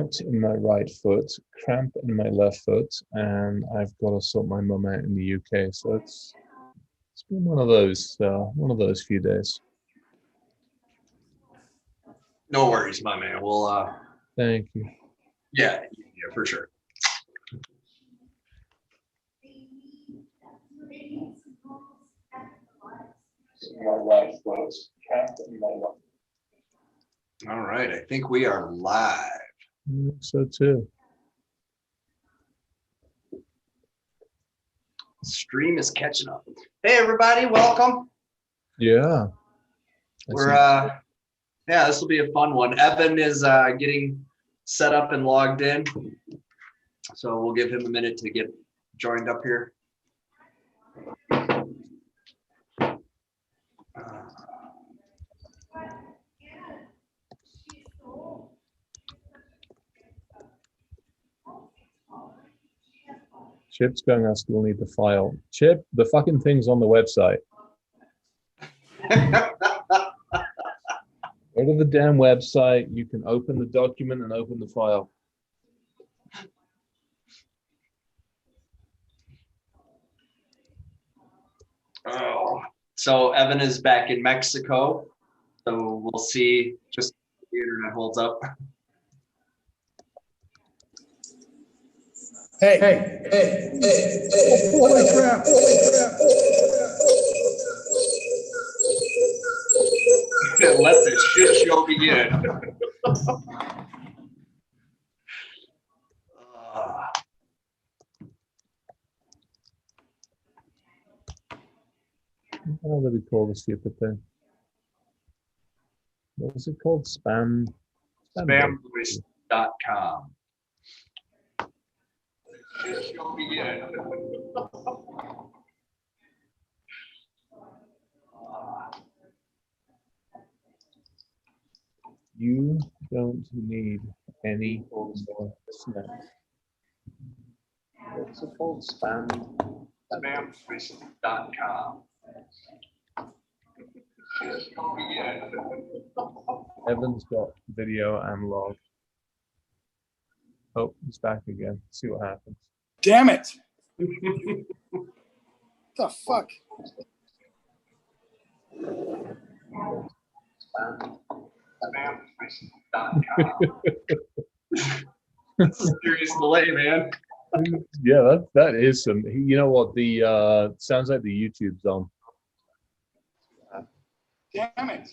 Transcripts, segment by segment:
gout in my right foot, cramp in my left foot, and I've got to sort my mum out in the UK. So it's been one of those few days. No worries, my man. We'll Thank you. yeah, for sure. All right, I think we are live. So too. Stream is catching up. Hey everybody, welcome. Yeah. We're yeah, this will be a fun one. Evan is getting set up and logged in, so we'll give him a minute to get joined up here. Chip's going, I still need the file. Chip, the fucking thing's on the website. Go to the damn website. You can open the document and open the file. Oh, so Evan is back in Mexico, so we'll see just if the internet holds up. Hey. Holy crap. Let the shit show begin. What do we call the stupid thing? What was it called? Spamvoice.com. You don't need any more snacks. What's it called? Spamvoice.com. Evan's got video and log. Oh, he's back again. See what happens. Damn it. The fuck? That's a serious delay, man. Yeah, that is some. You know what? The sounds like the YouTube's on. Damn it.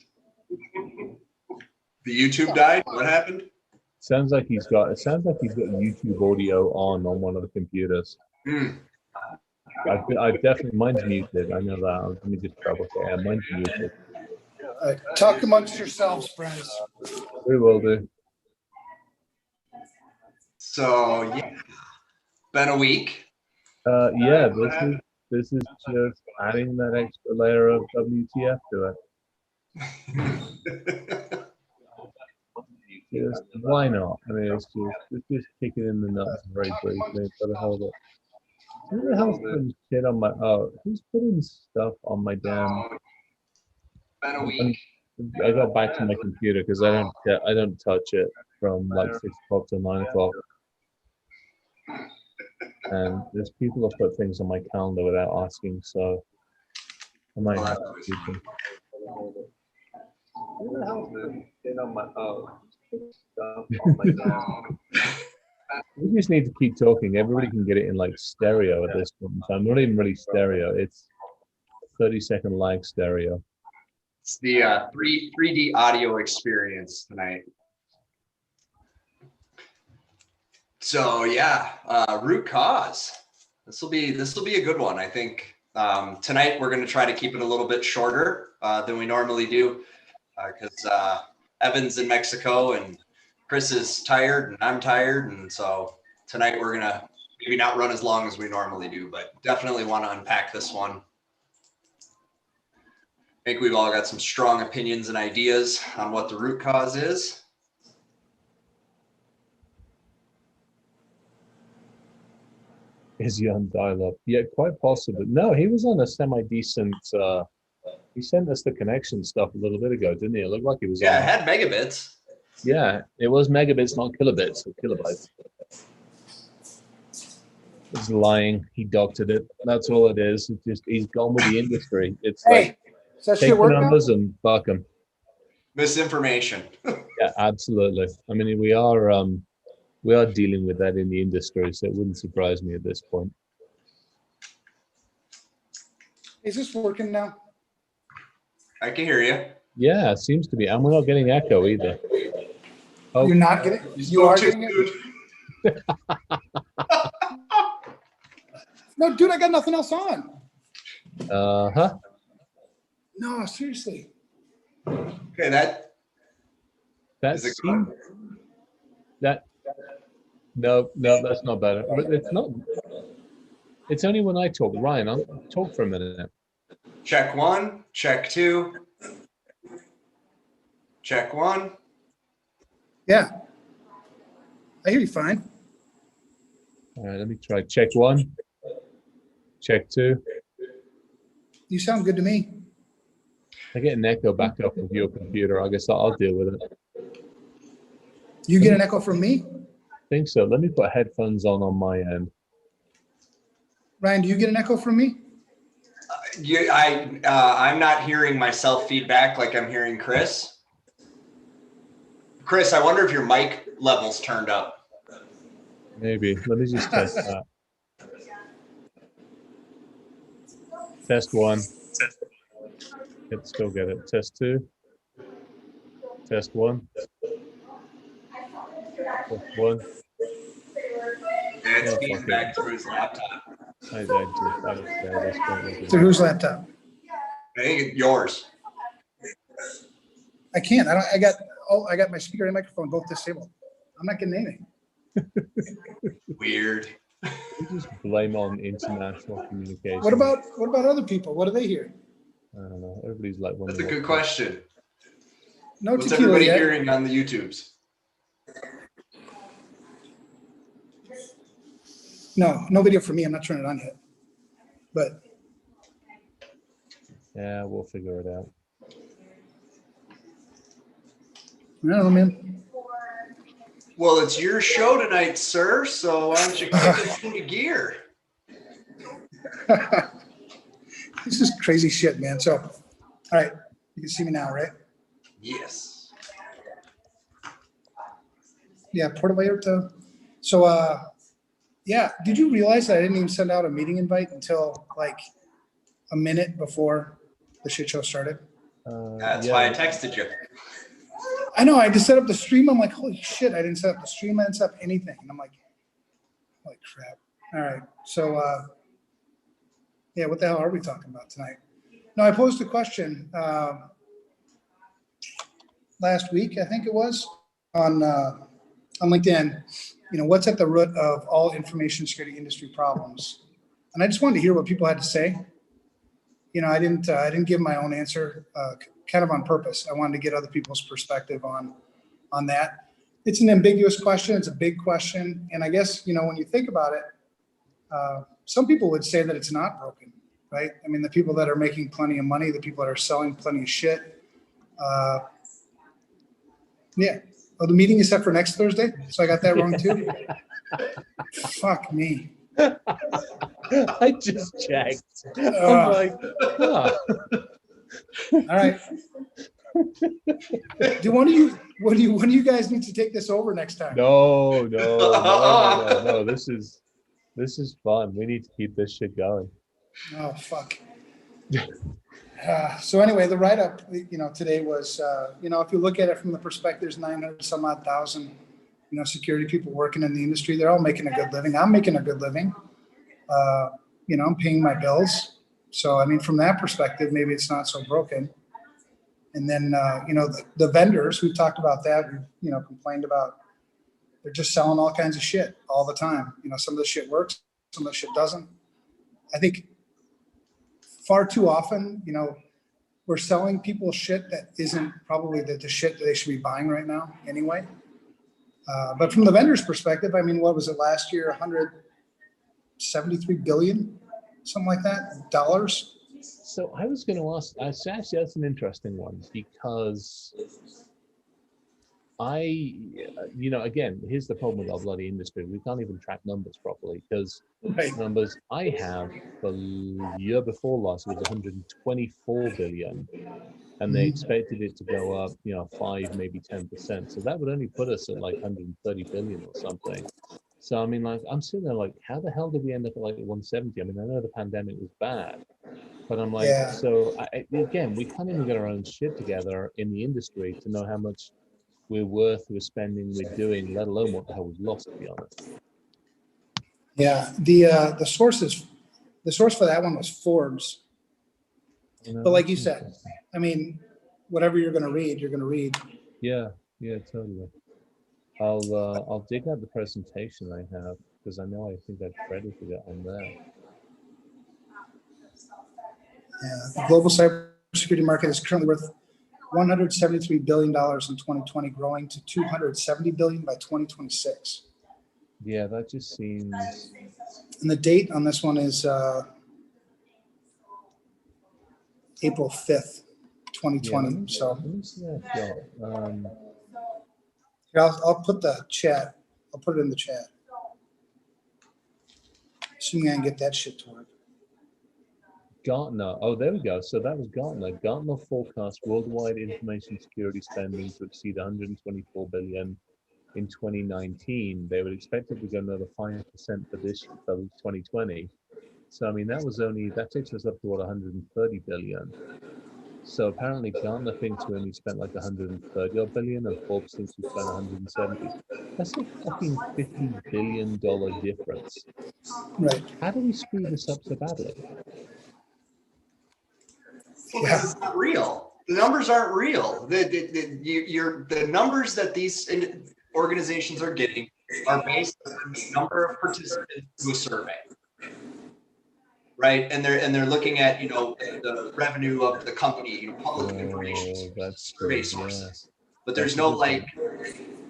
The YouTube died? What happened? Sounds like he's got. It sounds like he's got YouTube audio on one of the computers. I definitely, mine's muted. I know that. Let me just double check. Yeah, mine's muted. Talk amongst yourselves, friends. We will do. So yeah, been a week. Yeah, this is just adding that extra layer of WTF to it. Just, why not? I mean, it's just kicking in the nuts very briefly. For the hell of it. Who the hell's putting shit on my? Oh, who's putting stuff on my damn? Been a week. I got back to my computer because I don't touch it from like 6 o'clock to 9 o'clock. And there's people that put things on my calendar without asking, so I might have to do them. Who the hell's putting shit on my? Oh. We just need to keep talking. Everybody can get it in like stereo at this point in time. Not even really stereo. It's 30-second lag stereo. It's the 3D audio experience tonight. So yeah, root cause. This will be a good one. I think tonight we're going to try to keep it a little bit shorter than we normally do because Evan's in Mexico and Chris is tired and I'm tired, and so tonight we're gonna maybe not run as long as we normally do, but definitely want to unpack this one. I think we've all got some strong opinions and ideas on what the root cause is. Is he on dial-up? Yeah, quite possibly. No, he was on a semi-decent. He sent us the connection stuff a little bit ago, didn't he? It looked like he was. Yeah, on. it had megabits. Yeah, it was megabits, not kilobits or kilobytes. It's lying. He doctored it. That's all it is. It's just he's gone with the industry. It's like Hey, does that take shit the work now? numbers and fuck them. Misinformation. Yeah, absolutely. I mean, we are dealing with that in the industry, so it wouldn't surprise me at this point. Is this working now? I can hear you. Yeah, it seems to be, and we're not getting echo either. Oh, You're not getting. You are getting it. No, dude, I got nothing else on. huh. No, seriously. Okay, that That's is it good? that. No, that's not better. But it's not. It's only when I talk. Ryan, I'll talk for a minute. Check one, check two, check one. Yeah, I hear you fine. All right, let me try. Check one. Check two. You sound good to me. I get an echo back up of your computer. I guess I'll deal with it. You get an echo from me, I think so. Let me put headphones on my end. Ryan. Do you get an echo from me? I'm not hearing myself feedback like I'm hearing Chris. Chris, I wonder if your mic level's turned up. Maybe. Let me just test that. Test one. Still get it. Test two. Test one. Test one. It's Oh, feeding fuck back it. through his laptop. I don't care. This don't To whose laptop? I think it's yours. I can't. I got my speaker and microphone both disabled. I'm not getting anything. Weird. We just blame on international communication. What about other people? What do they hear? I don't know. Everybody's like one. That's a good question. No What's tequila everybody yet. hearing on the YouTubes? No video for me. I'm not turning it on yet. But Yeah, we'll figure it out. I don't know, man. Well, it's your show tonight, sir. So why don't you kick us into gear? This is crazy shit, man. So, all right, you can see me now, right? Yes. Yeah, Puerto Vallarta. So, yeah, did you realize that I didn't even send out a meeting invite until like a minute before the shit show started? That's yeah. why I texted you. I know. I just set up the stream. I'm like, holy shit! I didn't set up the stream. I didn't set up anything. And I'm like, holy crap! All right. So, yeah, what the hell are we talking about tonight? No, I posed a question last week. I think it was on LinkedIn. You know, what's at the root of all information security industry problems? And I just wanted to hear what people had to say. You know, I didn't give my own answer, kind of on purpose. I wanted to get other people's perspective on that. It's an ambiguous question. It's a big question, and I guess, you know, when you think about it, some people would say that it's not broken, right? I mean, the people that are making plenty of money, the people that are selling plenty of shit. Yeah. Oh, the meeting is set for next Thursday, so I got that wrong too. Fuck me. I just checked. I'm like, All right. One of you guys need to take this over next time? no. This is fun. We need to keep this shit going. Oh, fuck. So anyway, the write-up, you know, today was, you know, if you look at it from the perspective, there's 900 some odd thousand, you know, security people working in the industry. They're all making a good living. I'm making a good living. You know, I'm paying my bills. So, I mean, from that perspective, maybe it's not so broken. And then, you know, the vendors, we've talked about that. We've, you know, complained about, they're just selling all kinds of shit all the time. You know, some of the shit works, some of the shit doesn't. I think far too often, you know, we're selling people shit that isn't probably the shit that they should be buying right now anyway. But from the vendor's perspective, I mean, what was it last year? 173 billion, something like that, dollars. So I was going to ask, actually, that's an interesting one because Again, here's the problem with our bloody industry. We can't even track numbers properly because Right. numbers I have the year before last was 124 billion, and they expected it to go up, 5, maybe 10%. So that would only put us at like 130 billion or something. So I mean, like, I'm sitting there like, how the hell did we end up at like 170? I mean, I know the pandemic was bad, but I'm like, Yeah. so again, we can't even get our own shit together in the industry to know how much we're worth, we're spending, we're doing, let alone what the hell we've lost, to be honest. Yeah. The source for that one was Forbes. But like you said, I mean, whatever you're going to read, you're going to read. Yeah, totally. I'll dig out the presentation I have because I know I think I've credited it on there. Yeah, the global cybersecurity market is currently worth $173 billion in 2020, growing to $270 billion by 2026. Yeah, that just seems. And the date on this one is April 5th, 2020. Yeah, So let me see that shot. here, I'll put the chat. I'll put it in the chat. Assuming I can get that shit to work. Gartner. Oh, there we go. So that was Gartner. Gartner forecast worldwide information security spending to exceed 124 billion in 2019. They would expect it to go another 5% for 2020. So I mean, that takes us up to what, 130 billion. So apparently Gartner thinks we only spent like 130 odd billion, and Forbes thinks we spent 170. That's a fucking $50 billion difference. Right. How do we screw this up so badly? Because it's not real. The numbers aren't real. The numbers that these organizations are getting are based on the number of participants to a survey, right? And they're looking at the revenue of the company, public information, survey sources. But there's no like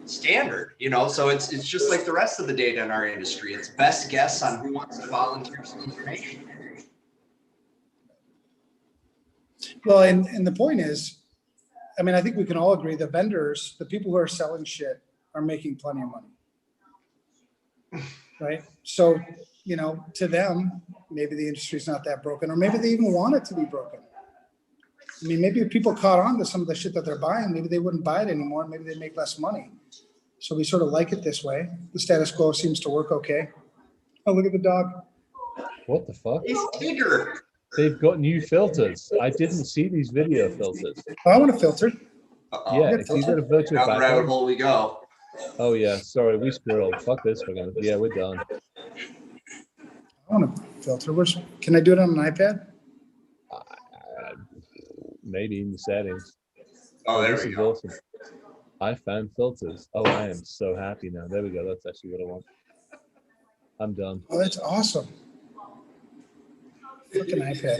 standard, So it's just like the rest of the data in our industry. It's best guess on who wants to volunteer some information. Well, and the point is, I mean, I think we can all agree the vendors, the people who are selling shit are making plenty of money. Right? So, to them, maybe the industry's not that broken, or maybe they even want it to be broken. I mean, maybe if people caught on to some of the shit that they're buying, maybe they wouldn't buy it anymore. Maybe they'd make less money. So we sort of like it this way. The status quo seems to work okay. Oh, look at the dog. What the fuck? It's bigger. They've got new filters. I didn't see these video filters. Oh, I want to filter. Uh-oh. Yeah, if you go to virtual Down the rabbit background. hole we go. Oh yeah, sorry, we squirreled. Fuck this, we're done. I want to filter. Can I do it on an iPad? Maybe in the settings. Oh, there this we is go. Awesome. I found filters. Oh, I am so happy now. There we go. That's actually what I want. I'm done. Oh, that's awesome. Fucking iPad.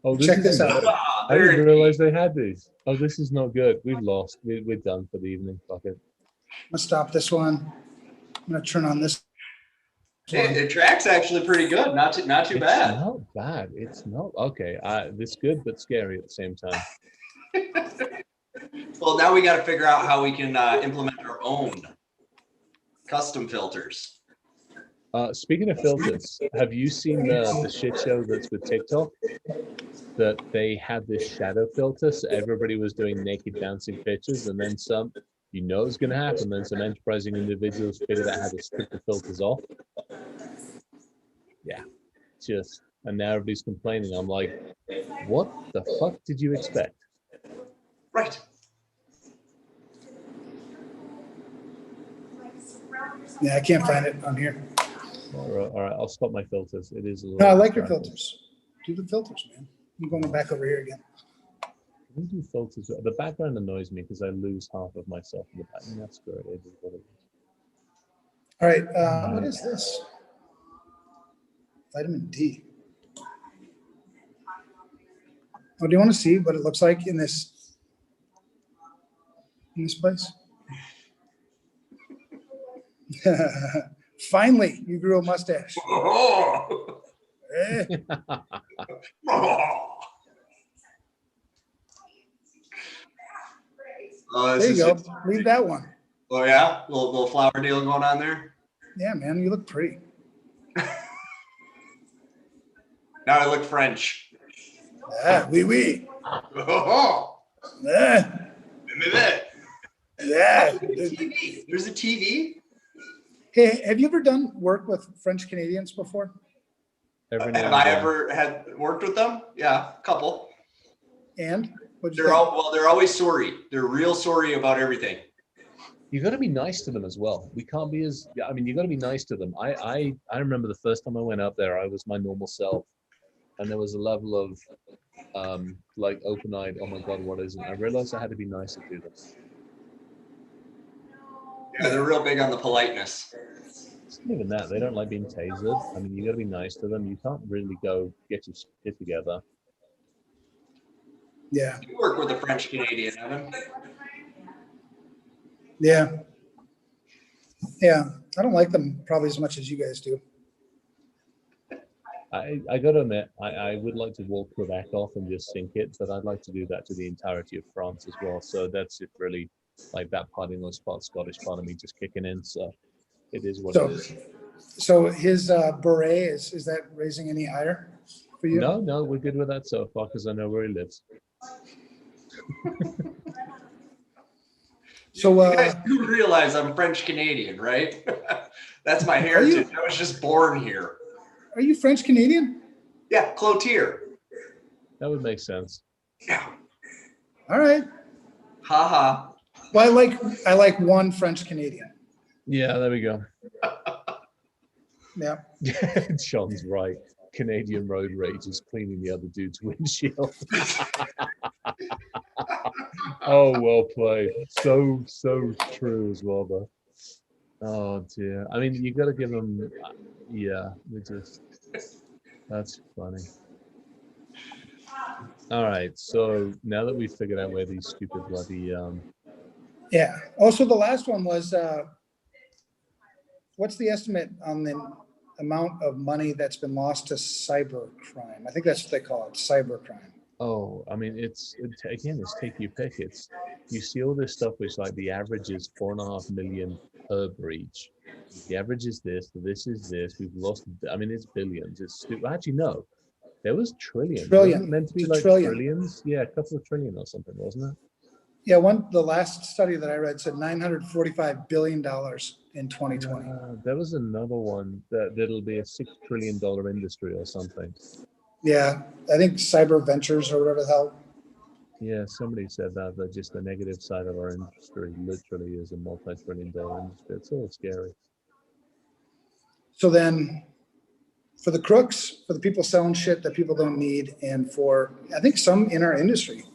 Oh, Check this out. I didn't realize they had these. Oh, this is not good. We've lost. We're done for the evening. Fuck it. I'm gonna stop this one. I'm gonna turn on this. It tracks actually pretty good. Not too bad. It's not bad. It's not okay. This good but scary at the same time. Well, now we got to figure out how we can implement our own custom filters. Speaking of filters, have you seen the shit show that's with TikTok? That they had this shadow filter, so everybody was doing naked dancing pictures, and then some. You know it's going to happen. Then some enterprising individuals figured out how to strip the filters off. Yeah, and now everybody's complaining. I'm like, what the fuck did you expect? Right. Yeah, I can't find it on here. All right, I'll stop my filters. It is a little. No, I like your filters. Do the filters, man. I'm going back over here again. We do filters. The background annoys me because I lose half of myself in the back. And that's great. It is what it is. All right, what is this? Vitamin D. Oh, do you want to see what it looks like in this place? Finally, you grew a mustache. Oh. Eh. Oh. Oh, There this you is go. Leave that one. Oh yeah, little flower deal going on there. Yeah, man, you look pretty. Now I look French. Ah, oui, oui. Oh, Ah, ah. TV. There's a TV. Hey, have you ever done work with French Canadians before? Every now Have and I then. ever had worked with them? Yeah, a couple. And what'd you think? They're always sorry. They're real sorry about everything. You got to be nice to them as well. We can't be as, I mean, you got to be nice to them. I remember the first time I went up there, I was my normal self, and there was a level of like open-eyed, oh my God, what is it? I realized I had to be nicer to them. Yeah, they're real big on the politeness. It's not even that. They don't like being tasered. I mean, you got to be nice to them. You can't really go get your shit together. Yeah, You work with a French Canadian, Evan. yeah, yeah. I don't like them probably as much as you guys do. I got to admit, I would like to walk Quebec off and just sink it, but I'd like to do that to the entirety of France as well. So that's it really, like that part English part, Scottish part of me just kicking in. So it is what it is. So his beret, is that raising any higher for you? No, we're good with that so far because I know where he lives. So You guys do realize I'm French Canadian, right? That's my heritage. I was just born here. are you French Canadian? Yeah, Cloutier. That would make sense. Yeah. All right. Ha ha. Well, I like one French Canadian. Yeah, there we go. Yeah. Sean's right. Canadian road rage is cleaning the other dude's windshield. Oh, well played. So true as well, though. Oh dear. I mean, you got to give them. Yeah, that's funny. All right. So now that we've figured out where these stupid bloody Yeah. Also, the last one was what's the estimate on the amount of money that's been lost to cybercrime? I think that's what they call it, cybercrime. Oh, I mean, again, it's take your pick. You see all this stuff which like the average is 4.5 million per breach. The average is this is this. We've lost, I mean, it's billions. It's stupid. Actually, no, there was trillions. Trillion. Wasn't it meant to be It's a like trillion. trillions? Yeah, a couple of trillion or something, wasn't it? Yeah, the last study that I read said $945 billion in 2020. There was another one that'll be a $6 trillion industry or something. Yeah, I think cyber ventures or whatever the hell. Yeah, somebody said that just the negative side of our industry literally is a multi-trillion-dollar industry. It's all scary. So then for the crooks, for the people selling shit that people don't need, and for, I think some in our industry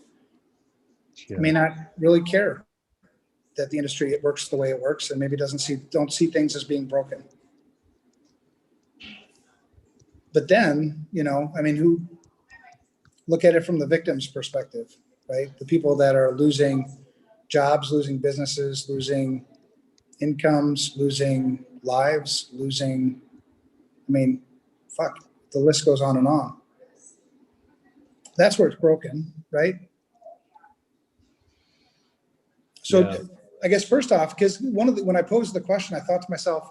Yeah. may not really care that the industry, it works the way it works, and maybe don't see things as being broken. But then, I mean, who look at it from the victim's perspective, right? The people that are losing jobs, losing businesses, losing incomes, losing lives, losing, I mean, fuck, the list goes on and on. That's where it's broken, right? So Yeah. I guess first off, because when I posed the question, I thought to myself,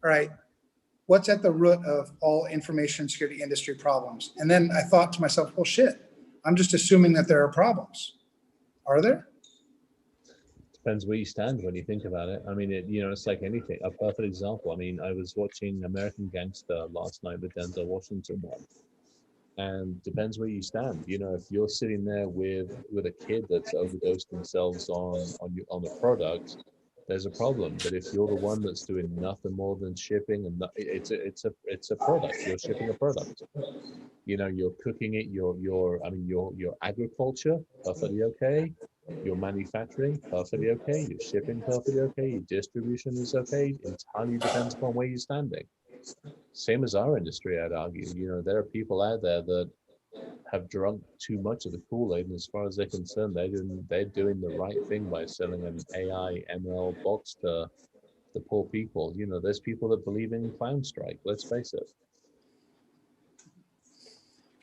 all right, what's at the root of all information security industry problems? And then I thought to myself, well, shit, I'm just assuming that there are problems. Are there? Depends where you stand when you think about it. I mean, it's like anything. A perfect example. I mean, I was watching American Gangster last night, the Denzel Washington one, and depends where you stand. If you're sitting there with a kid that's overdosed themselves on the product, there's a problem. But if you're the one that's doing nothing more than shipping, and it's a product. You're shipping a product. You're cooking it. Your agriculture, perfectly okay. Your manufacturing, perfectly okay. Your shipping, perfectly okay. Your distribution is okay. Entirely depends upon where you're standing. Same as our industry, I'd argue. There are people out there that have drunk too much of the Kool-Aid, and as far as they're concerned, they're doing the right thing by selling an AI ML box to the poor people. There's people that believe in clown strike. Let's face it.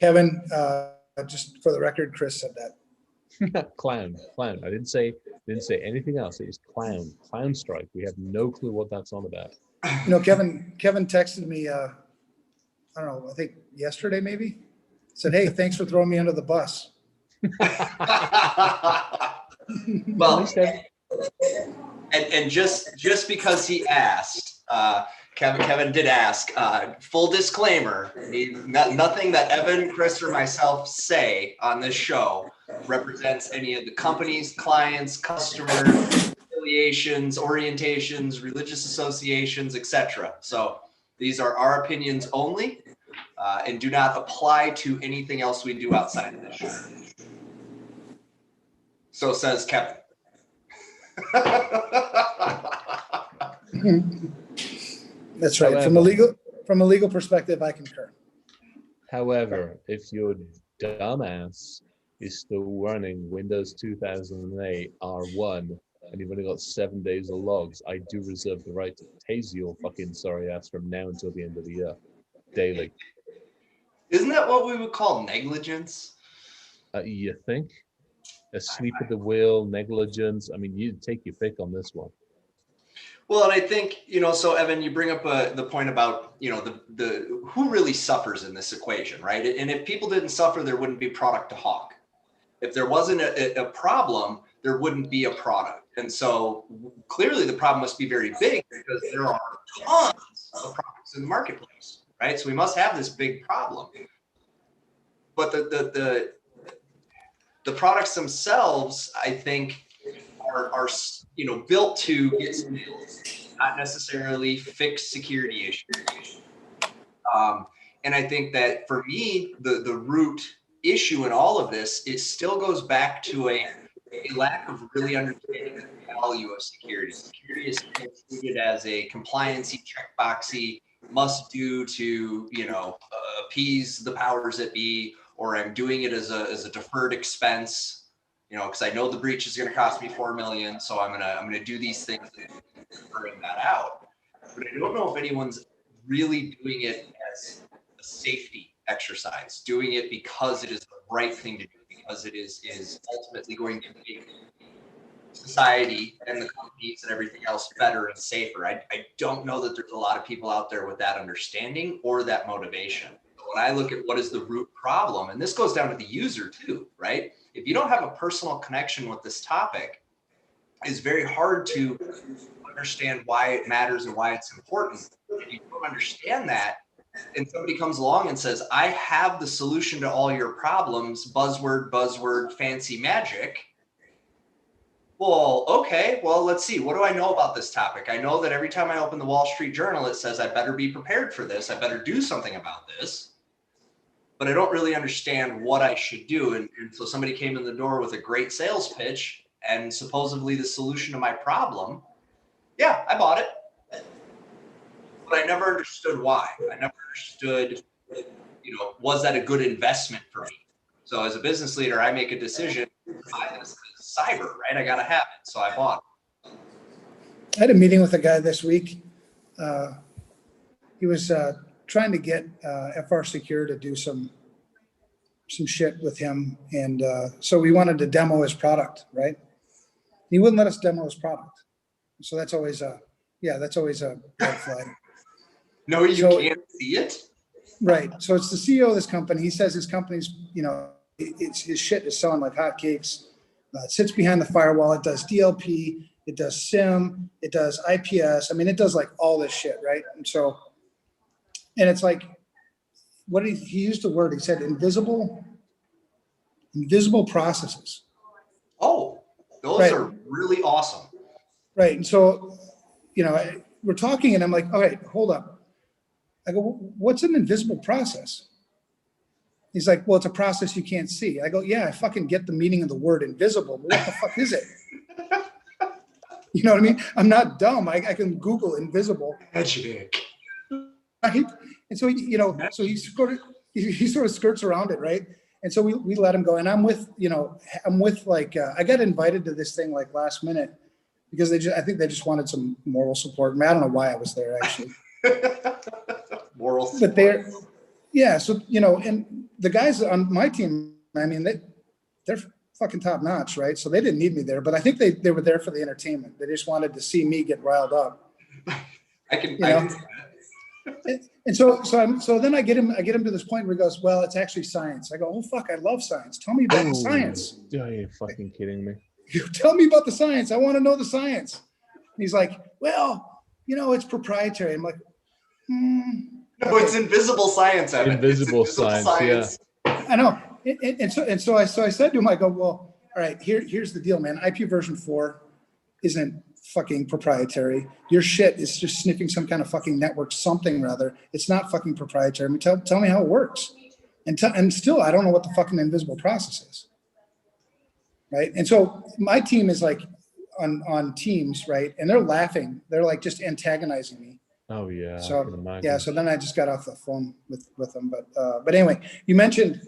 Kevin, just for the record, Chris said that. Clown. I didn't say anything else. It was clown strike. We have no clue what that's on about. You know, Kevin texted me, I don't know, I think yesterday maybe, said, "Hey, thanks for throwing me under the bus." Well, and just because he asked, Kevin did ask. Full disclaimer: nothing that Evan, Chris, or myself say on this show represents any of the companies, clients, customers, affiliations, orientations, religious associations, etc. So these are our opinions only, and do not apply to anything else we do outside of this show. So says Kevin. That's right. However, From a legal perspective, I concur. However, if your dumbass is still running Windows 2008 R1 and you've only got 7 days of logs, I do reserve the right to tase your fucking sorry ass from now until the end of the year, daily. Isn't that what we would call negligence? You think? Asleep at the wheel, negligence. I mean, you take your pick on this one. Well, and I think, so Evan, you bring up the point about, the who really suffers in this equation, right? And if people didn't suffer, there wouldn't be product to hawk. If there wasn't a problem, there wouldn't be a product. And so clearly the problem must be very big because there are tons of products in the marketplace, right? So we must have this big problem. But the products themselves, I think, are built to get sales, not necessarily fix security issues. And I think that for me, the root issue in all of this, it still goes back to a lack of really understanding the value of security. Security is treated as a compliancy, checkboxy, must do to appease the powers that be, or I'm doing it as a deferred expense. Because I know the breach is going to cost me $4 million, so I'm gonna do these things to bring that out. But I don't know if anyone's really doing it as a safety exercise, doing it because it is the right thing to do, because it is ultimately going to make society and the companies and everything else better and safer. I don't know that there's a lot of people out there with that understanding or that motivation. When I look at what is the root problem, and this goes down to the user too, right? If you don't have a personal connection with this topic, it's very hard to understand why it matters and why it's important. If you don't understand that, and somebody comes along and says, I have the solution to all your problems, buzzword, fancy magic. Well, okay, well, let's see. What do I know about this topic? I know that every time I open the Wall Street Journal, it says I better be prepared for this. I better do something about this. But I don't really understand what I should do. And so somebody came in the door with a great sales pitch and supposedly the solution to my problem. Yeah, I bought it. But I never understood why. I never understood, was that a good investment for me? So as a business leader, I make a decision. Cyber, right? I got to have it. So I bought it. I had a meeting with a guy this week. He was trying to get FR Secure to do some shit with him. And so we wanted to demo his product, right? He wouldn't let us demo his product. So that's always a red flag. No, you can't see it? Right. So it's the CEO of this company. He says his company's, his shit is selling like hotcakes. It sits behind the firewall. It does DLP. It does SIM. It does IPS. I mean, it does like all this shit, right? And it's like, what did he used the word? He said invisible processes. Oh, those right. are really awesome. Right. And so, we're talking and I'm like, all right, hold up. I go, what's an invisible process? He's like, well, it's a process you can't see. I go, yeah, I fucking get the meaning of the word invisible, but what the fuck is it? You know what I mean? I'm not dumb. I can Google invisible. Magic. Right? And so, so he sort of skirts around it, right? And so we let him go. And I'm with like, I got invited to this thing like last minute because I think they just wanted some moral support. I don't know why I was there actually. Moral support. But yeah. So, and the guys on my team, I mean, fucking top notch, right? So they didn't need me there, but I think they were there for the entertainment. They just wanted to see me get riled up. I can. And so then I get him to this point where he goes, well, it's actually science. I go, oh fuck, I love science. Tell me about the science. Are you fucking kidding me? Tell me about the science. I want to know the science. And he's like, well, it's proprietary. I'm like, no, it's invisible science, Evan. Invisible science. Yeah. I know. And so I said to him, I go, well, all right, here's the deal, man. IP version 4 isn't fucking proprietary. Your shit is just sniffing some kind of fucking network, something rather. It's not fucking proprietary. I mean, tell me how it works. And still, I don't know what the fucking invisible process is. Right. And so my team is like on Teams, right? And they're laughing. They're like just antagonizing me. Oh yeah. So yeah. So then I just got off the phone with them. But anyway, you mentioned,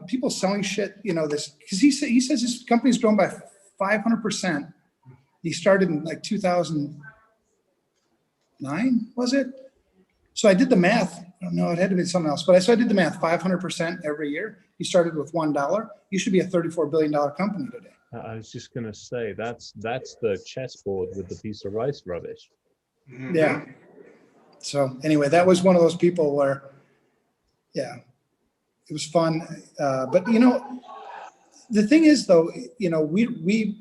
people selling shit. This because he says his company's grown by 500%. He started in like 2009, was it? So I did the math. I don't know, it had to be something else. But I did the math, 500% every year. He started with $1. You should be a $34 billion company today. I was just going to say, that's the chessboard with the piece of rice rubbish. Mm-hmm. Yeah. So anyway, that was one of those people where, yeah, it was fun. But, the thing is, though, we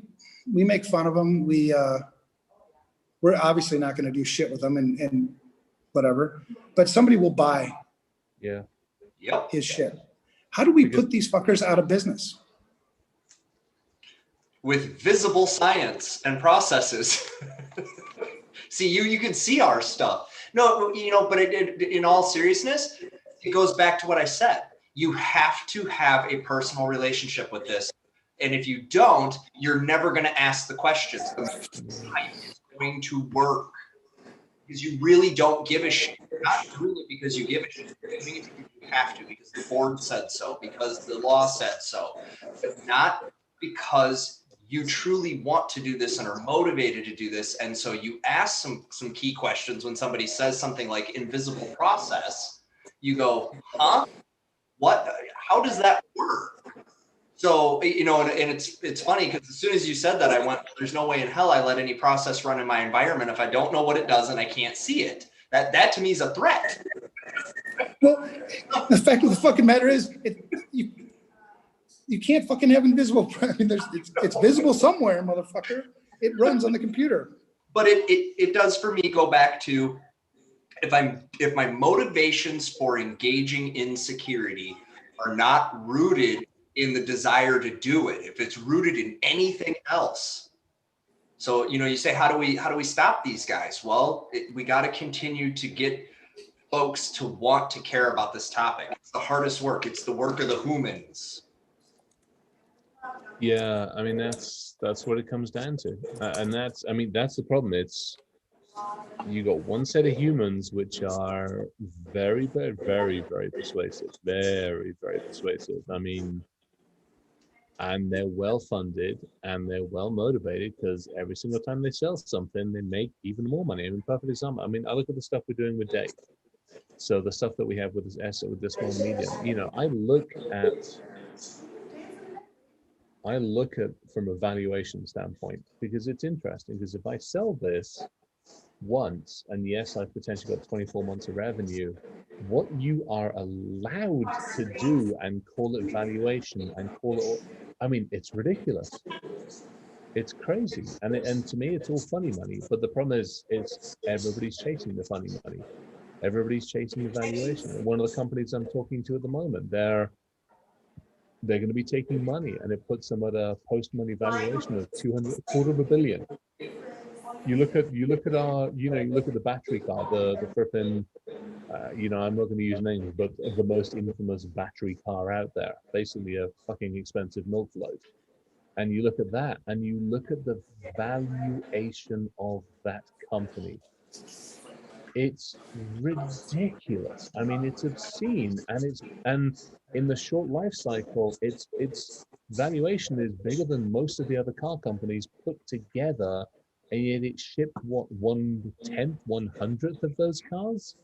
make fun of them. We're obviously not going to do shit with them and whatever, but somebody will buy his shit. How do we put these fuckers out of business? With visible science and processes. See, you can see our stuff. No, but in all seriousness, it goes back to what I said. You have to have a personal relationship with this. And if you don't, you're never going to ask the questions. It's going to work. Because you really don't give a shit. You're not doing it because you give a shit. You're doing it because you have to, because the board said so, because the law said so. But not because you truly want to do this and are motivated to do this. And so you ask some key questions when somebody says something like invisible process. You go, huh? What? How does that work? So, and it's funny because as soon as you said that, I went, there's no way in hell I let any process run in my environment if I don't know what it does and I can't see it. That to me is a threat. Well, the fact of the fucking matter is, you can't fucking have invisible. I mean, it's visible somewhere, motherfucker. It runs on the computer. But it does for me go back to if my motivations for engaging in security are not rooted in the desire to do it, if it's rooted in anything else. So, you say, how do we stop these guys? Well, we got to continue to get folks to want to care about this topic. It's the hardest work. It's the work of the humans. Yeah, I mean, that's what it comes down to. And that's the problem. It's, you got one set of humans which are very, very, very, very persuasive, very, very persuasive. I mean, and they're well funded and they're well motivated because every single time they sell something, they make even more money. I mean, perfect example. I mean, I look at the stuff we're doing with Dave. So the stuff that we have with this small medium, I look at from a valuation standpoint because it's interesting, because if I sell this once, and yes, I've potentially got 24 months of revenue, what you are allowed to do and call it valuation and call it, I mean, it's ridiculous. It's crazy. And to me, it's all funny money. But the problem is everybody's chasing the funny money. Everybody's chasing the valuation. One of the companies I'm talking to at the moment, they're going to be taking money, and it puts them at a post-money valuation of $250 million. You look at the battery car, the flipping, I'm not going to use names, but the most infamous battery car out there, basically a fucking expensive milk float. And you look at that, and you look at the valuation of that company. It's ridiculous. I mean, it's obscene, and in the short life cycle, its valuation is bigger than most of the other car companies put together, and yet it shipped 1/10, 1/100th of those cars.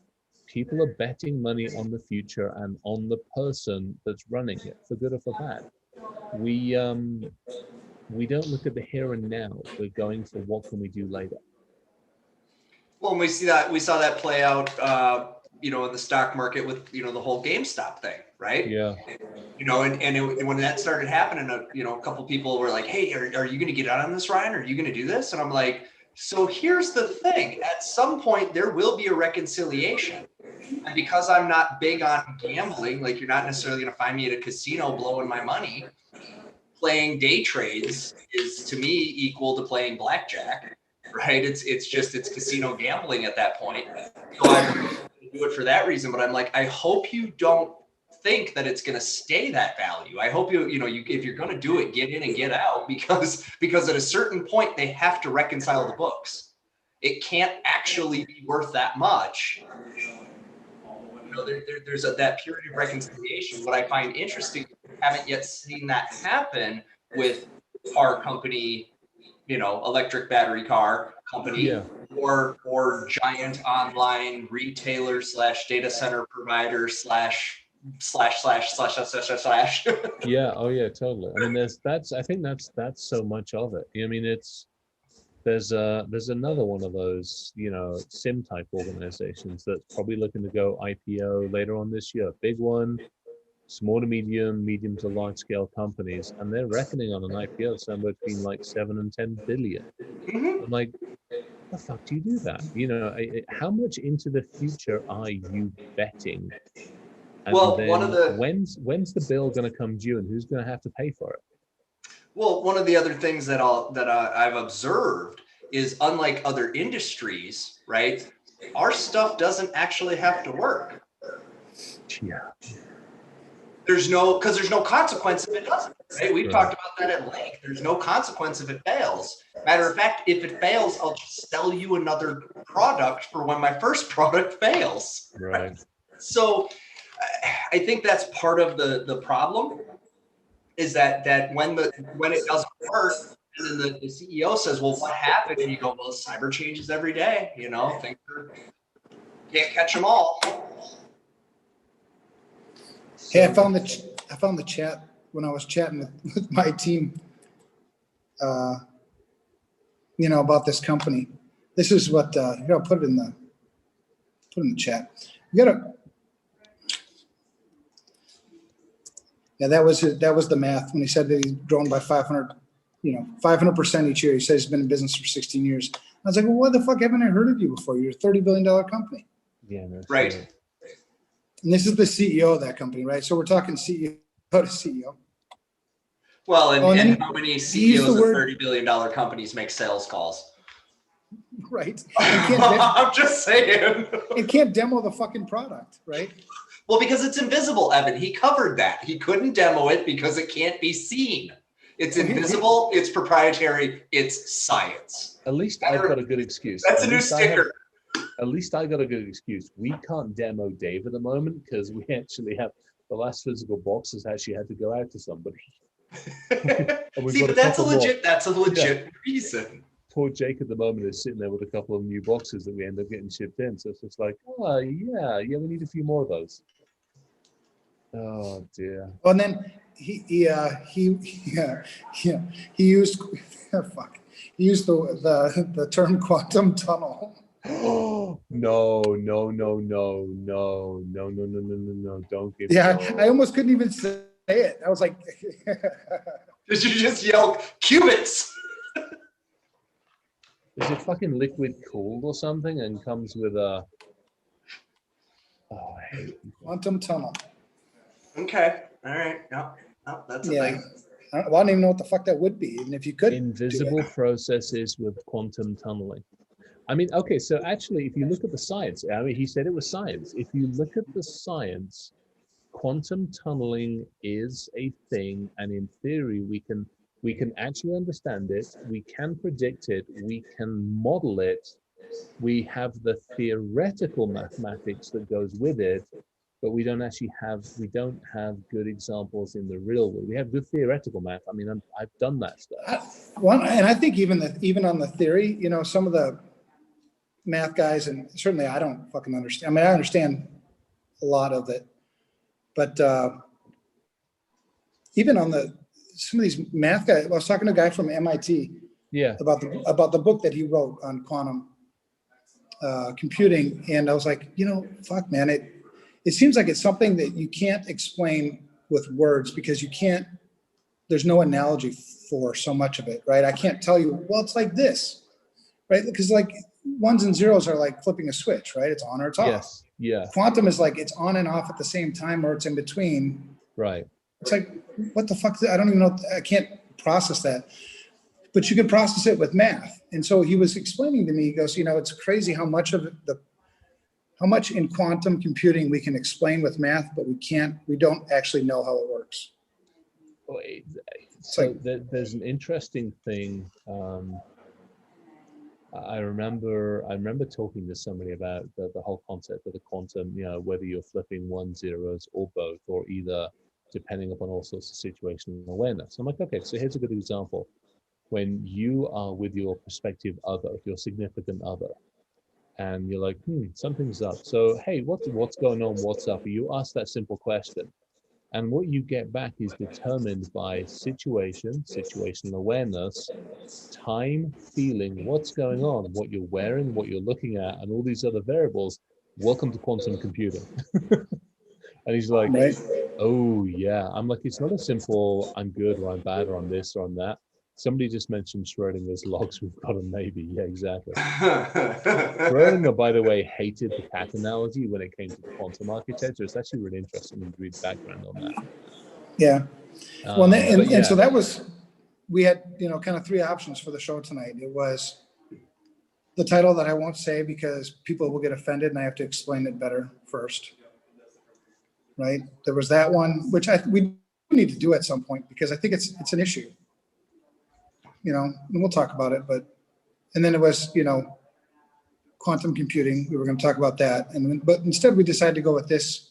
People are betting money on the future and on the person that's running it, for good or for bad. we don't look at the here and now. We're going for what can we do later. Well, and we saw that play out, in the stock market with, the whole GameStop thing, right? Yeah. When that started happening, a couple people were like, hey, are you going to get out on this, Ryan? Are you going to do this? And I'm like, so here's the thing. At some point, there will be a reconciliation. And because I'm not big on gambling, like you're not necessarily going to find me at a casino blowing my money, playing day trades is to me equal to playing blackjack, right? It's casino gambling at that point. So I do it for that reason, but I'm like, I hope you don't think that it's going to stay that value. I hope you if you're going to do it, get in and get out, because at a certain point they have to reconcile the books. It can't actually be worth that much. There's that period of reconciliation. What I find interesting, we haven't yet seen that happen with car company, electric battery car company, Yeah. or giant online retailer / data center provider / Yeah. Oh yeah, totally. I mean, I think that's so much of it. I mean, there's another one of those, SIM type organizations that's probably looking to go IPO later on this year. Big one, small to medium to large scale companies, and they're reckoning on an IPO somewhere between like 7 and 10 billion. Mhm. I'm like, the fuck do you do that? How much into the future are you betting? And Well, then one of the when's the bill going to come due, and who's going to have to pay for it? Well, one of the other things that I've observed is, unlike other industries, right? Our stuff doesn't actually have to work. Yeah. There's no consequence if it doesn't. Right? We've Right. talked about that at length. There's no consequence if it fails. Matter of fact, if it fails, I'll just sell you another product for when my first product fails. Right. So I think that's part of the problem, is that when it doesn't work, and then the CEO says, well, what happened? And you go, well, cyber changes every day, things can't catch them all. Hey, I found the chat when I was chatting with my team, about this company. This is what, I'll put it in the chat. You gotta, yeah, that was the math when he said that he's grown by 500% each year. He says he's been in business for 16 years. I was like, well, why the fuck haven't I heard of you before? You're a $30 billion company. Yeah. No, Right. sure. And this is the CEO of that company, right? So we're talking CEO to CEO. Well, and then how many he used CEOs the of word- $30 billion companies make sales calls? Right. I'm just saying. It can't demo the fucking product, right? Well, because it's invisible, Evan. He covered that. He couldn't demo it because it can't be seen. It's invisible, it's proprietary, it's science. At least I've got a good excuse. That's At a new least I have- sticker. At least I got a good excuse. We can't demo Dave at the moment because we actually have the last physical boxes actually had to go out to somebody. we've See, got but a that's a couple more. legit reason. Poor Jake at the moment is sitting there with a couple of new boxes that we end up getting shipped in. So it's just like, oh yeah, we need a few more of those. Oh dear. Oh, and then he used he used the term quantum tunnel. No, don't give Yeah, no. I almost couldn't even say it. I was like, Did you just yell qubits? Is it fucking liquid cooled or something and comes with a I hate it. quantum tunnel. Okay. All right. No, that's a thing. I don't even know what the fuck that would be, even if you could. Invisible processes with quantum tunneling. I mean, okay, so actually, if you look at the science, I mean, he said it was science. If you look at the science, quantum tunneling is a thing, and in theory, we can actually understand it. We can predict it. We can model it. We have the theoretical mathematics that goes with it, but we don't have good examples in the real world. We have good theoretical math. I mean, I've done that stuff. And I think even on the theory, some of the math guys, and certainly I don't fucking understand. I mean, I understand a lot of it, but even on the some of these math guys, I was talking to a guy from MIT Yeah. about the book that he wrote on quantum computing. And I was like, fuck, man, it seems like it's something that you can't explain with words because there's no analogy for so much of it, right? I can't tell you, well, it's like this, right? Because like ones and zeros are like flipping a switch, right? It's on or it's off. Yes. Yeah. Quantum is like it's on and off at the same time, or it's in between. Right. It's like, what the fuck? I don't even know. I can't process that. But you can process it with math. And so he was explaining to me, he goes, it's crazy how much in quantum computing we can explain with math, but we don't actually know how it works. So there's an interesting thing. I remember talking to somebody about the whole concept of the quantum, whether you're flipping ones, zeros, or both, or either, depending upon all sorts of situational awareness. I'm like, okay, so here's a good example. When you are with your prospective other, your significant other, and you're like, something's up. So, hey, what's going on? What's up? You ask that simple question. And what you get back is determined by situational awareness, time, feeling, what's going on, what you're wearing, what you're looking at, and all these other variables. Welcome to quantum computing. And he's like, right? Oh, yeah. I'm like, it's not a simple, I'm good or I'm bad or I'm this or I'm that. Somebody just mentioned Schrodinger's logs. We've got a maybe. Yeah, exactly. Schrodinger, by the way, hated the cat analogy when it came to quantum architecture. It's actually really interesting to read the background on that. Yeah. Well, yeah. so that was, we had, kind of three options for the show tonight. It was the title that I won't say because people will get offended and I have to explain it better first. Right. There was that one, which we need to do at some point because I think it's an issue. And we'll talk about it, and then it was, quantum computing. We were going to talk about that. But instead we decided to go with this,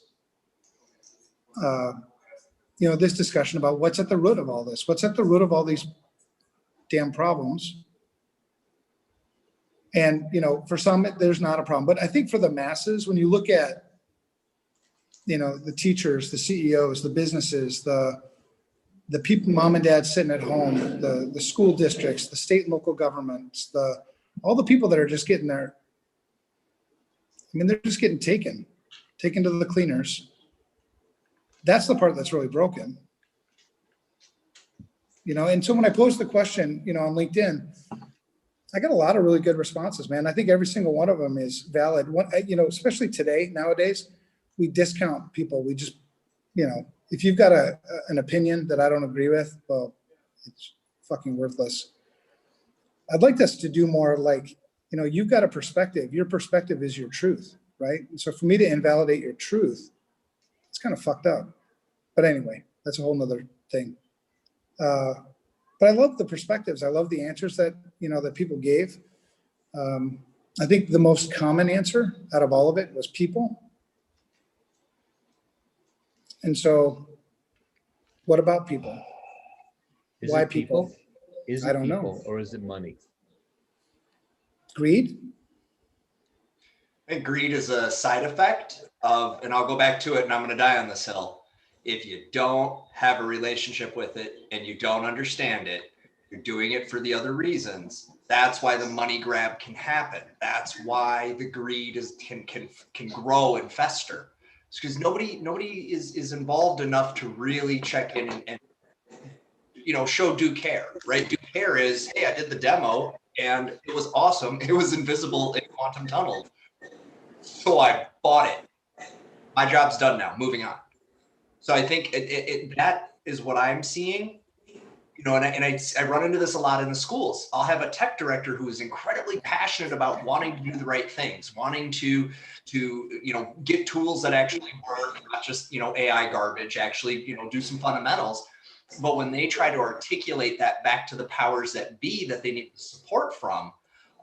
this discussion about what's at the root of all this, what's at the root of all these damn problems. And, for some, there's not a problem, but I think for the masses, when you look at, the teachers, the CEOs, the businesses, the people, mom and dad sitting at home, the school districts, the state and local governments, all the people that are just getting there. They're just getting taken to the cleaners. That's the part that's really broken. And so when I posed the question, on LinkedIn, I got a lot of really good responses, man. I think every single one of them is valid. Especially today, nowadays, we discount people. We just, if you've got an opinion that I don't agree with, well, it's fucking worthless. I'd like us to do more like, you've got a perspective. Your perspective is your truth, right? And so for me to invalidate your truth, it's kind of fucked up. But anyway, that's a whole nother thing. But I love the perspectives. I love the answers that, that people gave. I think the most common answer out of all of it was people. And so what about people? Why people? Is it I don't people know. Or is it money? Greed? I think greed is a side effect of, and I'll go back to it and I'm going to die on this hill. If you don't have a relationship with it and you don't understand it, you're doing it for the other reasons. That's why the money grab can happen. That's why the greed can grow and fester. It's because nobody is involved enough to really check in and show due care, right? Due care is, hey, I did the demo and it was awesome. It was invisible in quantum tunnel. So I bought it. My job's done now, moving on. So I think that is what I'm seeing, and I run into this a lot in the schools. I'll have a tech director who is incredibly passionate about wanting to do the right things, wanting to get tools that actually work, not just, AI garbage, actually, do some fundamentals. But when they try to articulate that back to the powers that be that they need support from,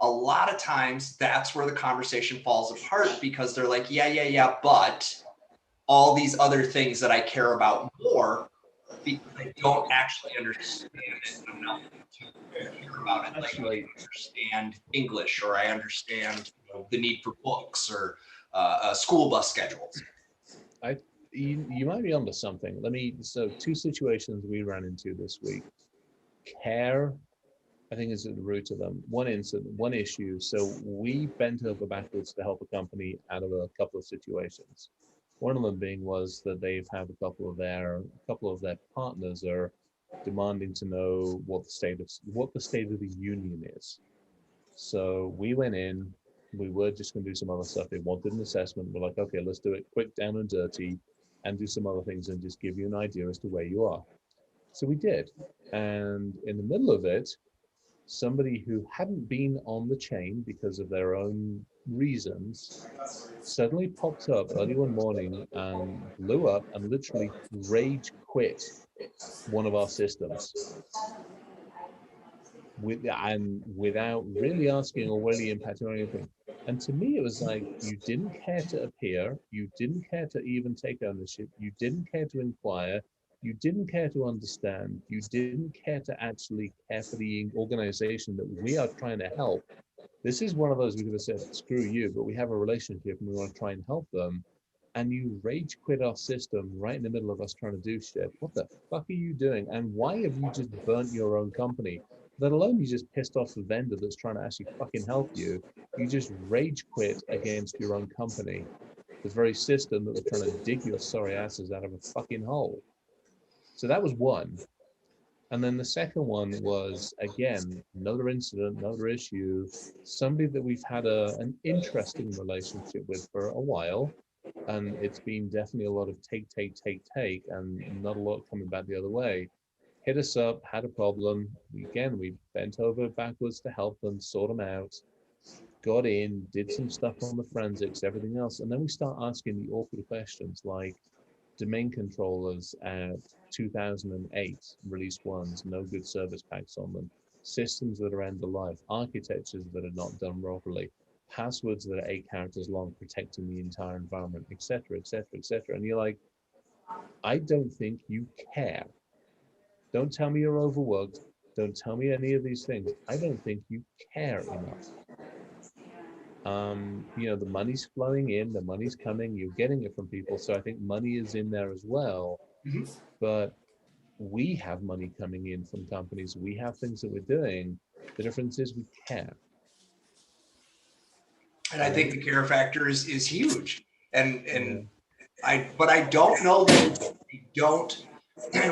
a lot of times that's where the conversation falls apart because they're like, yeah, but all these other things that I care about more because I don't actually understand it enough to care about it. Like I understand English or I understand the need for books or school bus schedules. you might be onto something. So two situations we ran into this week. Care, I think, is at the root of them. One incident, one issue. So we bent over backwards to help a company out of a couple of situations. One of them being was that they've had a couple of their partners are demanding to know what the state of the union is. So we went in, we were just going to do some other stuff. They wanted an assessment. We're like, okay, let's do it quick, down and dirty, and do some other things and just give you an idea as to where you are. So we did. And in the middle of it, somebody who hadn't been on the chain because of their own reasons suddenly popped up early one morning and blew up and literally rage quit one of our systems without really asking or really impacting or anything. And to me, it was like, you didn't care to appear, you didn't care to even take ownership, you didn't care to inquire, you didn't care to understand, you didn't care to actually care for the organization that we are trying to help. This is one of those we could have said, screw you, but we have a relationship and we want to try and help them. And you rage quit our system right in the middle of us trying to do shit. What the fuck are you doing? And why have you just burnt your own company? Let alone you just pissed off the vendor that's trying to actually fucking help you. You just rage quit against your own company, the very system that was trying to dig your sorry asses out of a fucking hole. So that was one. And then the second one was, again, another incident, another issue, somebody that we've had an interesting relationship with for a while. And it's been definitely a lot of take, and not a lot coming back the other way. Hit us up, had a problem. We bent over backwards to help them, sort them out, got in, did some stuff on the forensics, everything else. And then we start asking the awkward questions like domain controllers at 2008 released ones, no good service packs on them, systems that are end of life, architectures that are not done properly, passwords that are 8 characters long, protecting the entire environment, etc., etc., etc. And you're like, I don't think you care. Don't tell me you're overworked. Don't tell me any of these things. I don't think you care enough. The money's flowing in, the money's coming, you're getting it from people. So I think money is in there as well. Mm-hmm. But we have money coming in from companies. We have things that we're doing. The difference is we care. And I think the care factor is huge. And Yeah. but I don't know that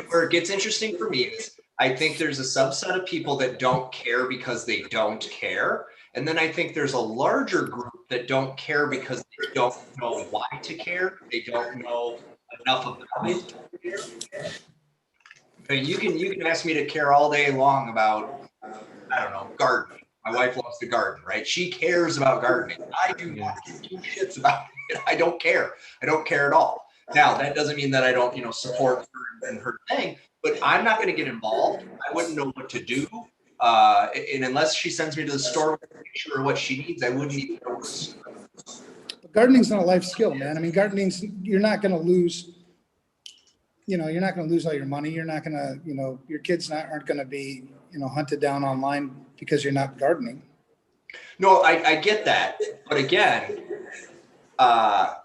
where it gets interesting for me is I think there's a subset of people that don't care because they don't care. And then I think there's a larger group that don't care because they don't know why to care. They don't know enough about it to care. I mean, you can ask me to care all day long about, I don't know, gardening. My wife loves to garden, right? She cares about gardening. I do not give two shits about it. I don't care. I don't care at all. Now, that doesn't mean that I don't, support her and her thing, but I'm not going to get involved. I wouldn't know what to do. And unless she sends me to the store with a picture of what she needs, I wouldn't even know where to start. But gardening's not a life skill, man. I mean, gardening's, you're not going to lose, you're not going to lose all your money. You're not going to, your kids aren't going to be, hunted down online because you're not gardening. No, I get that. But again, the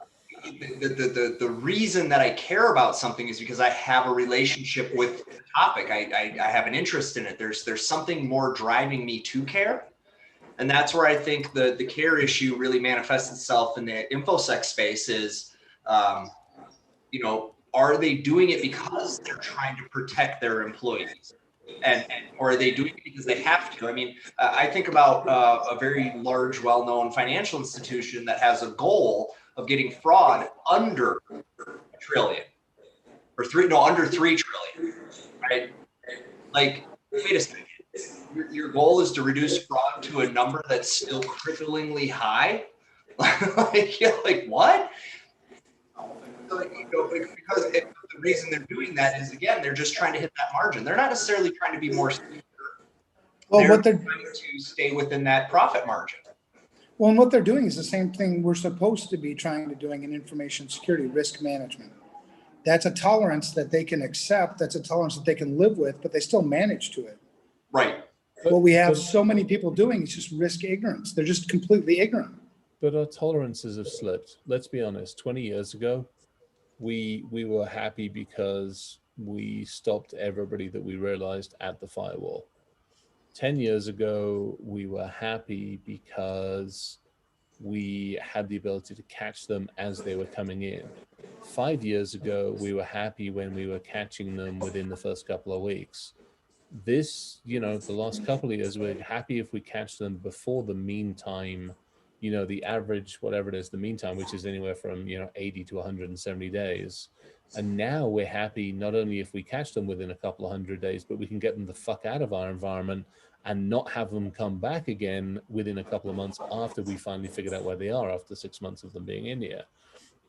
reason that I care about something is because I have a relationship with the topic. I have an interest in it. There's something more driving me to care. And that's where I think the care issue really manifests itself in the InfoSec space is, are they doing it because they're trying to protect their employees? Or are they doing it because they have to? I mean, I think about a very large, well-known financial institution that has a goal of getting fraud under $1 trillion under 3 trillion, right? Like, wait a second. Your goal is to reduce fraud to a number that's still cripplingly high? like what? Because the reason they're doing that is, again, they're just trying to hit that margin. They're not necessarily trying to be more secure. Well, they're trying to stay within that profit margin. Well, and what they're doing is the same thing we're supposed to be trying to doing in information security, risk management. That's a tolerance that they can accept. That's a tolerance that they can live with, but they still manage to it. Right. What we have so many people doing is just risk ignorance. They're just completely ignorant. But our tolerances have slipped. Let's be honest. 20 years ago, we were happy because we stopped everybody that we realized at the firewall. 10 years ago, we were happy because we had the ability to catch them as they were coming in. 5 years ago, we were happy when we were catching them within the first couple of weeks. This, the last couple of years, we're happy if we catch them before the mean time, the average, whatever it is, the mean time, which is anywhere from, 80 to 170 days. And now we're happy not only if we catch them within a couple of 100 days, but we can get them the fuck out of our environment and not have them come back again within a couple of months after we finally figured out where they are after 6 months of them being in here.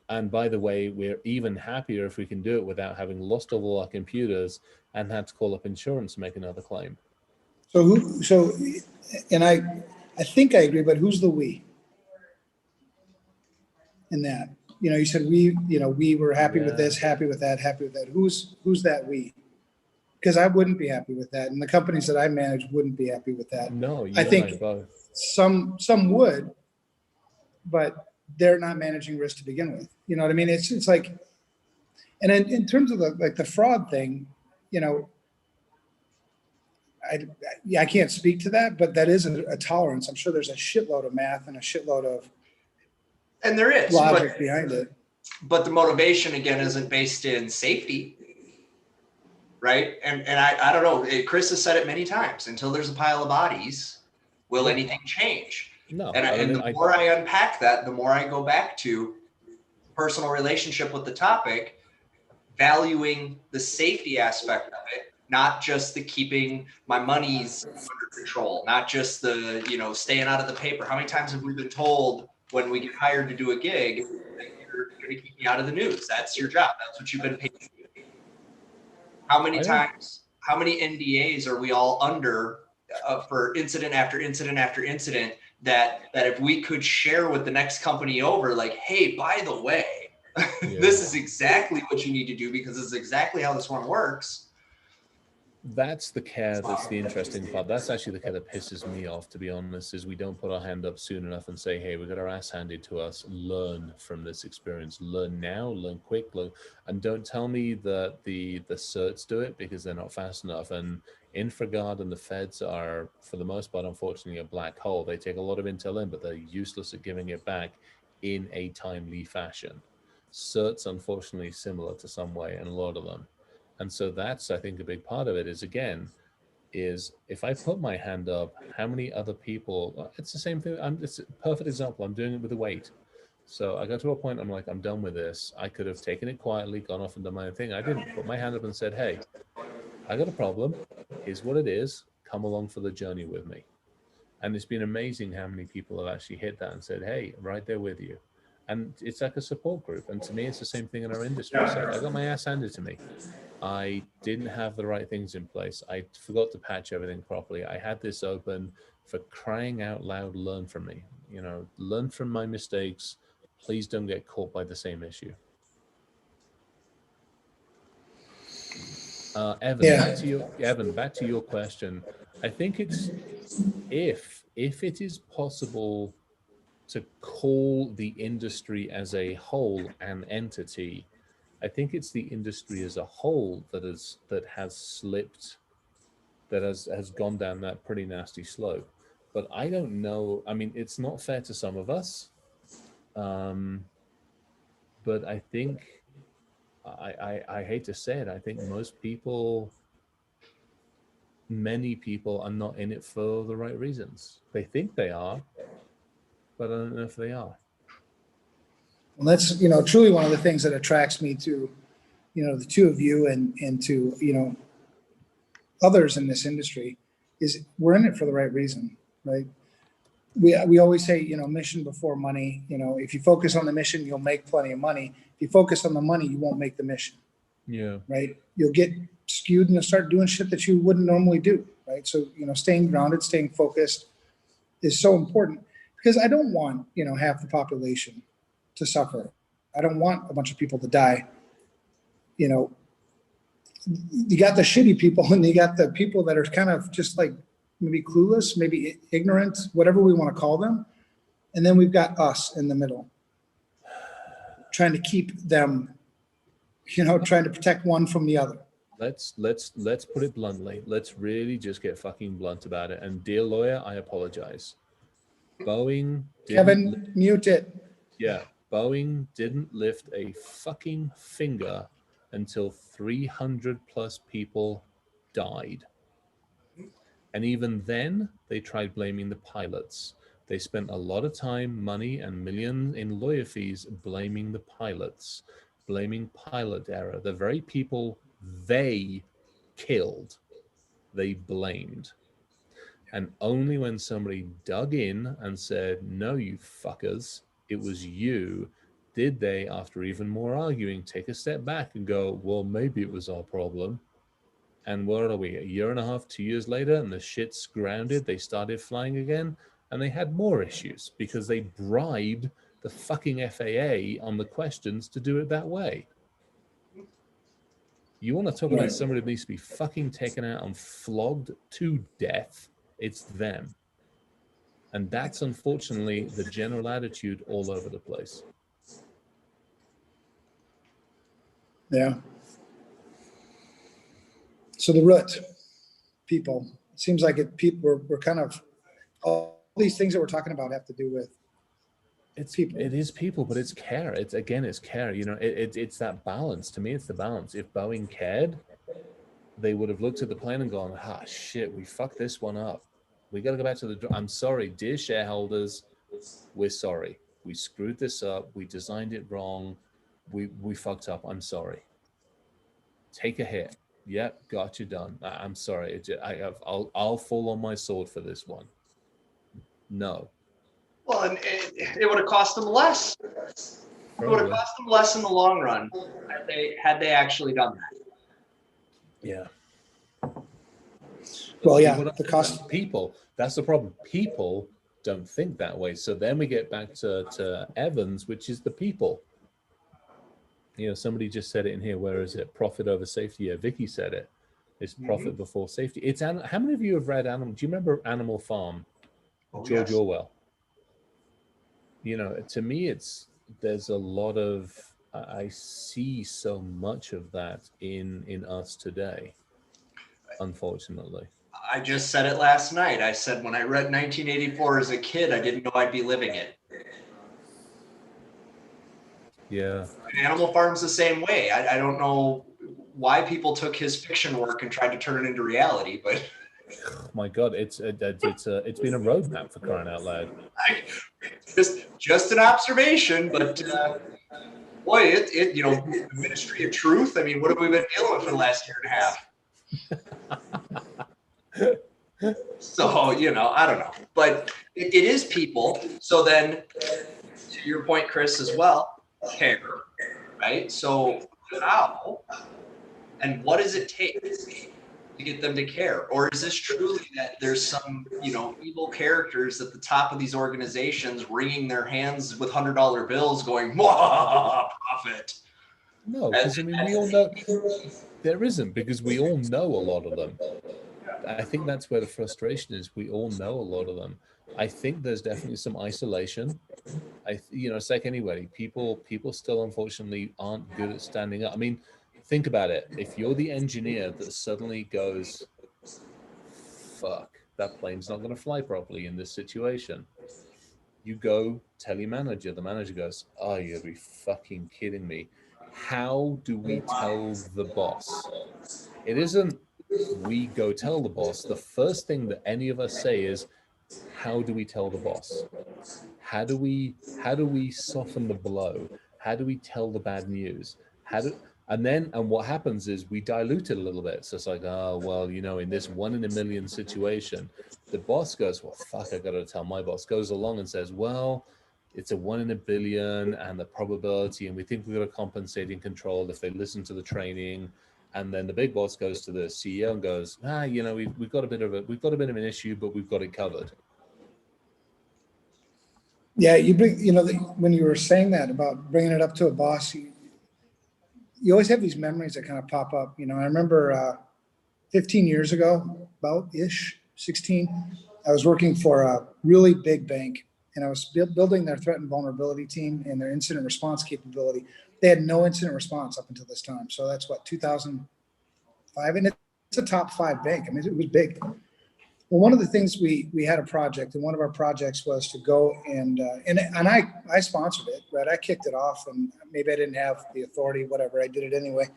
And by the way, we're even happier if we can do it without having lost all our computers and had to call up insurance to make another claim. And I think I agree, but who's the we in that? You said we were happy with this, happy with that, happy with that. Who's that we? Because I wouldn't be happy with that, and the companies that I manage wouldn't be happy with that. No, I think both. Some would, but they're not managing risk to begin with. You know what I mean? It's like, and in terms of the fraud thing, I can't speak to that, but that is a tolerance. I'm sure there's a shitload of math and a shitload of there is logic behind it. But the motivation again isn't based in safety, right? And I don't know. Chris has said it many times. Until there's a pile of bodies, will anything change? No. And the more I unpack that, the more I go back to personal relationship with the topic, valuing the safety aspect of it, not just the keeping my monies under control, not just the, staying out of the paper. How many times have we been told when we get hired to do a gig that you're going to keep me out of the news? That's your job. That's what you've been paid to do. How many times, how many NDAs are we all under for incident after incident after incident that if we could share with the next company over, like, hey, by the way, this is exactly what you need to do because this is exactly how this one works. That's the care that's the interesting part. That's actually the care that pisses me off, to be honest, is we don't put our hand up soon enough and say, hey, we got our ass handed to us. Learn from this experience. Learn now, learn quick, learn. And don't tell me that the certs do it because they're not fast enough. And InfraGard and the feds are, for the most part, unfortunately, a black hole. They take a lot of intel in, but they're useless at giving it back in a timely fashion. Certs, unfortunately, similar to some way, and a lot of them. And so that's, I think, a big part of it is if I put my hand up, how many other people, it's the same thing. It's a perfect example. I'm doing it with a weight. So I got to a point, I'm like, I'm done with this. I could have taken it quietly, gone off and done my own thing. I didn't put my hand up and said, hey, I got a problem. Here's what it is. Come along for the journey with me. And it's been amazing how many people have actually hit that and said, hey, I'm right there with you. And it's like a support group. And to me, it's the same thing in our industry. So I got my ass handed to me. I didn't have the right things in place. I forgot to patch everything properly. I had this open. For crying out loud, learn from me. Learn from my mistakes. Please don't get caught by the same issue. Evan, back to your question. I think it's if it is possible to call the industry as a whole an entity, I think it's the industry as a whole that has slipped, that has gone down that pretty nasty slope. But I don't know. I mean, it's not fair to some of us. But I think, I hate to say it, I think many people are not in it for the right reasons. They think they are, but I don't know if they are. Well, that's, truly one of the things that attracts me to, the two of you and to, others in this industry is we're in it for the right reason, right? We always say, mission before money. If you focus on the mission, you'll make plenty of money. If you focus on the money, you won't make the mission. Yeah. Right. You'll get skewed and you'll start doing shit that you wouldn't normally do. Right. So, staying grounded, staying focused is so important because I don't want, half the population to suffer. I don't want a bunch of people to die. You got the shitty people and you got the people that are kind of just like maybe clueless, maybe ignorant, whatever we want to call them. And then we've got us in the middle trying to keep them trying to protect one from the other. Let's put it bluntly. Let's really just get fucking blunt about it. And dear lawyer, I apologize. Boeing Kevin, mute it. Yeah, Boeing didn't lift a fucking finger until 300 plus people died. And even then, they tried blaming the pilots. They spent a lot of time, money, and millions in lawyer fees blaming the pilots, blaming pilot error. The very people they killed, they blamed. And only when somebody dug in and said, no, you fuckers, it was you, did they, after even more arguing, take a step back and go, well, maybe it was our problem. And what are we, a year and a half, 2 years later, and the shit's grounded, they started flying again, and they had more issues because they bribed the fucking FAA on the questions to do it that way. You want to talk about somebody that needs to be fucking taken out and flogged to death, it's them. And that's unfortunately the general attitude all over the place. Yeah. So the root, people, it seems like we're kind of, all these things that we're talking about have to do with people. It is people, but it's care. It's care. It's that balance. To me, it's the balance. If Boeing cared, they would have looked at the plane and gone, ah, shit, we fucked this one up. We got to go back to I'm sorry, dear shareholders, we're sorry. We screwed this up. We designed it wrong. We fucked up. I'm sorry. Take a hit. Yep, got you done. I'm sorry. I'll fall on my sword for this one. No. Well, and it would have cost them less. It would have cost them less in the long run had they actually done that. Yeah. Well, yeah, the cost. People, that's the problem. People don't think that way. So then we get back to Evans, which is the people. Somebody just said it in here. Where is it? Profit over safety. Yeah, Vicky said it. It's profit before safety. It's how many of you have read Animal? Do you remember Animal Farm? George Orwell. To me, there's a lot of, I see so much of that in us today, unfortunately. I just said it last night. I said when I read 1984 as a kid, I didn't know I'd be living it. Yeah. Animal Farm's the same way. I don't know why people took his fiction work and tried to turn it into reality, but oh my God, it's been a roadmap for crying out loud. Just an observation, but boy, the Ministry of Truth. I mean, what have we been dealing with for the last year and a half? So I don't know, but it is people. So then, to your point, Chris, as well. Care, right? So how and what does it take to get them to care? Or is this truly that there's some, evil characters at the top of these organizations wringing their hands with $100 bills going, profit? No, because we all know there isn't, because we all know a lot of them. I think that's where the frustration is. We all know a lot of them. I think there's definitely some isolation. It's like anybody. People still unfortunately aren't good at standing up. I mean, think about it. If you're the engineer that suddenly goes, fuck, that plane's not going to fly properly in this situation, you go tell your manager. The manager goes, oh, you'll be fucking kidding me. How do we tell the boss? It isn't we go tell the boss. The first thing that any of us say is, how do we tell the boss? How do we soften the blow? How do we tell the bad news? And what happens is we dilute it a little bit. So it's like, oh, well, in this 1 in a million situation, the boss goes, well, fuck, I got to tell my boss. Goes along and says, well, it's a 1 in a billion and the probability, and we think we've got a compensating control if they listen to the training. And then the big boss goes to the CEO and goes, we've got a bit of an issue, but we've got it covered. Yeah, when you were saying that about bringing it up to a boss, you always have these memories that kind of pop up. I remember 15 years ago, about 16, I was working for a really big bank, and I was building their threat and vulnerability team and their incident response capability. They had no incident response up until this time. So that's what, 2005, and it's a top 5 bank. I mean, it was big. Well, one of the things we had a project, and one of our projects was to go and I sponsored it, right? I kicked it off, and maybe I didn't have the authority, whatever. I did it anyway.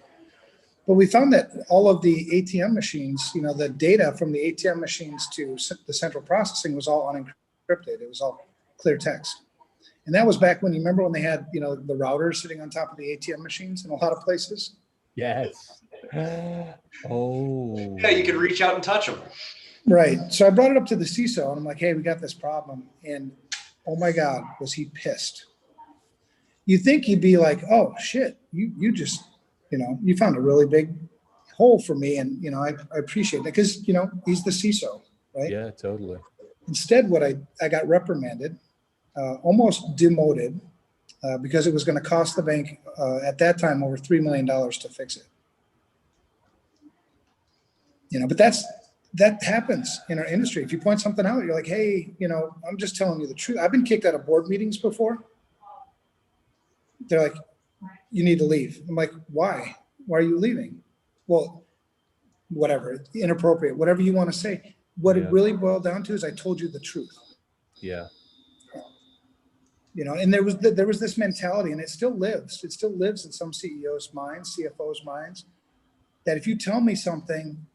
But we found that all of the ATM machines, you know, the data from the ATM machines to the central processing was all unencrypted. It was all clear text. And that was back when, you remember when they had, you know, the routers sitting on top of the ATM machines in a lot of places? Yes. Oh. Yeah, you can reach out and touch them. Right. So I brought it up to the CISO, and I'm like, hey, we got this problem. And oh my God, was he pissed. You think he'd be like, oh shit, you just, you know, you found a really big hole for me. And, you know, I appreciate it because, you know, he's the CISO, right? Yeah, totally. Instead, what I got reprimanded, almost demoted, because it was going to cost the bank at that time over $3 million to fix it. You know, but that happens in our industry. If you point something out, you're like, hey, you know, I'm just telling you the truth. I've been kicked out of board meetings before. They're like, you need to leave. I'm like, why? Why are you leaving? Well, whatever, inappropriate, whatever you want to say. What it really boiled down to is I told you the truth. Yeah. You know, and there was this mentality, and it still lives. It still lives in some CEOs' minds, CFOs' minds, that if you tell me something,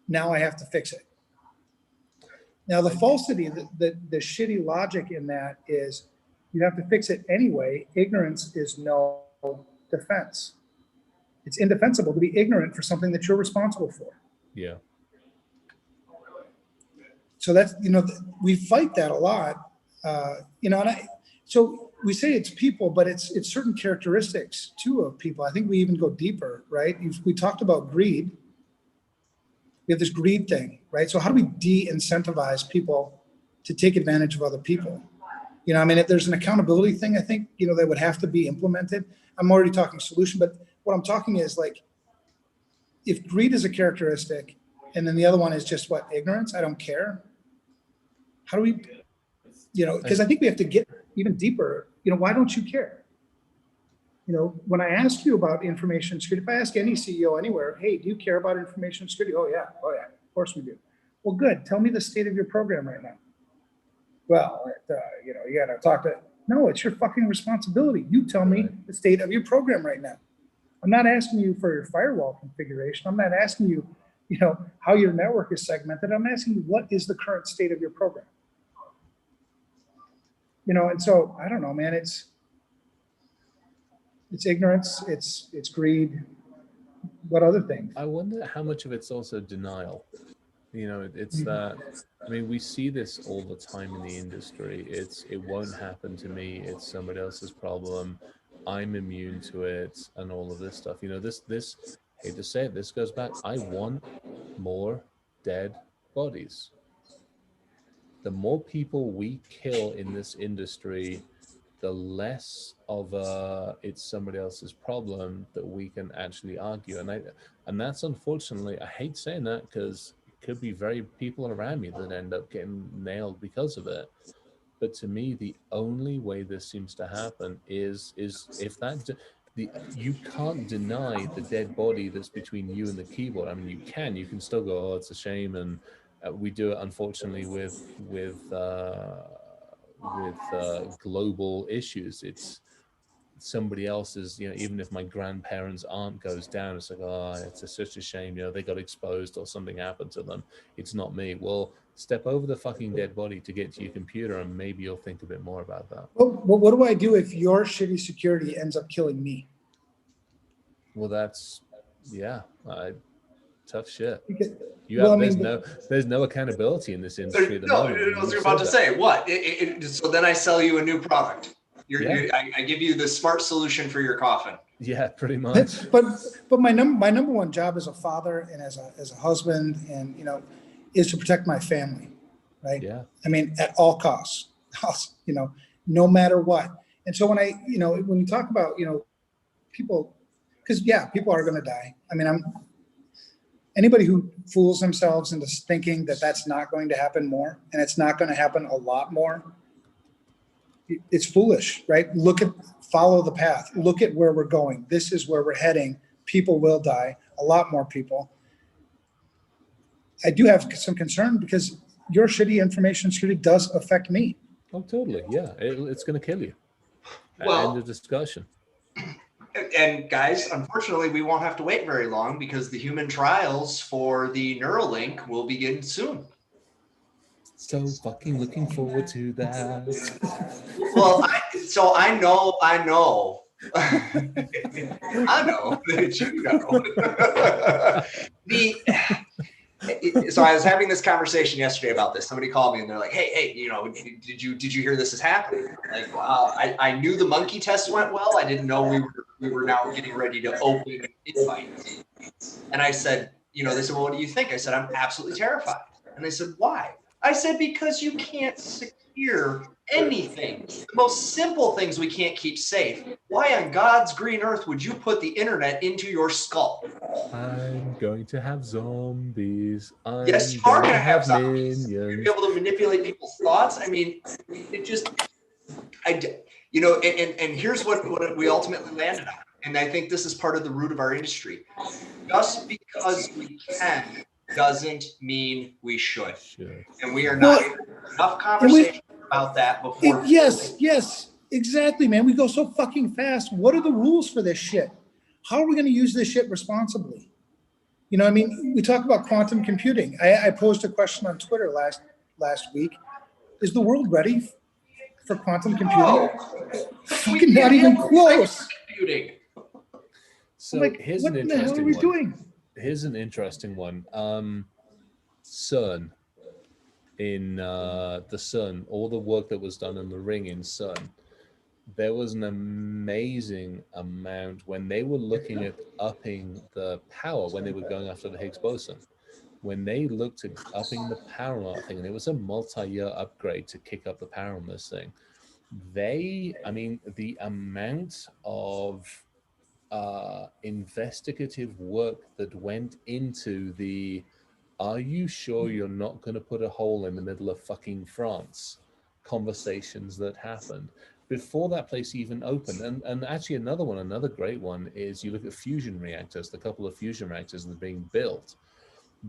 now I have to fix it. Now, the falsity, the shitty logic in that is you have to fix it anyway. Ignorance is no defense. It's indefensible to be ignorant for something that you're responsible for. Yeah. So that's, you know, we fight that a lot, you know, and so we say it's people, but it's certain characteristics too of people. I think we even go deeper, right? We talked about greed. We have this greed thing, right? So how do we de-incentivize people to take advantage of other people? You know, I mean, if there's an accountability thing, I think, you know, that would have to be implemented. I'm already talking solution, but what I'm talking is like, if greed is a characteristic and then the other one is just what, ignorance, I don't care. How do we, you know, because I think we have to get even deeper, you know, why don't you care? You know, when I ask you about information security, if I ask any CEO anywhere, hey, do you care about information security? Oh yeah, of course we do. Well, good, tell me the state of your program right now. Well, you know, you gotta talk to, no, it's your fucking responsibility. You tell me the state of your program right now. I'm not asking you for your firewall configuration. I'm not asking you, you know, how your network is segmented. I'm asking you, what is the current state of your program? You know, and so I don't know, man, it's ignorance, it's greed. What other things? I wonder how much of it's also denial. You know, it's that, I mean, we see this all the time in the industry. It won't happen to me. It's somebody else's problem. I'm immune to it and all of this stuff. You know, this, hate to say it, this goes back. I want more dead bodies. The more people we kill in this industry, the less of it's somebody else's problem that we can actually argue. And that's unfortunately, I hate saying that because it could be very people around me that end up getting nailed because of it. But to me, the only way this seems to happen is if that you can't deny the dead body that's between you and the keyboard. I mean, you can still go, oh, it's a shame, and we do it unfortunately with global issues. It's somebody else's, you know, even if my grandparents' aunt goes down, it's like, oh, it's such a shame, you know, they got exposed or something happened to them. It's not me. Well, step over the fucking dead body to get to your computer and maybe you'll think a bit more about that. Well, what do I do if your shitty security ends up killing me? Well, that's, yeah, tough shit. You well, there's no accountability in this industry at the moment. I was about to say, what? So then I sell you a new product. I give you the smart solution for your coffin. Yeah, pretty much. But my number one job as a father and as a husband, and you know, is to protect my family, right? Yeah. I mean, at all costs, you know, no matter what. And so when you talk about, you know, people, because yeah, people are going to die. I mean, anybody who fools themselves into thinking that that's not going to happen more, and it's not going to happen a lot more, it's foolish, right? Follow the path. Look at where we're going. This is where we're heading. People will die, a lot more people. I do have some concern because your shitty information security does affect me. Oh, totally. Yeah, it's going to kill you. Well, end of discussion. And guys, unfortunately, we won't have to wait very long because the human trials for the Neuralink will begin soon. So fucking looking forward to that. Well, I know, I know that you know. So I was having this conversation yesterday about this. Somebody called me and they're like, hey, you know, did you hear this is happening? Like, I knew the monkey test went well. I didn't know we were now getting ready to open invites. And I said, you know, they said, well, what do you think? I said, I'm absolutely terrified. And they said, why? I said, because you can't secure anything. The most simple things we can't keep safe. Why on God's green earth would you put the internet into your skull? I'm going to have zombies. Yes, you are going to have minions. zombies. You're going to be able to manipulate people's thoughts. I mean, it just, you know, and here's what we ultimately landed on. And I think this is part of the root of our industry. Just because we can doesn't mean we should. And we are not enough conversation about that before. Yes, exactly, man. We go so fucking fast. What are the rules for this shit? How are we going to use this shit responsibly? You know, I mean, we talk about quantum computing. I posed a question on Twitter last week. Is the world ready for quantum computing? Fucking not even close. Computing. So like, here's what an the hell are interesting we one. doing? Here's an interesting one. CERN, in the CERN, all the work that was done in the ring in CERN, there was an amazing amount when they were looking at upping the power, when they were going after the Higgs boson, when they looked at upping the power on that thing, and it was a multi-year upgrade to kick up the power on this thing. The amount of investigative work that went into are you sure you're not going to put a hole in the middle of fucking France conversations that happened before that place even opened. And actually another great one is you look at fusion reactors, the couple of fusion reactors that are being built,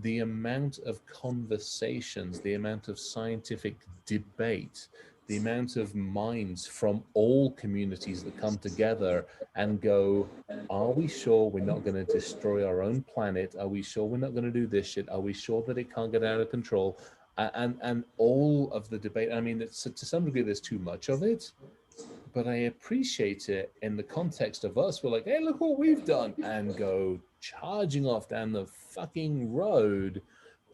the amount of conversations, the amount of scientific debate, the amount of minds from all communities that come together and go, are we sure we're not going to destroy our own planet? Are we sure we're not going to do this shit? Are we sure that it can't get out of control? And all of the debate, I mean, to some degree, there's too much of it, but I appreciate it in the context of us. We're like, hey, look what we've done, and go charging off down the fucking road,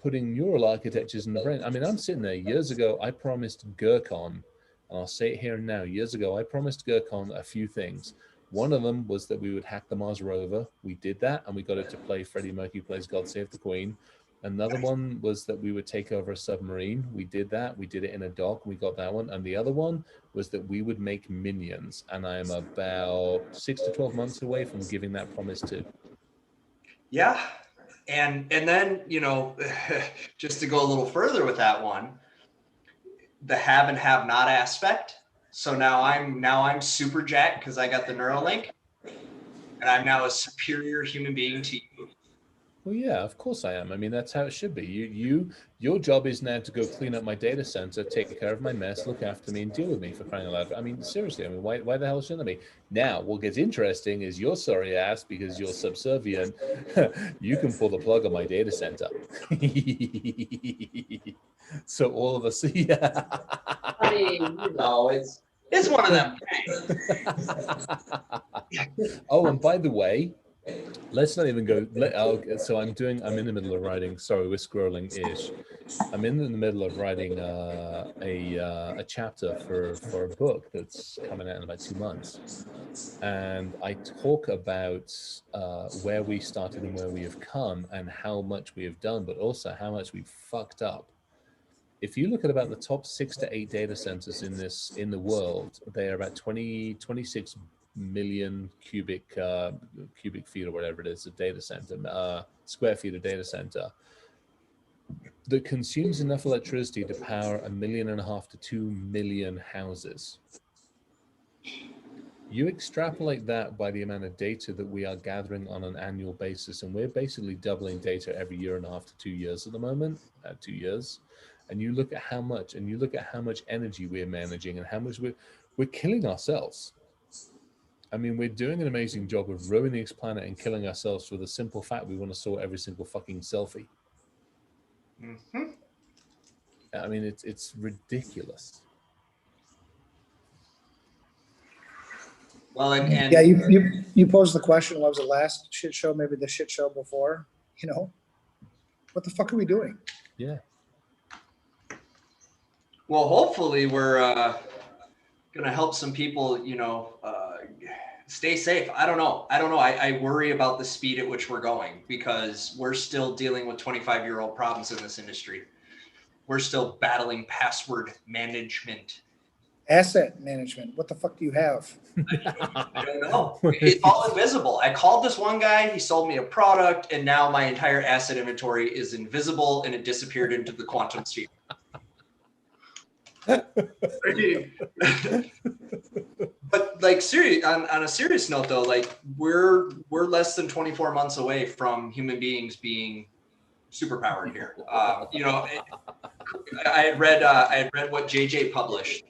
putting neural architectures in the brain. I mean, I'm sitting there years ago, I promised Gurkon, and I'll say it here now, years ago, I promised Gurkon a few things. One of them was that we would hack the Mars rover. We did that, and we got it to play Freddie Mercury Plays God Save the Queen. Another one was that we would take over a submarine. We did that. We did it in a dock. We got that one. And the other one was that we would make minions. And I am about 6 to 12 months away from giving that promise too. Yeah. And then, you know, just to go a little further with that one, the have and have not aspect. So now I'm super jacked because I got the Neuralink, and I'm now a superior human being to you. Well, yeah, of course I am. I mean, that's how it should be. Your job is now to go clean up my data center, take care of my mess, look after me, and deal with me, for crying out loud. I mean, seriously, I mean, why the hell shouldn't I be? Now, what gets interesting is your sorry ass, because you're subservient, you can pull the plug on my data center. So all of us, yeah. I mean, you know, it's one of them. Oh, and by the way, let's not even go. So I'm in the middle of writing. Sorry, we're scrolling-ish. I'm in the middle of writing a chapter for a book that's coming out in about 2 months, and I talk about where we started and where we have come and how much we have done, but also how much we've fucked up. If you look at about the top 6 to 8 data centers in the world, they are about 26 million cubic feet or whatever it is, a data center, square feet of data center, that consumes enough electricity to power 1.5 million to 2 million houses. You extrapolate that by the amount of data that we are gathering on an annual basis, and we're basically doubling data every year and a half to 2 years at the moment, 2 years. And you look at how much, energy we're managing and how much we're killing ourselves. I mean, we're doing an amazing job of ruining this planet and killing ourselves for the simple fact we want to sort every single fucking selfie. Mm-hmm. I mean, it's ridiculous. Well, and Yeah, you posed the question, what was the last shit show, maybe the shit show before, you know? What the fuck are we doing? Yeah. well, hopefully we're gonna help some people, stay safe. I don't know. I worry about the speed at which we're going, because we're still dealing with 25-year-old problems in this industry. We're still battling password management. Asset management, what the fuck do you have? I don't know. It's all invisible. I called this one guy, he sold me a product, and now my entire asset inventory is invisible and it disappeared into the quantum sphere. But like on a serious note though, like we're less than 24 months away from human beings being superpowered here. I had read what JJ published.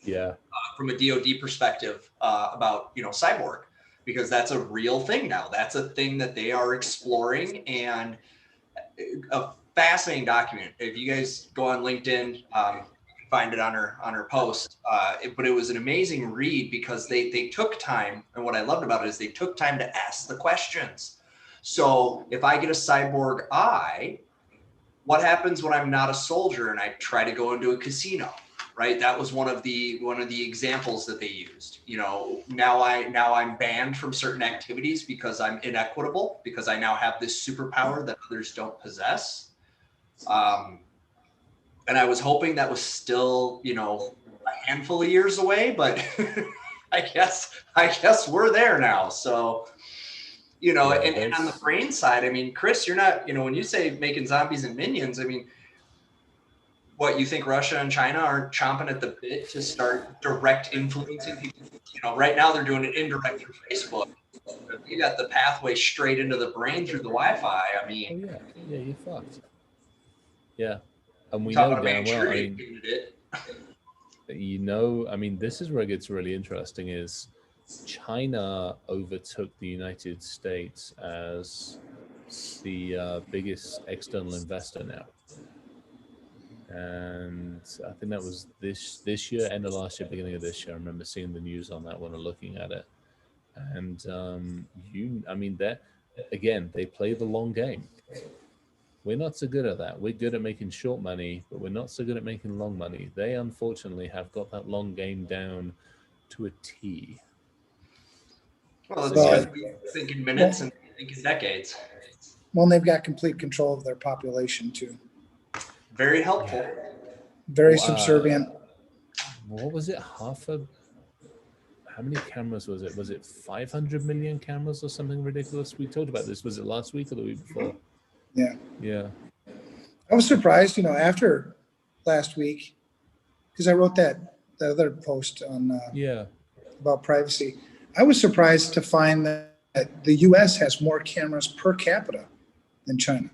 Yeah. From a DoD perspective about cyborg, because that's a real thing now. That's a thing that they are exploring, and a fascinating document. If you guys go on LinkedIn, find it on her post. But it was an amazing read, because they took time, and what I loved about it is they took time to ask the questions. So if I get a cyborg eye, what happens when I'm not a soldier and I try to go into a casino? Right, that was one of the examples that they used. Now I'm banned from certain activities because I'm inequitable, because I now have this superpower that others don't possess. And I was hoping that was still, a handful of years away, but I guess we're there now. So, and on the brain side, I mean, Chris, you're not, when you say making zombies and minions, I mean, what, you think Russia and China aren't chomping at the bit to start direct influencing people? Right now they're doing it indirect through Facebook. You got the pathway straight into the brain through the Wi-Fi. I mean, yeah, you're fucked. Yeah, and we talk know about damn making well. sure you muted it. I mean, this is where it gets really interesting. Is China overtook the United States as the biggest external investor now. And I think that was this year, end of last year, beginning of this year. I remember seeing the news on that one and looking at it. And they play the long game. We're not so good at that. We're good at making short money, but we're not so good at making long money. They unfortunately have got that long game down to a T. Well, it's thinking minutes and thinking decades. Well, they've got complete control of their population too. Very helpful. Very subservient. What was it? How many cameras was it? Was it 500 million cameras or something ridiculous? We talked about this. Was it last week or the week before? Yeah. Yeah. I was surprised, after last week, because I wrote the other post on about privacy. I was surprised to find that the U.S. has more cameras per capita than China.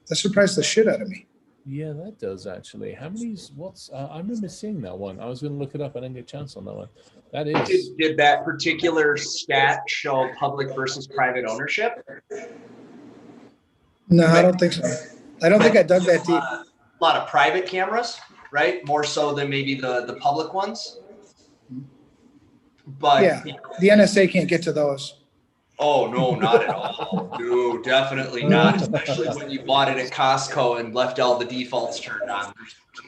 That surprised the shit out of me. Yeah, that does actually. How many? I remember seeing that one. I was going to look it up. I didn't get a chance on that one. That is. Did that particular stat show public versus private ownership? No, I don't think so. I don't think I dug that deep. A lot of private cameras, right? More so than maybe the public ones. But yeah, the NSA can't get to those. Oh, no, not at all. No, definitely not. Especially when you bought it at Costco and left all the defaults turned on.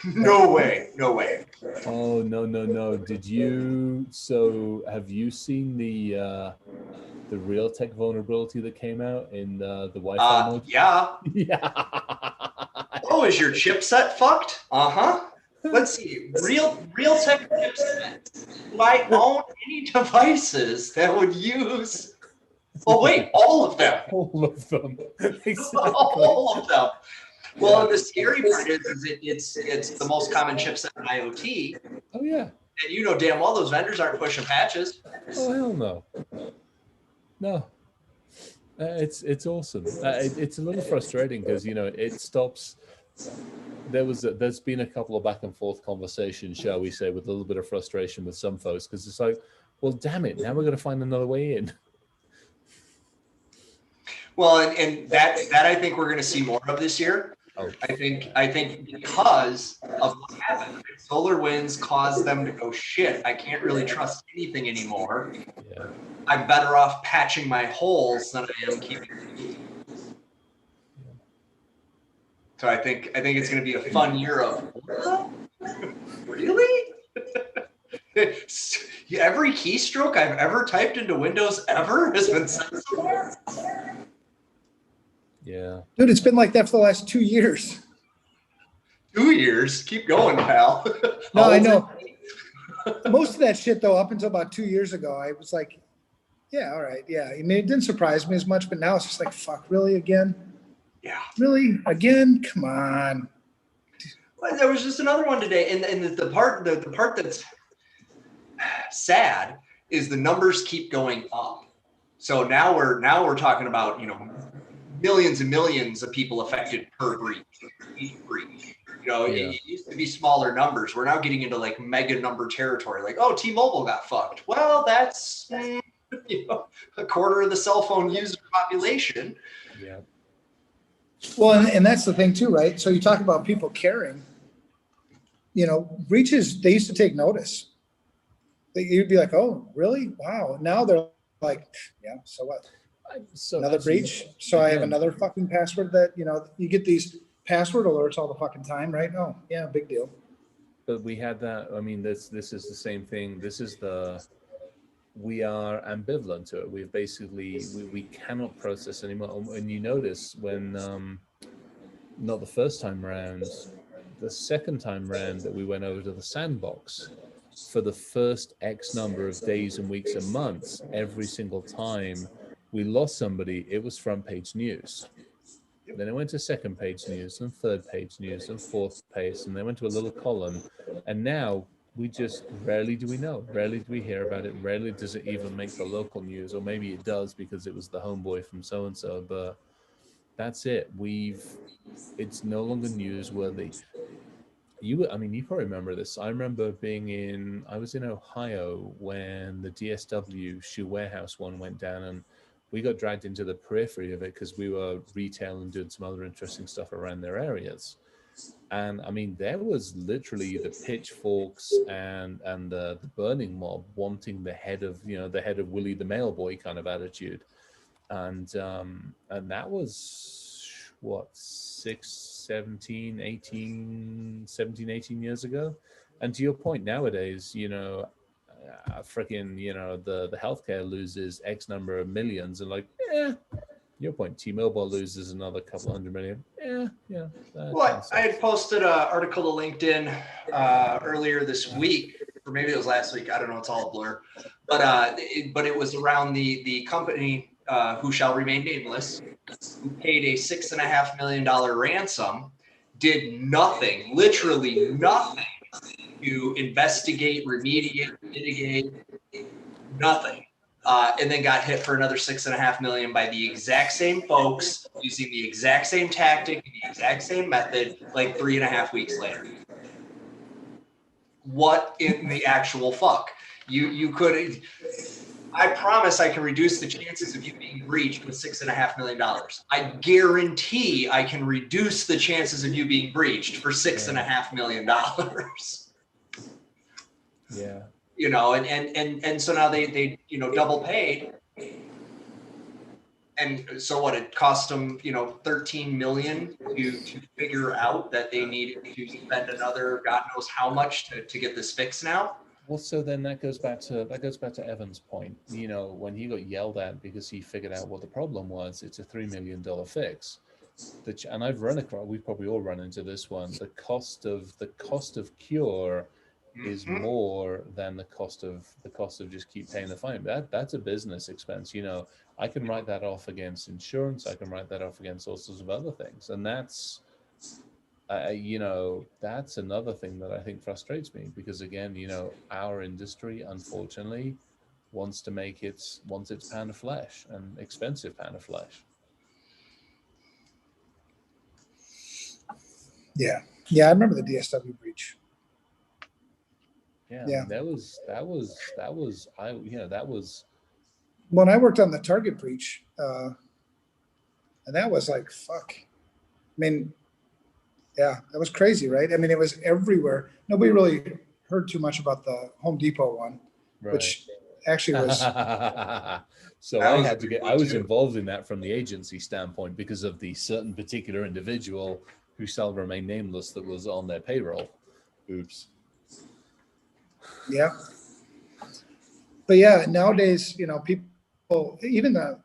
No way. No way. Oh, no. Have you seen the Realtek vulnerability that came out in the Wi-Fi mode? Yeah. Yeah. Oh, is your chipset fucked? Uh-huh. Let's see. Realtek chipset. Do I own any devices that would use... Oh, wait, all of them. All of them. Exactly. All of them. Well, and the scary part is it's the most common chipset in IoT. Oh, yeah. And you know damn well those vendors aren't pushing patches. Oh hell no, no. It's awesome. It's a little frustrating because it stops. There's been a couple of back and forth conversations, shall we say, with a little bit of frustration with some folks because it's like, well, damn it, now we're going to find another way in. Well, and that I think we're going to see more of this year. Oh, I think because of what happened, SolarWinds caused them to go, shit, I can't really trust anything anymore. yeah. I'm better off patching my holes than I am keeping it. So I think it's going to be a fun year of, really? Every keystroke I've ever typed into Windows ever has been sent somewhere? Yeah. Dude, it's been like that for the last 2 years. 2 years? Keep going, pal. No, I know. Most of that shit, though, up until about 2 years ago, I was like, yeah, all right. Yeah. I mean, it didn't surprise me as much, but now it's just like, fuck, really again? Yeah. Really? Again? Come on. Well, there was just another one today. And the part that's sad is the numbers keep going up. So now we're talking about, millions and millions of people affected per breach. Each breach. It used to be smaller numbers. We're now getting into like mega number territory. Like, oh, T-Mobile got fucked. Well, that's a quarter of the cell phone user population. Yeah. Well, and that's the thing too, right? So you talk about people caring. Breaches, they used to take notice. You'd be like, oh, really? Wow. Now they're like, yeah, so what? So Another breach. So I have another fucking password that, you get these password alerts all the fucking time, right? Oh, yeah, big deal. But we had that. I mean, this is the same thing. We are ambivalent to it. We've basically, we cannot process anymore. And you notice when, not the first time round, the second time round that we went over to the sandbox, for the first X number of days and weeks and months, every single time we lost somebody, it was front page news. Then it went to second page news and third page news and fourth page, and they went to a little column. And now we just rarely do we know, rarely do we hear about it, rarely does it even make the local news, or maybe it does because it was the homeboy from so and so, but that's it. It's no longer newsworthy. You probably remember this. I remember I was in Ohio when the DSW shoe warehouse one went down, and we got dragged into the periphery of it because we were retail and doing some other interesting stuff around their areas. And there was literally the pitchforks and the burning mob wanting the head of Willie the mailboy kind of attitude. And that was what, 17, 18 years ago. And to your point, nowadays, freaking, the healthcare loses X number of millions, and like, your point, T-Mobile loses another couple hundred million. Well, I had posted an article to LinkedIn earlier this week, or maybe it was last week. I don't know. It's all a blur. But it was around the company who shall remain nameless, who paid a $6.5 million ransom, did nothing, literally nothing, to investigate, remediate, mitigate, nothing. And then got hit for another $6.5 million by the exact same folks using the exact same tactic, the exact same method, like 3.5 weeks later. What in the actual fuck? You could. I promise I can reduce the chances of you being breached with $6.5 million. I guarantee I can reduce the chances of you being breached for $6.5 million. Yeah. And so now they double paid. And so what, it cost them, 13 million to figure out that they needed to spend another God knows how much to get this fixed now. Well, so then that goes back to Evan's point. When he got yelled at because he figured out what the problem was, it's a $3 million fix. And I've run across, we've probably all run into this one. The cost of cure is more than the cost of just keep paying the fine. That's a business expense. I can write that off against insurance. I can write that off against all sorts of other things, and that's You know, that's another thing that I think frustrates me, because again, you know, our industry, unfortunately, wants its pound of flesh, and expensive pound of flesh. Yeah. Yeah. I remember the DSW breach. Yeah, I Yeah. mean, that was When I worked on the Target breach, and that was like, fuck. I mean, yeah, that was crazy, right? I mean, it was everywhere. Nobody really heard too much about the Home Depot one, right. which actually was, So That I was a had to big get, one I was too. involved in that from the agency standpoint because of the certain particular individual who shall remain nameless that was on their payroll. Oops. yeah. But yeah, nowadays, you know, people, even the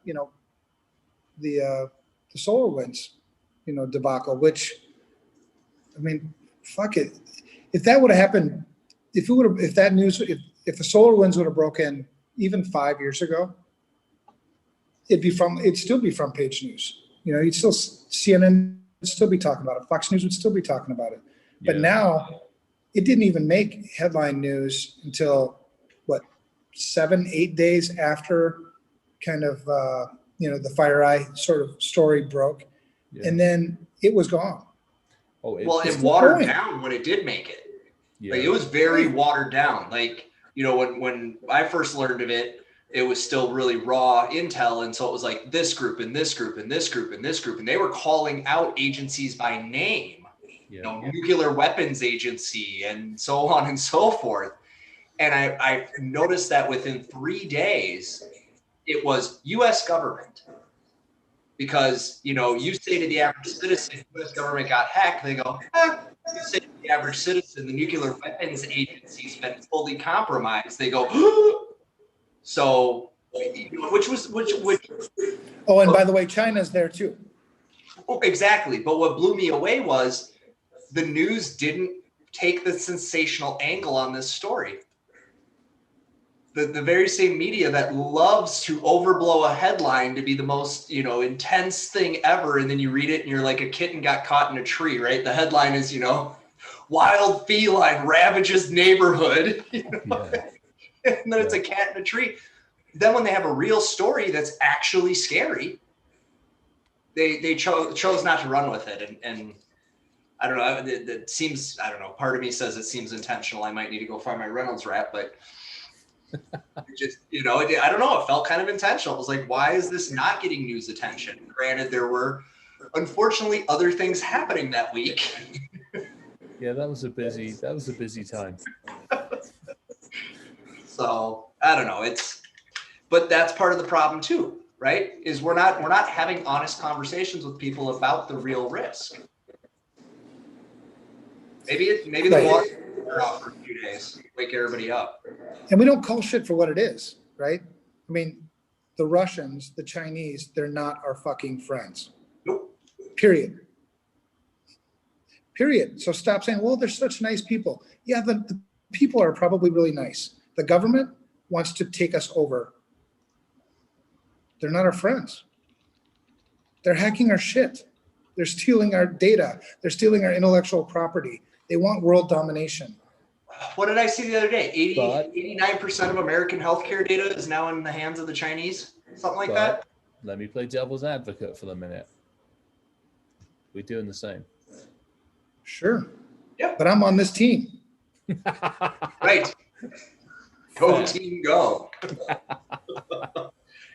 SolarWinds, you know, debacle, which, I mean, fuck it. If that would have happened, if it would have, if that news, if the SolarWinds would have broken even 5 years ago, it'd still be front page news. You know, you'd still, CNN would still be talking about it. Fox News would still be talking about it. But Yeah. now it didn't even make headline news until what, 7, 8 days after kind of, you know, the FireEye sort of story broke. Yeah. And then it was gone. Oh, Well, It's it still watered going. down when it did make it. yeah. Like it was very watered down. Like, you know, when I first learned of it, it was still really raw intel. And so it was like this group and this group and this group and this group. And they were calling out agencies by name, you know, nuclear weapons agency and so on and so forth. And I noticed that within 3 days, it was US government. Because, you know, you say to the average citizen, US government got hacked, they go, you say to the average citizen, the nuclear weapons agency's been fully compromised. They go, so, which. Oh, and by the way, China's there too. Oh, exactly. But what blew me away was the news didn't take the sensational angle on this story. The very same media that loves to overblow a headline to be the most, you know, intense thing ever. And then you read it and you're like, a kitten got caught in a tree, right? The headline is, you know, wild feline ravages neighborhood. You know? Yeah. And then it's a cat in a tree. Then when they have a real story that's actually scary, they chose not to run with it. And I don't know, it seems, I don't know, part of me says it seems intentional. I might need to go find my Reynolds wrap, but just, you know, I don't know, it felt kind of intentional. It was like, why is this not getting news attention? Granted, there were unfortunately other things happening that week. Yeah, that was a busy time. So I don't know, but that's part of the problem too, right? Is we're not having honest conversations with people about the real risk. Maybe the water off for a few days, wake everybody up. And we don't call shit for what it is, right? I mean, the Russians, the Chinese, they're not our fucking friends. Nope. Period. So stop saying, well, they're such nice people. Yeah, the people are probably really nice. The government wants to take us over. They're not our friends. They're hacking our shit. They're stealing our data. They're stealing our intellectual property. They want world domination. What did I see the other day? 89% of American healthcare data is now in the hands of the Chinese, something like that. Let me play devil's advocate for the minute. We're doing the same. Sure. Yeah. But I'm on this team. Right. Go team, go.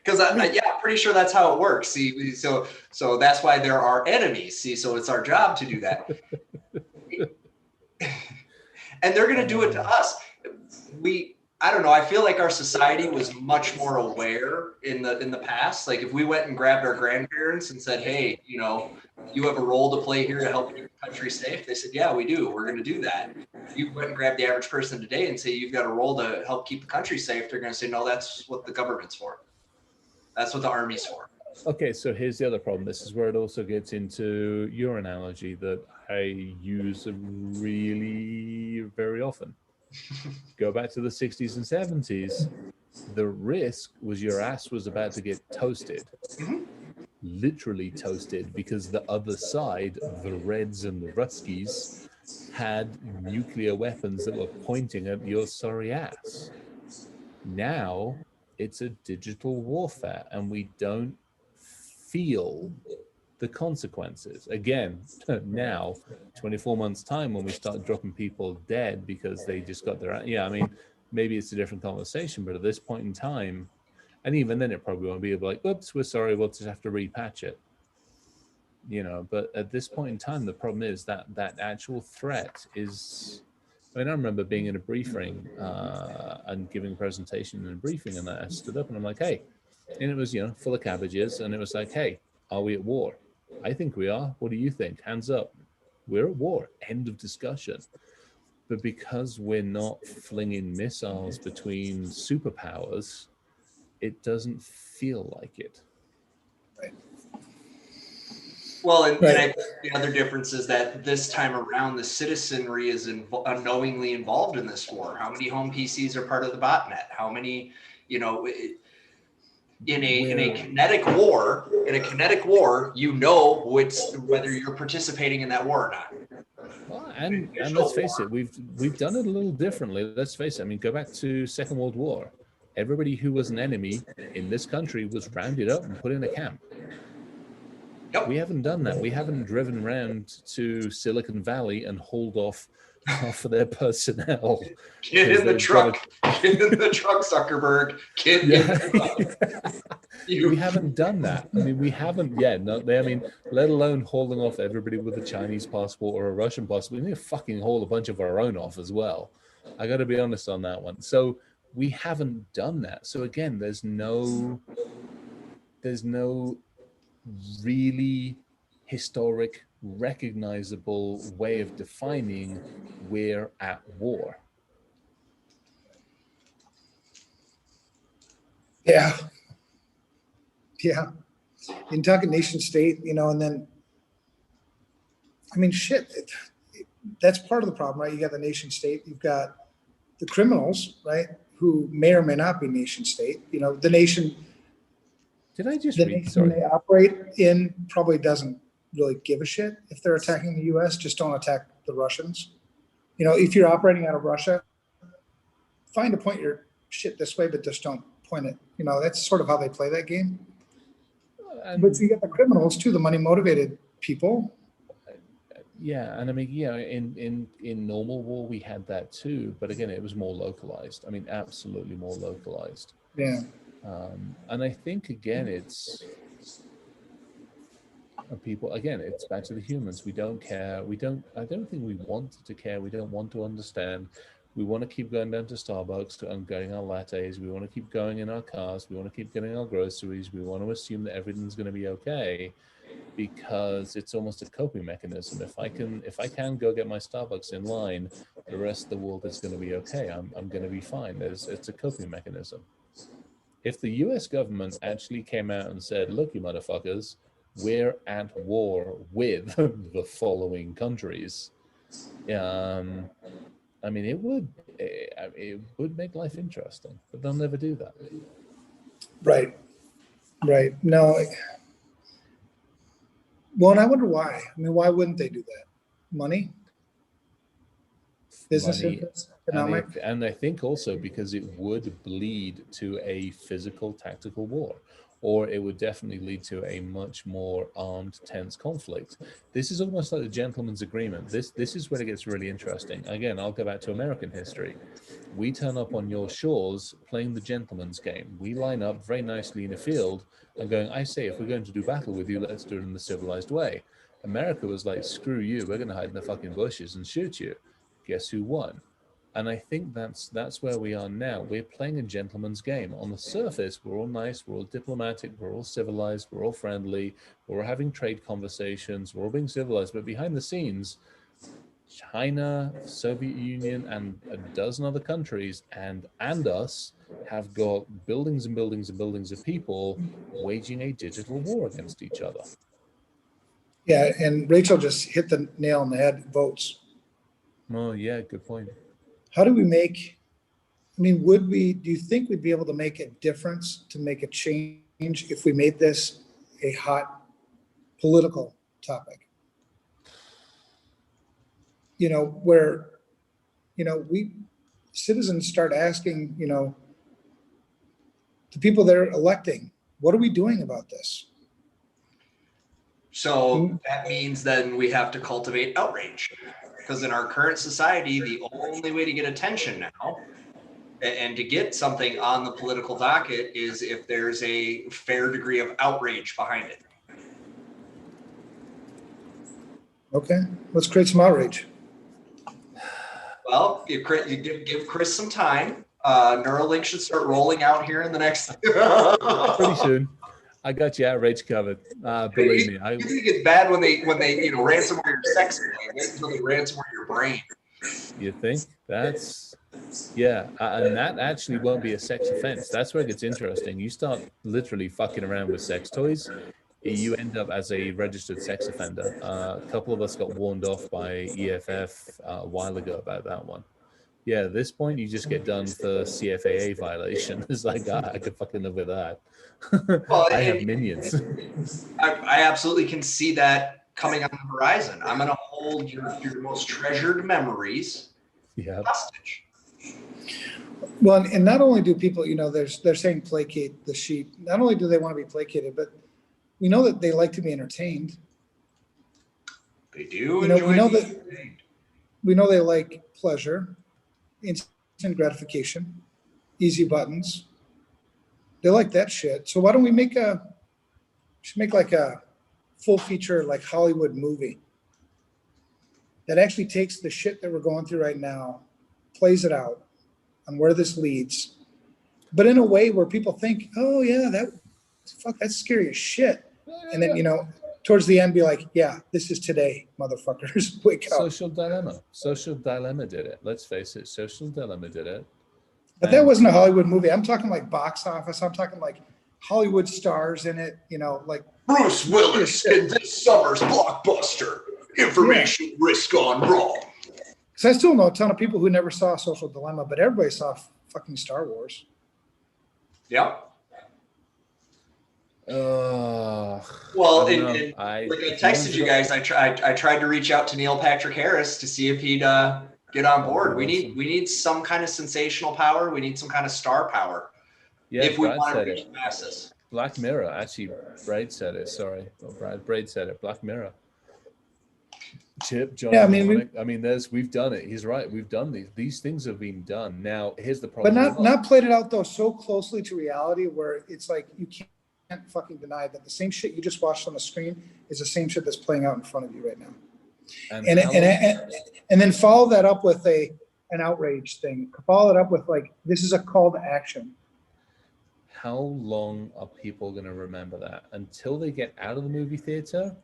Because I'm pretty sure that's how it works. See, so that's why there are enemies. See, so it's our job to do that. And they're going to do it to us. I don't know. I feel like our society was much more aware in the past. Like if we went and grabbed our grandparents and said, hey, you know, you have a role to play here to help keep the country safe. They said, yeah, we do. We're going to do that. If you went and grabbed the average person today and say, you've got a role to help keep the country safe, they're going to say, no, that's what the government's for. That's what the army's for. Okay, so here's the other problem. This is where it also gets into your analogy that I use really very often. Go back to the 60s and 70s. The risk was your ass was about to get toasted. Mm-hmm. literally toasted because the other side, the Reds and the Ruskies, had nuclear weapons that were pointing at your sorry ass. Now it's a digital warfare and we don't feel the consequences. Again, now, 24 months time, when we start dropping people dead because they just got their, yeah, I mean, maybe it's a different conversation, but at this point in time, and even then it probably won't be like, oops, we're sorry, we'll just have to repatch it. You know, but at this point in time, the problem is that that actual threat is, I mean, I remember being in a briefing and giving a presentation in a briefing, and I stood up and I'm like, hey, and it was, you know, full of cabbages, and it was like, hey, are we at war? I think we are. What do you think? Hands up. We're at war. End of discussion. But because we're not flinging missiles between superpowers, it doesn't feel like it. Right. Well, and I think the other difference is that this time around, the citizenry is unknowingly involved in this war. How many home PCs are part of the botnet? How many, you know, in a kinetic war, you know whether you're participating in that war or not. Well, and let's face it, we've done it a little differently. Let's face it. I mean, go back to Second World War. Everybody who was an enemy in this country was rounded up and put in a camp. Yep. We haven't done that. We haven't driven around to Silicon Valley and hauled off half of their personnel. Get in the truck. Get in the truck, Zuckerberg. Get in the truck. We haven't done that. I mean, we haven't yet. No, I mean, let alone hauling off everybody with a Chinese passport or a Russian passport. We need to fucking haul a bunch of our own off as well. I got to be honest on that one. So we haven't done that. So again, there's no really historic, recognizable way of defining we're at war. Yeah. In talking nation state, you know, and then, I mean, shit, that's part of the problem, right? You got the nation state, you've got the criminals, right, who may or may not be nation state. You know, the nation. Did I just the read? nation Sorry. they operate in probably doesn't really give a shit if they're attacking the U.S. Just don't attack the Russians. You know, if you're operating out of Russia, find to point your shit this way, but just don't point it. You know, that's sort of how they play that game. But you get the criminals too, the money motivated people. Yeah, and I mean, yeah, in normal war we had that too, but again, it was more localized. I mean, absolutely more localized. Yeah. And I think again, it's people. Again, it's back to the humans. We don't care. I don't think we want to care. We don't want to understand. We want to keep going down to Starbucks and getting our lattes. We want to keep going in our cars. We want to keep getting our groceries. We want to assume that everything's going to be okay, because it's almost a coping mechanism. If I can go get my Starbucks in line, the rest of the world is going to be okay. I'm going to be fine. It's a coping mechanism. If the US government actually came out and said, look, you motherfuckers, we're at war with the following countries, I mean, it would make life interesting, but they'll never do that. Right. No. Well, and I wonder why. I mean, why wouldn't they do that? Money? Business interests? Economic? And I think also because it would lead to a physical, tactical war, or it would definitely lead to a much more armed, tense conflict. This is almost like the gentleman's agreement. This is where it gets really interesting. Again, I'll go back to American history. We turn up on your shores playing the gentleman's game. We line up very nicely in a field and going, I say, if we're going to do battle with you, let's do it in the civilized way. America was like, screw you, we're going to hide in the fucking bushes and shoot you. Guess who won? And I think that's where we are now. We're playing a gentleman's game. On the surface, we're all nice, we're all diplomatic, we're all civilized, we're all friendly, we're all having trade conversations, we're all being civilized. But behind the scenes, China, Soviet Union, and a dozen other countries and us have got buildings and buildings and buildings of people waging a digital war against each other. Yeah, and Rachel just hit the nail on the head. Votes. Oh yeah, good point. How do we make, I mean, do you think we'd be able to make a difference, to make a change if we made this a hot political topic. You know, where, you know, we citizens start asking, you know, the people they're electing, what are we doing about this? So that means then we have to cultivate outrage, because in our current society, the only way to get attention now and to get something on the political docket is if there's a fair degree of outrage behind it. Okay, let's create some outrage. Well, you give Chris some time. Neuralink should start rolling out here in the next. Pretty soon. I got you outrage covered. Believe me. You think it's bad when they ransomware your sex toy. Wait until they ransomware your brain. You think? That's, yeah. And that actually won't be a sex offense. That's where it gets interesting. You start literally fucking around with sex toys, you end up as a registered sex offender. A couple of us got warned off by EFF a while ago about that one. Yeah, at this point, you just get done for CFAA violation. It's like, I could fucking live with that. Well, I have minions. I absolutely can see that coming on the horizon. I'm going to hold your most treasured memories hostage. Well, and not only do people, you know, they're saying placate the sheep. Not only do they want to be placated, but we know that they like to be entertained. They do. You know, we know they like pleasure, instant gratification, easy buttons. They like that shit. So why don't we make like a full feature, like Hollywood movie that actually takes the shit that we're going through right now, plays it out on where this leads, but in a way where people think, oh yeah, that's scary as shit. And then, you know, towards the end be like, yeah, this is today, motherfuckers. Wake up. Social Dilemma. Social Dilemma did it. Let's face it. Social Dilemma did it. But that wasn't a Hollywood movie. I'm talking like box office. I'm talking like Hollywood stars in it, you know, like Bruce Willis in this summer's blockbuster. Information risk gone wrong. Because I still know a ton of people who never saw Social Dilemma, but everybody saw fucking Star Wars. Yep. Well, like I texted you guys. I tried to reach out to Neil Patrick Harris to see if he'd get on board. We need some kind of sensational power. We need some kind of star power. Yeah, if we Brad want to said reach it. masses. Black Mirror, actually, Braid said it. Sorry, Braid said it. Black Mirror. Chip, John. Yeah, I mean, we've done it. He's right. We've done these. These things have been done. Now, here's the problem. But not played it out though so closely to reality where it's like you can't fucking deny that the same shit you just watched on the screen is the same shit that's playing out in front of you right now. And then follow that up with an outrage thing. Follow it up with like, this is a call to action. How long are people going to remember that? Until they get out of the movie theater,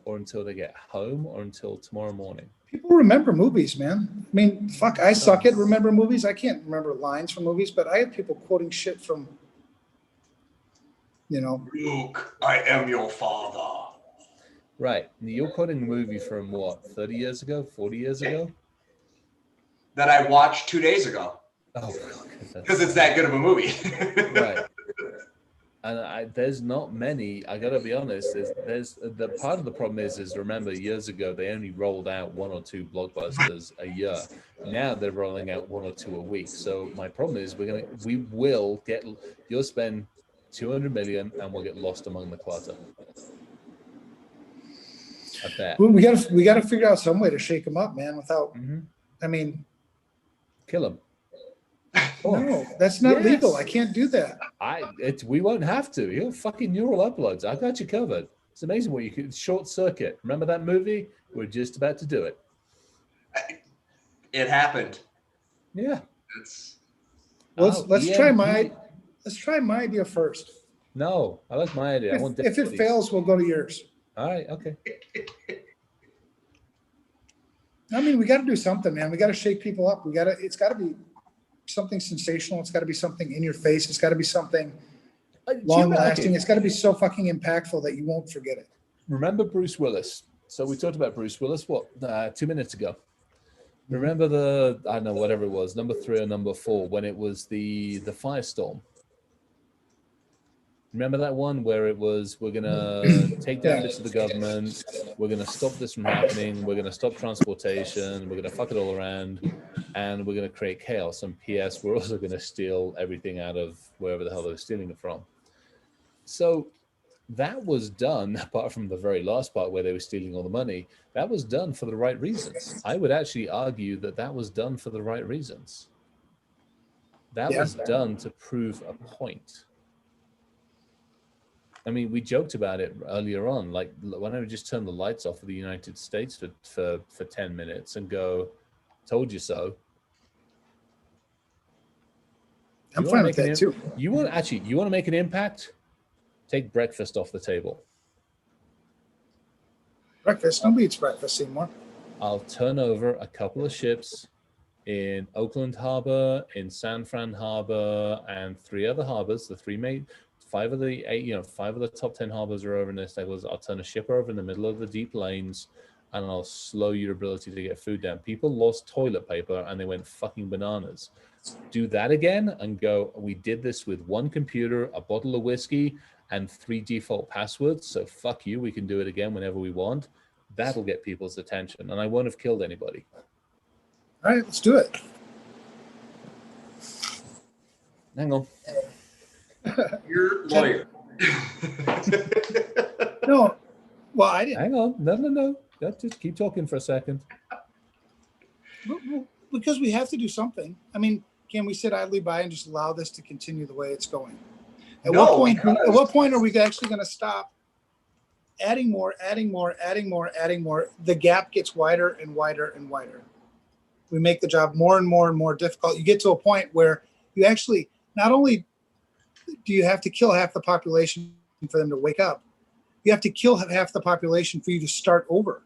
or until they get home, or until tomorrow morning? People remember movies, man. I mean, fuck, I suck at remember movies. I can't remember lines from movies, but I have people quoting shit from, you know. Luke, I am your father. Right. You're quoting a movie from what, 30 years ago, 40 years ago? That I watched 2 days ago. Oh, because it's that good of a movie. Right. And there's not many. I gotta be honest. There's the part of the problem is remember years ago they only rolled out 1 or 2 blockbusters a year. Now they're rolling out 1 or 2 a week. So my problem is you'll spend 200 million and we'll get lost among the clutter. I bet. We gotta figure out some way to shake them up, man. Without, I mean, kill them. No, that's not legal. I can't do that. We won't have to. You're fucking neural uploads. I got you covered. It's amazing what you could short circuit. Remember that movie? We're just about to do it. It happened. Yeah. Let's try my idea first. No, I like my idea. If it fails, we'll go to yours. All right. Okay. I mean, we got to do something, man. We got to shake people up. It's got to be something sensational. It's got to be something in your face. It's got to be something long lasting. It's got to be so fucking impactful that you won't forget it. Remember Bruce Willis. So we talked about Bruce Willis, 2 minutes ago. Remember I don't know, whatever it was, number 3 or number 4, when it was the firestorm. Remember that one where it was, we're going to take down bits of the government, we're going to stop this from happening, we're going to stop transportation, we're going to fuck it all around, and we're going to create chaos. And P.S., we're also going to steal everything out of wherever the hell they're stealing it from. So that was done, apart from the very last part where they were stealing all the money, that was done for the right reasons. I would actually argue that that was done for the right reasons. That was done to prove a point. I mean, we joked about it earlier on, like, why don't we just turn the lights off for the United States for 10 minutes and go, told you so. I'm fine with that too. You want to make an impact? Take breakfast off the table. Breakfast? Nobody eats breakfast anymore. I'll turn over a couple of ships in Oakland Harbor, in San Fran Harbor, and 3 other harbors. The 5 of the 8, 5 of the top 10 harbors are over in this. I'll turn a ship over in the middle of the deep lanes, and I'll slow your ability to get food down. People lost toilet paper and they went fucking bananas. Do that again and go, we did this with 1 computer, a bottle of whiskey, and 3 default passwords. So fuck you, we can do it again whenever we want. That'll get people's attention, and I won't have killed anybody. All right, let's do it. Hang on. Your lawyer. No, well, I didn't. Hang on. No. Just keep talking for a second. Because we have to do something. I mean, can we sit idly by and just allow this to continue the way it's going? At what point are we actually going to stop adding more? The gap gets wider and wider and wider. We make the job more and more and more difficult. You get to a point where you actually, not only do you have to kill half the population for them to wake up, you have to kill half the population for you to start over,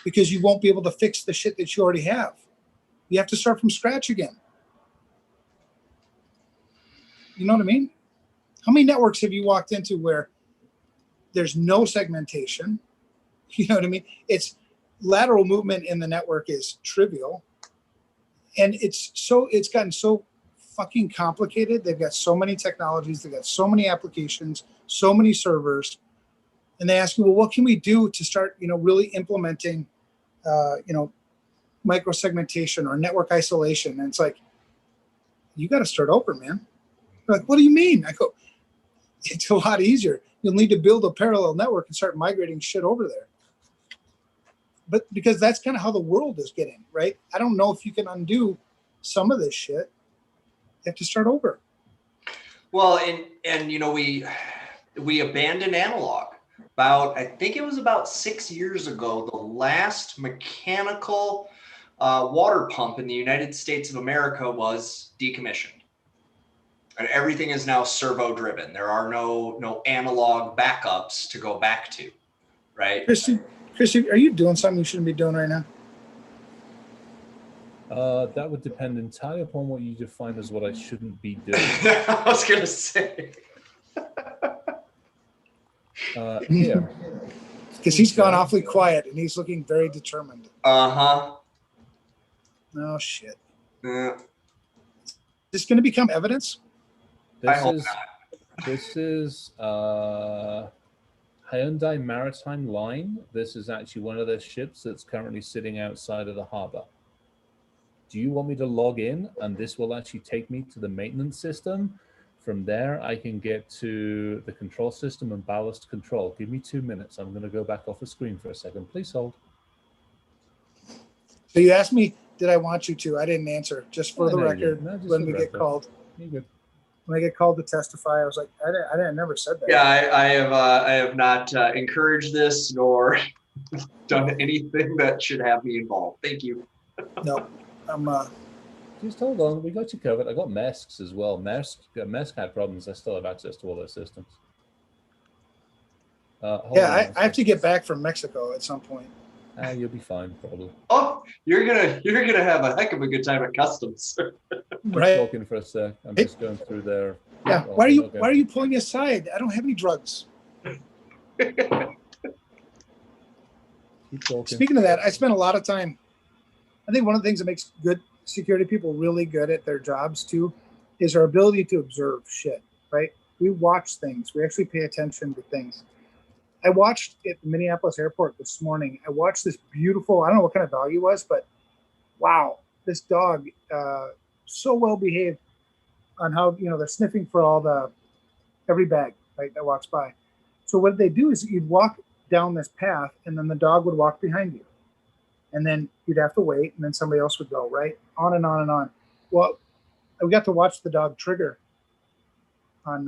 because you won't be able to fix the shit that you already have. You have to start from scratch again. You know what I mean? How many networks have you walked into where there's no segmentation? You know what I mean? It's lateral movement in the network is trivial. And it's gotten so fucking complicated. They've got so many technologies, they've got so many applications, so many servers. And they ask you, well, what can we do to start, really implementing, microsegmentation or network isolation? And it's like, you got to start over, man. They're like, what do you mean? I go, it's a lot easier. You'll need to build a parallel network and start migrating shit over there. But because that's kind of how the world is getting, right? I don't know if you can undo some of this shit. You have to start over. Well, and we abandoned analog. I think it was about 6 years ago, the last mechanical water pump in the United States of America was decommissioned. And everything is now servo driven. There are no analog backups to go back to, right? Christian, are you doing something you shouldn't be doing right now? That would depend entirely upon what you define as what I shouldn't be doing. I was going to say. Here. Because he's gone awfully quiet and he's looking very determined. Uh-huh. Oh, shit. Yeah. Is this going to become evidence? This is Hyundai Maritime Line. This is actually one of their ships that's currently sitting outside of the harbor. Do you want me to log in and this will actually take me to the maintenance system? From there, I can get to the control system and ballast control. Give me 2 minutes. I'm going to go back off the screen for a second. Please hold. So you asked me, did I want you to? I didn't answer. Just for the record, when we get called. You're good. When I get called to testify, I was like, I never said that. Yeah, I have not encouraged this nor done anything that should have me involved. Thank you. No, I'm. Just hold on. We got you covered. I got Maersk as well. Maersk had problems. I still have access to all their systems. I have to get back from Mexico at some point. You'll be fine, probably. Oh, you're gonna have a heck of a good time at customs. Right. Talking for a sec. I'm just going through there. Yeah. Why are you pulling me aside? I don't have any drugs. Keep talking. Speaking of that, I spent a lot of time. I think one of the things that makes good security people really good at their jobs too is our ability to observe shit, right? We watch things. We actually pay attention to things. I watched at the Minneapolis airport this morning. I watched this beautiful, I don't know what kind of dog he was, but wow, this dog, so well behaved on how, they're sniffing for every bag, right, that walks by. So what they do is you'd walk down this path and then the dog would walk behind you. And then you'd have to wait and then somebody else would go, right? On and on and on. Well, we got to watch the dog trigger on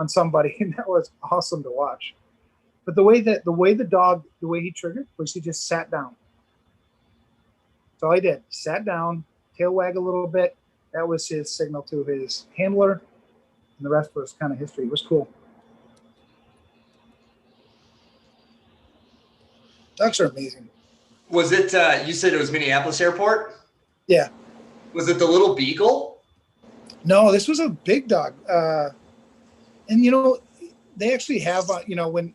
somebody, and that was awesome to watch. But the way he triggered was he just sat down. That's all he did. Sat down, tail wag a little bit. That was his signal to his handler, and the rest was kind of history. It was cool. Dogs are amazing. Was it, you said it was Minneapolis Airport? Yeah. Was it the little beagle? No, this was a big dog. And they actually have, when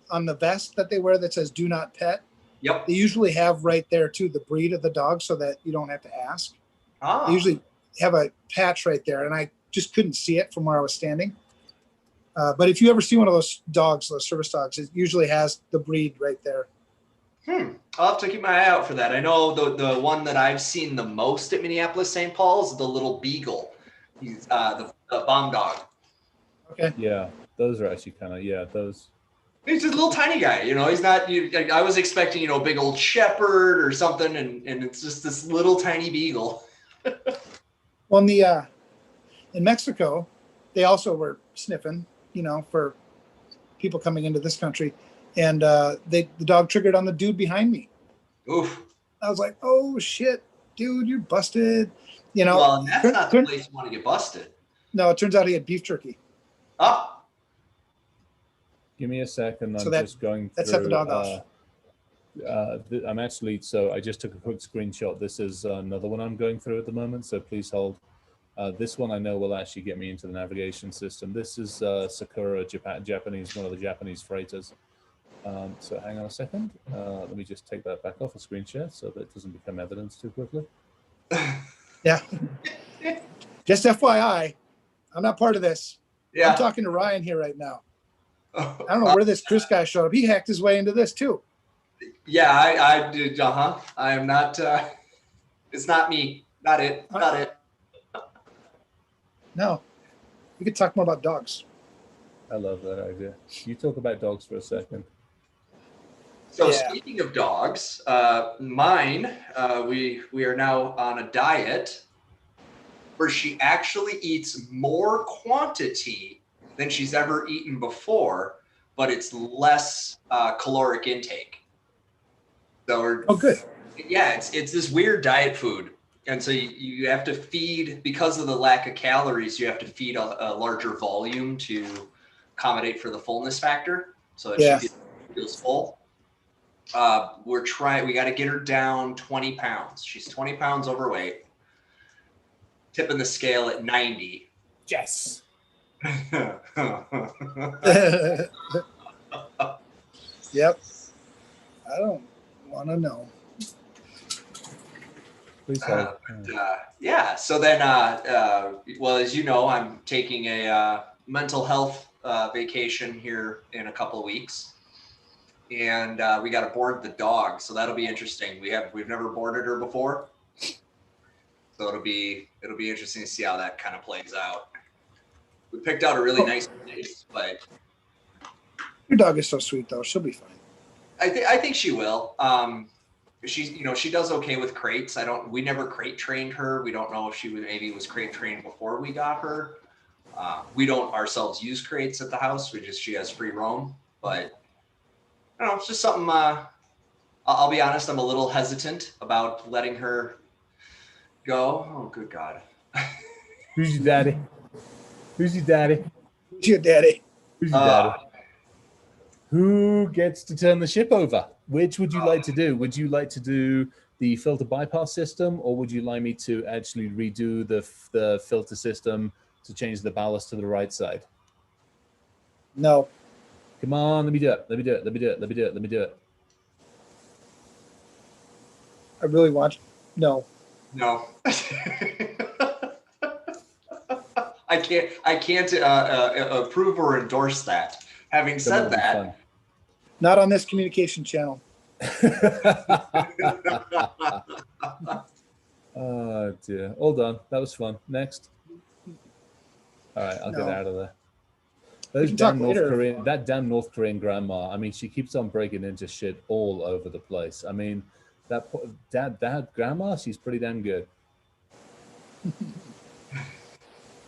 on the vest that they wear that says "Do not pet," Yep. they usually have right there too the breed of the dog, so that you don't have to ask. Ah. They usually have a patch right there, and I just couldn't see it from where I was standing. But if you ever see one of those dogs, those service dogs, it usually has the breed right there. I'll have to keep my eye out for that. I know the one that I've seen the most at Minneapolis St. Paul is the little beagle. He's the bomb dog. Okay. Yeah, those are actually those. He's just a little tiny guy, he's not, I was expecting, a big old shepherd or something, and it's just this little tiny beagle. Well, in Mexico, they also were sniffing, for people coming into this country. And the dog triggered on the dude behind me. Oof. I was like, oh shit, dude, you're busted. Well, and that's not the place you want to get busted. No, it turns out he had beef jerky. Oh. Give me a second. So I'm just going through. That set the dog off. I'm actually, so I just took a quick screenshot. This is another one I'm going through at the moment, so please hold. This one I know will actually get me into the navigation system. This is Sakura, Japanese, one of the Japanese freighters. So hang on a second. Let me just take that back off a screen share so that it doesn't become evidence too quickly. Yeah. Just FYI, I'm not part of this. Yeah. I'm talking to Ryan here right now. I don't know where this Chris guy showed up. He hacked his way into this too. Yeah, I did. I am not. It's not me. Not it. Not it. No. We could talk more about dogs. I love that idea. You talk about dogs for a second. So Yeah. Speaking of dogs, mine, we are now on a diet where she actually eats more quantity than she's ever eaten before, but it's less caloric intake. So good. Yeah, it's this weird diet food. And so you have to feed, because of the lack of calories, you have to feed a larger volume to accommodate for the fullness factor so that she feels full. We got to get her down 20 pounds. She's 20 pounds overweight, tipping the scale at 90. Yes. Yep. I don't want to know. Please hold. Yeah. So then, well, as you know, I'm taking a mental health vacation here in a couple of weeks, and we got to board the dog. So that'll be interesting. We've never boarded her before, so it'll be interesting to see how that kind of plays out. We picked out a really nice place, but Your dog is so sweet though. She'll be fine. I think she will. She does okay with crates. We never crate trained her. We don't know if maybe was crate trained before we got her. We don't ourselves use crates at the house. She has free roam, but I don't know. It's just something, I'll be honest. I'm a little hesitant about letting her go. Oh, good God. Who's your daddy? Who's your daddy? Who's your daddy? Who's your daddy? Who gets to turn the ship over? Which would you like to do? Would you like to do the filter bypass system, or would you like me to actually redo the filter system to change the ballast to the right side? No. Come on, let me do it. Let me do it. Let me do it. Let me do it. Let me do it. I really want. No. No. I can't approve or endorse that. Having That said might be that, Not on this communication channel. Oh dear. All done. That was fun. Next. All right, I'll get No. out of there. We Those can talk damn North later. Korean, that damn North Korean grandma. I mean, she keeps on breaking into shit all over the place. I mean, that grandma, she's pretty damn good.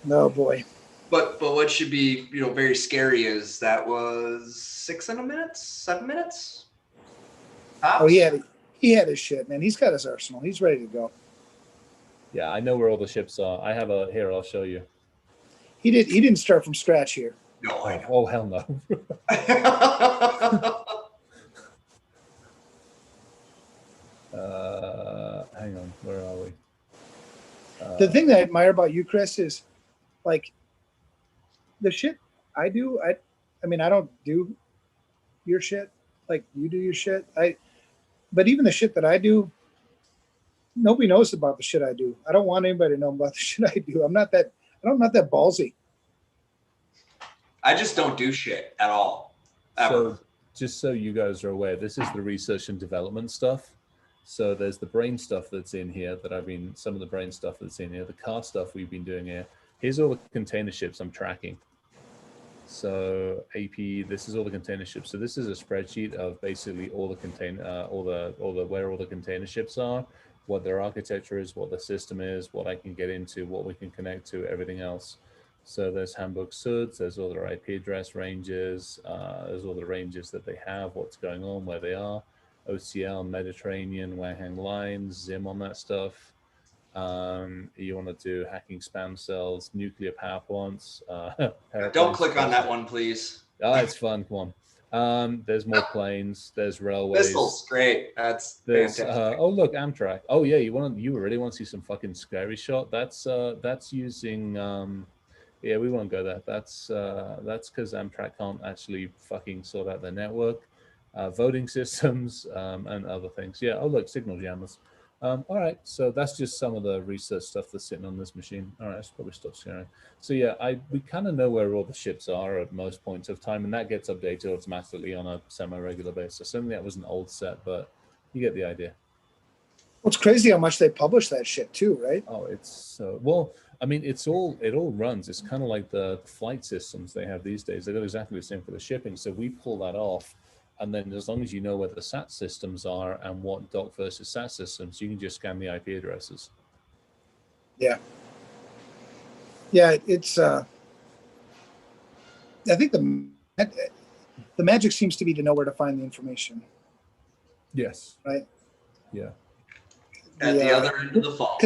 No, boy. but what should be very scary is that was 7 minutes. Tops. Oh, he had his shit, man. He's got his arsenal. He's ready to go. Yeah, I know where all the ships are. I have a here. I'll show you. He didn't start from scratch here. No, I know. Oh hell no. Hang on. Where are we? The thing that I admire about you, Chris, is like the shit I do. I mean, I don't do your shit like you do your shit. But even the shit that I do, nobody knows about the shit I do. I don't want anybody to know about the shit I do. I'm not that ballsy. I just don't do shit at all. Ever. So just so you guys are aware, this is the research and development stuff. So there's the brain stuff that's in here some of the brain stuff that's in here, the car stuff we've been doing here. Here's all the container ships I'm tracking. So AP, this is all the container ships. So this is a spreadsheet of basically all the where all the container ships are, what their architecture is, what the system is, what I can get into, what we can connect to, everything else. So there's Hamburg Suds, there's all their IP address ranges, there's all the ranges that they have, what's going on, where they are, OCL, Mediterranean, Wanghang lines, Zim on that stuff. You want to do hacking spam cells, nuclear power plants. Don't click on that one, please. Oh, it's fun. Come on. There's more planes. There's railways. Missiles, great. That's fantastic. Oh look, Amtrak. Oh yeah, you really want to see some fucking scary shot? That's using yeah, we won't go there. That's because Amtrak can't actually fucking sort out their network, voting systems, and other things. Yeah. Oh look, signal jammers. All right, so that's just some of the research stuff that's sitting on this machine. All right, I should probably stop sharing. So yeah, we kind of know where all the ships are at most points of time, and that gets updated automatically on a semi-regular basis. Something that was an old set, but you get the idea. Well, it's crazy how much they publish that shit too, right? Oh, it's so well. I mean, it all runs. It's kind of like the flight systems they have these days. They got exactly the same for the shipping. So we pull that off. And then as long as you know where the SAT systems are and what doc versus SAT systems, you can just scan the IP addresses. Yeah. Yeah, it's I think the magic seems to be to know where to find the information. Yes. Right? Yeah. At the other end of the phone.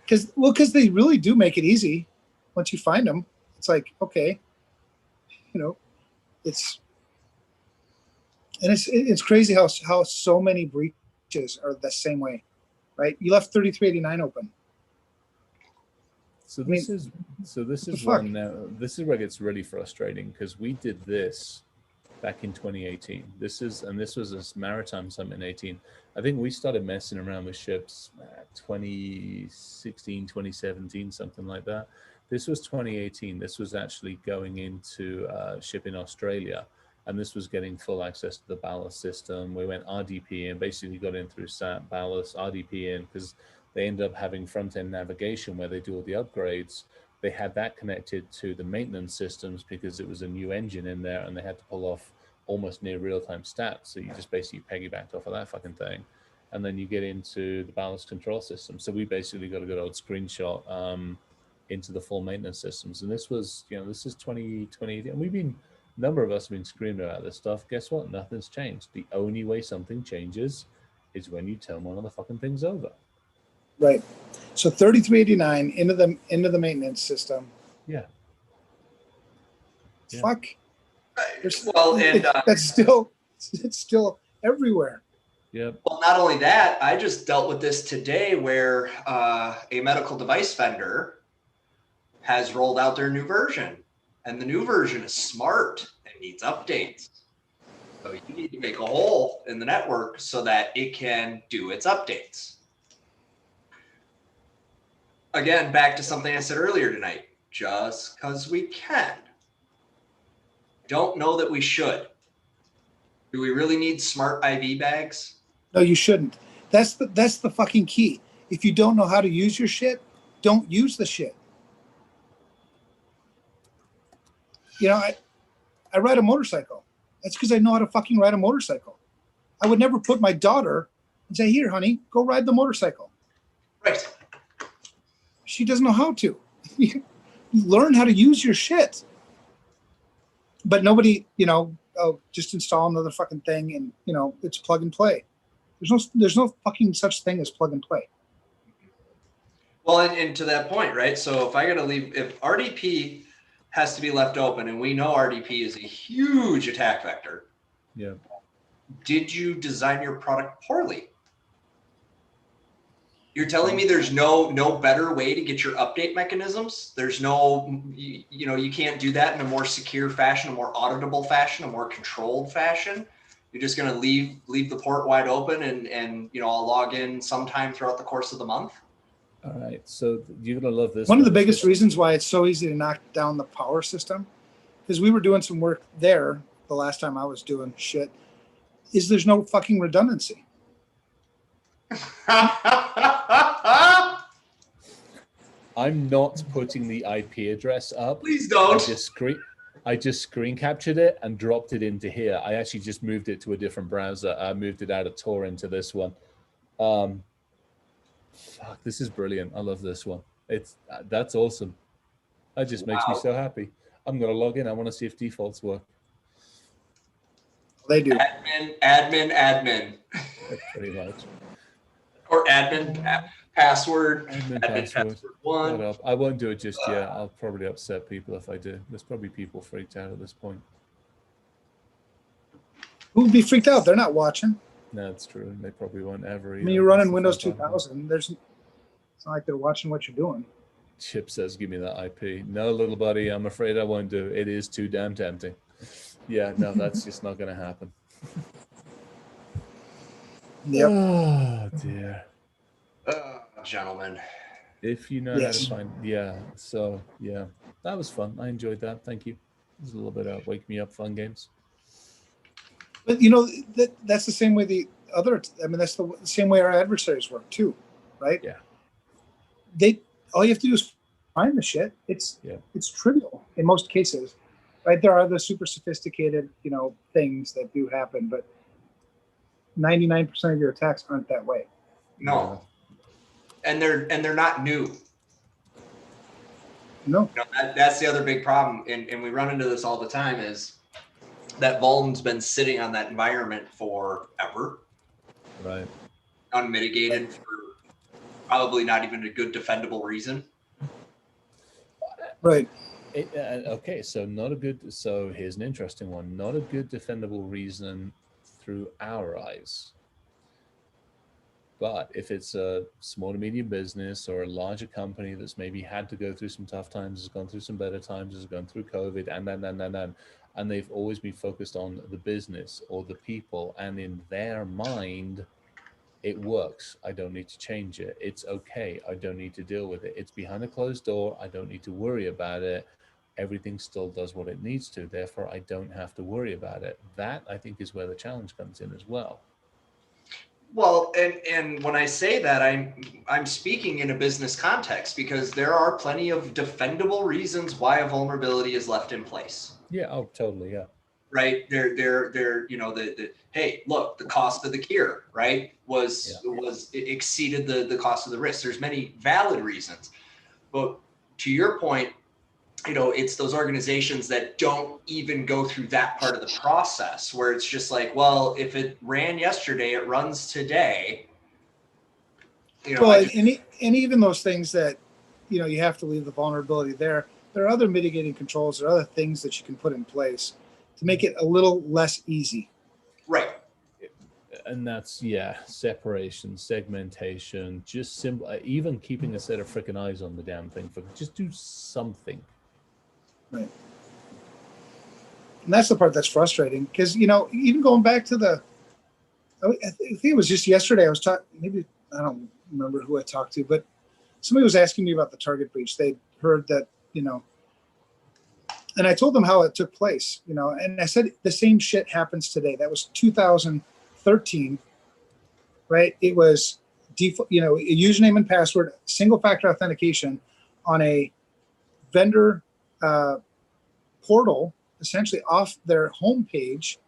Because they really do make it easy. Once you find them, it's like, okay, it's crazy how so many breaches are the same way, right? You left 3389 open. So this is one now. This is where it gets really frustrating because we did this back in 2018. This was a maritime summit in 18. I think we started messing around with ships 2016, 2017, something like that. This was 2018. This was actually going into ship in Australia. And this was getting full access to the ballast system. We went RDP in, basically got in through SAT, ballast, RDP in, because they ended up having front-end navigation where they do all the upgrades. They had that connected to the maintenance systems because it was a new engine in there and they had to pull off almost near real-time stats. So you just basically piggybacked off of that fucking thing. And then you get into the ballast control system. So we basically got a good old screenshot into the full maintenance systems. And this was, this is 2020, and number of us have been screaming about this stuff. Guess what? Nothing's changed. The only way something changes is when you turn one of the fucking things over. Right. So 3389 into the maintenance system. Yeah. Fuck. Well, and it's still everywhere. Yeah. Well, not only that, I just dealt with this today where a medical device vendor has rolled out their new version. And the new version is smart and needs updates. So you need to make a hole in the network so that it can do its updates. Again, back to something I said earlier tonight. just because we can. Don't know that we should. Do we really need smart IV bags? No, you shouldn't. That's the fucking key. If you don't know how to use your shit, don't use the shit. You know, I ride a motorcycle. That's because I know how to fucking ride a motorcycle. I would never put my daughter and say, here, honey, go ride the motorcycle. Right. She doesn't know how to. Learn how to use your shit. But nobody, just install another fucking thing and, it's plug and play. There's no fucking such thing as plug and play. Well, and to that point, right? So if RDP has to be left open, and we know RDP is a huge attack vector. Yeah. Did you design your product poorly? You're telling me there's no better way to get your update mechanisms? There's no, you can't do that in a more secure fashion, a more auditable fashion, a more controlled fashion. You're just going to leave the port wide open and I'll log in sometime throughout the course of the month. All right. So you're going to love this. One of the biggest reasons why it's so easy to knock down the power system, because we were doing some work there the last time I was doing shit, is there's no fucking redundancy. I'm not putting the IP address up. Please don't. I just screen captured it and dropped it into here. I actually just moved it to a different browser. I moved it out of Tor into this one. Fuck, this is brilliant. I love this one. That's awesome. That just makes me so happy. I'm gonna log in. I want to see if defaults work. They do. Admin. Pretty much. Or admin password. Admin password one. I won't do it just yet. I'll probably upset people if I do. There's probably people freaked out at this point. Who would be freaked out? They're not watching. No, it's true. They probably won't ever. I mean, you're running Windows 2000. It's not like they're watching what you're doing. Chip says, give me that IP. No, little buddy, I'm afraid I won't do it. It is too damn tempting. Yeah, no, that's just not going to happen. Yep. Oh, dear. Gentlemen. If you know how to find, that was fun. I enjoyed that. Thank you. It was a little bit of wake me up fun games. But that's the same way that's the same way our adversaries work too, right? Yeah. All you have to do is find the shit. It's trivial in most cases, right? There are the super sophisticated, things that do happen, but 99% of your attacks aren't that way. No. And they're not new. No. That's the other big problem. And we run into this all the time is that Vuln's been sitting on that environment forever. Right. Unmitigated for probably not even a good defendable reason. Right. Okay, so here's an interesting one. Not a good defendable reason through our eyes. But if it's a small to medium business or a larger company that's maybe had to go through some tough times, has gone through some better times, has gone through COVID, and they've always been focused on the business or the people, and in their mind, it works. I don't need to change it. It's okay. I don't need to deal with it. It's behind a closed door. I don't need to worry about it. Everything still does what it needs to. Therefore, I don't have to worry about it. That, I think, is where the challenge comes in as well. Well, and when I say that, I'm speaking in a business context because there are plenty of defendable reasons why a vulnerability is left in place. Yeah. Oh, totally. Yeah. Right. They're hey, look, the cost of the cure, right, it exceeded the cost of the risk. There's many valid reasons, but to your point, it's those organizations that don't even go through that part of the process where it's just like, well, if it ran yesterday, it runs today. And even those things that, you have to leave the vulnerability there. There are other mitigating controls. There are other things that you can put in place to make it a little less easy. Right. And that's, separation, segmentation, just simple, even keeping a set of freaking eyes on the damn thing. Just do something. Right. And that's the part that's frustrating because, even going back to I think it was just yesterday I was talking, maybe, I don't remember who I talked to, but somebody was asking me about the target breach. They'd heard that, And I told them how it took place, you know, and I said the same shit happens today. That was 2013, right? It was default, you know, a username and password, single factor authentication on a vendor portal, essentially off their homepage.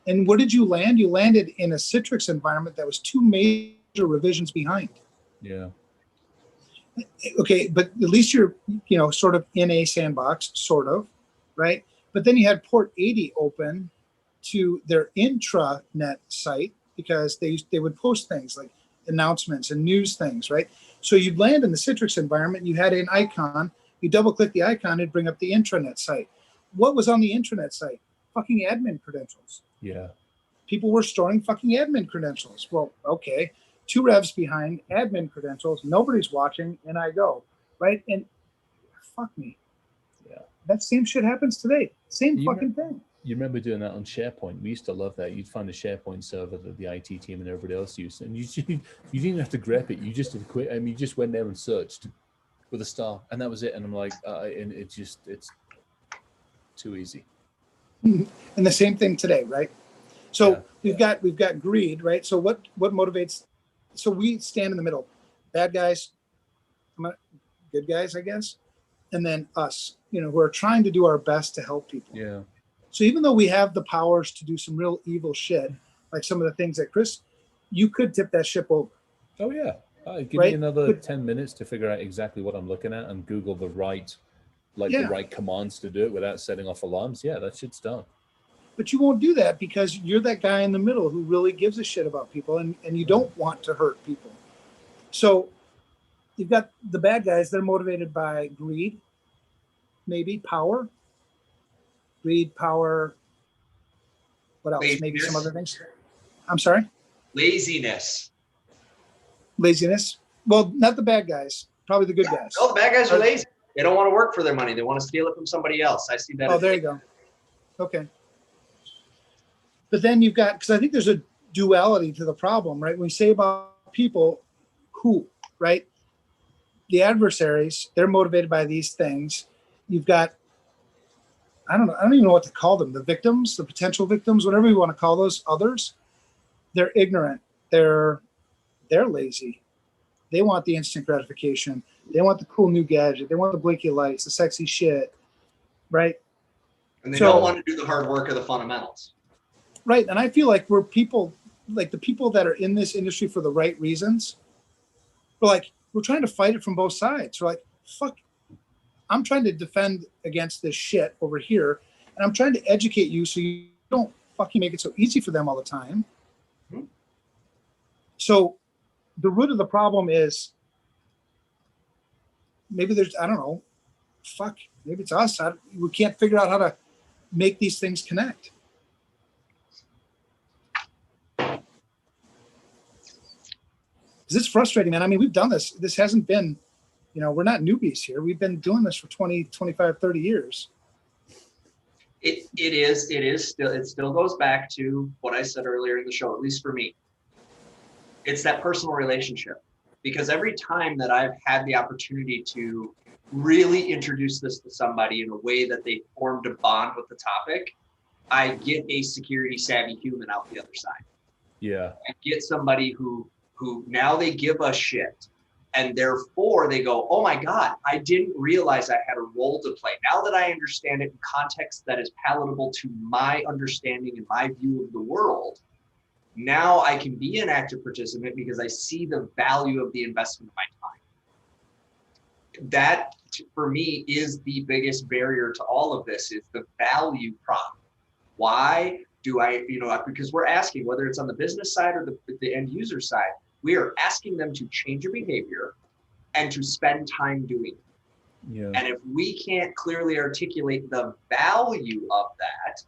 And where did you land? You landed in a Citrix environment that was 2 major revisions behind. Yeah. Okay, but at least you're, you know, sort of in a sandbox, sort of, right? But then you had port 80 open to their intranet site because they would post things like announcements and news things, right? So you'd land in the Citrix environment, you had an icon, you double click the icon, it'd bring up the intranet site. What was on the intranet site? Fucking admin credentials. Yeah. People were storing fucking admin credentials. Well, okay, 2 revs behind, admin credentials, nobody's watching, and I go, right? And fuck me. Yeah. That same shit happens today. Same fucking thing. You remember doing that on SharePoint? We used to love that. You'd find a SharePoint server that the IT team and everybody else used, and you didn't even have to grep it. You just did quick. I mean, you just went there and searched with a star, and that was it. And I'm like, and it's too easy. And the same thing today, right? So we've got greed, right? So what motivates? So we stand in the middle, bad guys, good guys, I guess, and then us, you know, who are trying to do our best to help people. Yeah. So even though we have the powers to do some real evil shit, like some of the things that Chris, you could tip that ship over. Oh yeah. Give me another 10 minutes to figure out exactly what I'm looking at and Google the right commands to do it without setting off alarms. Yeah, that shit's done. But you won't do that because you're that guy in the middle who really gives a shit about people and you don't want to hurt people. So you've got the bad guys that are motivated by greed, maybe power. Greed, power, what else? Laziness. Maybe some other things. I'm sorry? Laziness. Laziness. Well, not the bad guys, probably the good guys. No, the bad guys are lazy. They don't want to work for their money. They want to steal it from somebody else. I see that. Oh, there you go. Okay. But then you've got, because I think there's a duality to the problem, right? When we say about people who, right? The adversaries, they're motivated by these things. You've got, I don't even know what to call them. The victims, the potential victims, whatever you want to call those others, they're ignorant. They're lazy. They want the instant gratification. They want the cool new gadget. They want the blinky lights, the sexy shit, right? And they don't want to do the hard work of the fundamentals. Right. And I feel like we're people, like the people that are in this industry for the right reasons, we're trying to fight it from both sides. We're like, fuck, I'm trying to defend against this shit over here. And I'm trying to educate you so you don't fucking make it so easy for them all the time. Mm-hmm. So the root of the problem is maybe there's, I don't know, maybe it's us. We can't figure out how to make these things connect. It's frustrating, man. I mean, we've done this. This hasn't been, you know, we're not newbies here. We've been doing this for 20, 25, 30 years. It still goes back to what I said earlier in the show, at least for me. It's that personal relationship. Because every time that I've had the opportunity to really introduce this to somebody in a way that they formed a bond with the topic, I get a security savvy human out the other side. Yeah. I get somebody who now they give a shit. And therefore they go, oh my God, I didn't realize I had a role to play. Now that I understand it in context that is palatable to my understanding and my view of the world, now I can be an active participant because I see the value of the investment of my time. That, for me, is the biggest barrier to all of this, is the value prop. Why do I, because we're asking, whether it's on the business side or the end user side, we are asking them to change a behavior and to spend time doing it. Yeah. And if we can't clearly articulate the value of that,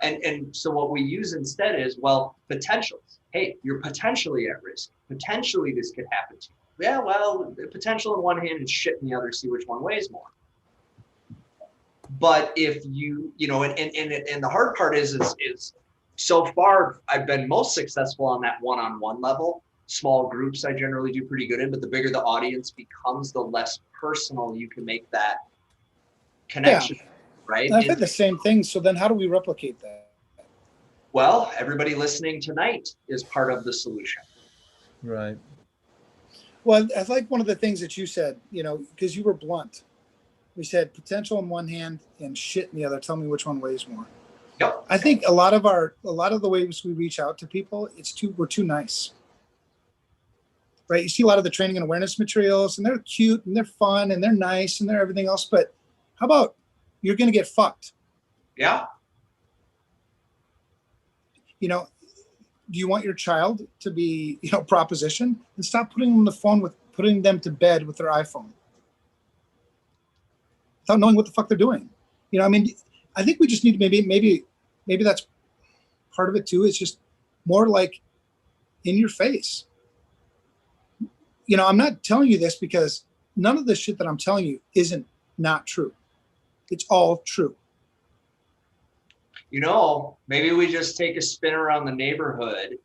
and so what we use instead is, well, potentials. Hey, you're potentially at risk. Potentially this could happen to you. Yeah, well, the potential in one hand and shit in the other, see which one weighs more. But if you, and the hard part is so far I've been most successful on that one-on-one level. Small groups I generally do pretty good in, but the bigger the audience becomes, the less personal you can make that connection. Yeah. right? I've had the same thing. So then how do we replicate that? Well, everybody listening tonight is part of the solution. Right. Well, I like one of the things that you said, because you were blunt. We said potential in one hand and shit in the other. Tell me which one weighs more. Yep. I think a lot of the ways we reach out to people, we're too nice. Right? You see a lot of the training and awareness materials, and they're cute and they're fun and they're nice and they're everything else. But how about you're going to get fucked? Yeah. Do you want your child to be, propositioned? And stop putting them on the phone putting them to bed with their iPhone without knowing what the fuck they're doing. I think we just need to maybe that's part of it too. It's just more like in your face. I'm not telling you this because none of the shit that I'm telling you isn't not true. It's all true. Maybe we just take a spin around the neighborhood,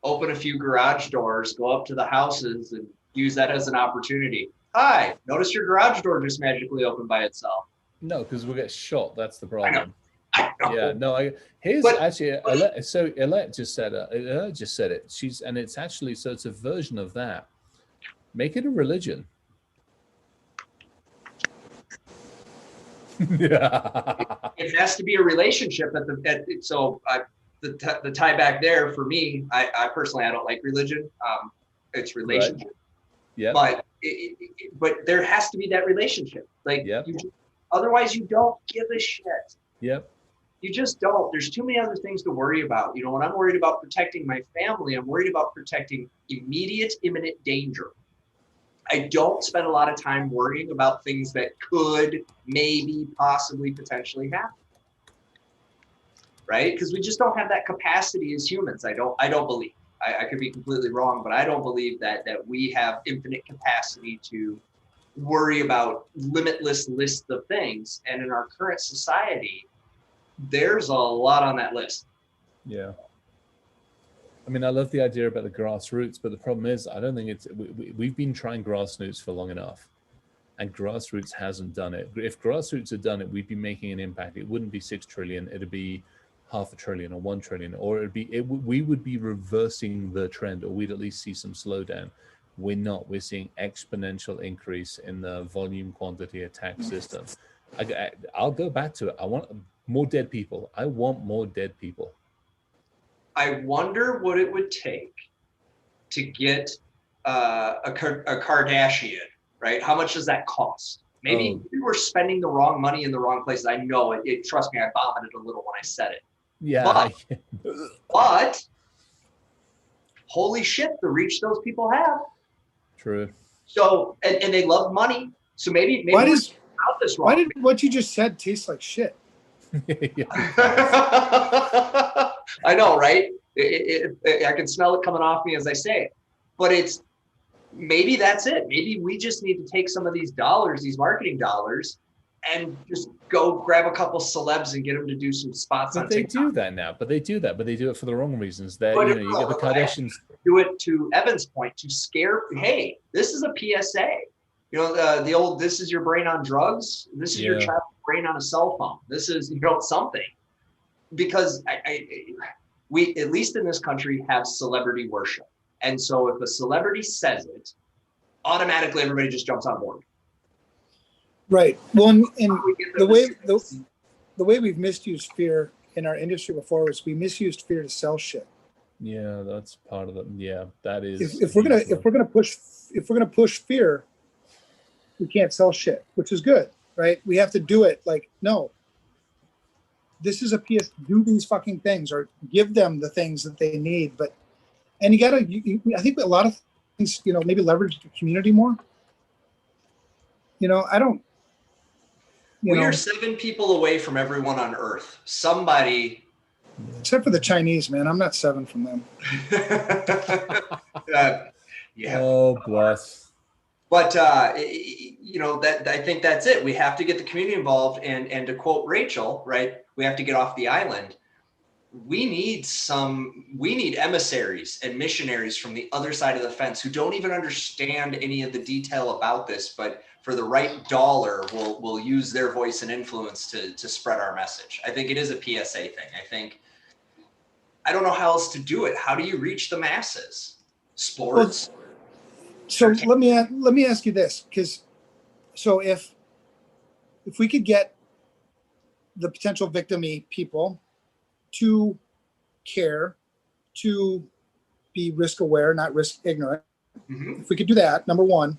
open a few garage doors, go up to the houses and use that as an opportunity. Hi, notice your garage door just magically opened by itself. No, because we'll get shot. That's the problem. I know. Yeah, no, actually, Alette just said it. It's actually, so it's a version of that. Make it a religion. It has to be a relationship the tie back there for me, I personally, I don't like religion. It's relationship. Right. Yeah. But there has to be that relationship. Like, yep. Otherwise you don't give a shit. Yep. You just don't. There's too many other things to worry about. When I'm worried about protecting my family, I'm worried about protecting imminent danger. I don't spend a lot of time worrying about things that could, maybe, possibly, potentially happen. Right? Because we just don't have that capacity as humans. I don't believe. I could be completely wrong, but I don't believe that we have infinite capacity to worry about limitless list of things. And in our current society, there's a lot on that list. Yeah. I love the idea about the grassroots, but the problem is, I don't think we've been trying grassroots for long enough, and grassroots hasn't done it. If grassroots had done it, we'd be making an impact. It wouldn't be 6 trillion. It'd be $500 billion or 1 trillion, or we would be reversing the trend, or we'd at least see some slowdown. We're not. We're seeing exponential increase in the volume, quantity, attack system. I'll go back to it. I want more dead people. I want more dead people. I wonder what it would take to get a Kardashian, right? How much does that cost? Maybe we were spending the wrong money in the wrong places. I know it. Trust me, I vomited a little when I said it. Yeah. But holy shit, the reach those people have. True. So, and they love money. So maybe why did what you just said taste like shit? I know, right? I can smell it coming off me as I say it. But maybe that's it. Maybe we just need to take some of these dollars, these marketing dollars, and just go grab a couple celebs and get them to do some spots on TikTok. They do that now, but they do it for the wrong reasons. You get the Kardashians. Do it, to Evan's point, to scare. Hey, this is a PSA. The old, this is your brain on drugs. This is your child's brain on a cell phone. This is, something. Because we, at least in this country, have celebrity worship. And so if a celebrity says it, automatically everybody just jumps on board. Right. Well, and the way we've misused fear in our industry before is we misused fear to sell shit. Yeah, that's part of it. Yeah, that is. If we're gonna push fear, we can't sell shit, which is good, right? We have to do it. Like, no, this is a PS. Do these fucking things, or give them the things that they need. And you gotta. I think a lot of things, maybe leverage the community more. I don't. We are 7 people away from everyone on Earth. Somebody. Except for the Chinese, man. I'm not 7 from them. Yeah. Oh, bless. But, that I think that's it. We have to get the community involved. And to quote Rachel, right, we have to get off the island. we need emissaries and missionaries from the other side of the fence who don't even understand any of the detail about this, but for the right dollar will use their voice and influence to spread our message. I think it is a PSA thing. I don't know how else to do it. How do you reach the masses? Sports? Well, so let me ask you this, because so if we could get the potential victim-y people to care, to be risk aware, not risk ignorant. Mm-hmm. If we could do that, number one,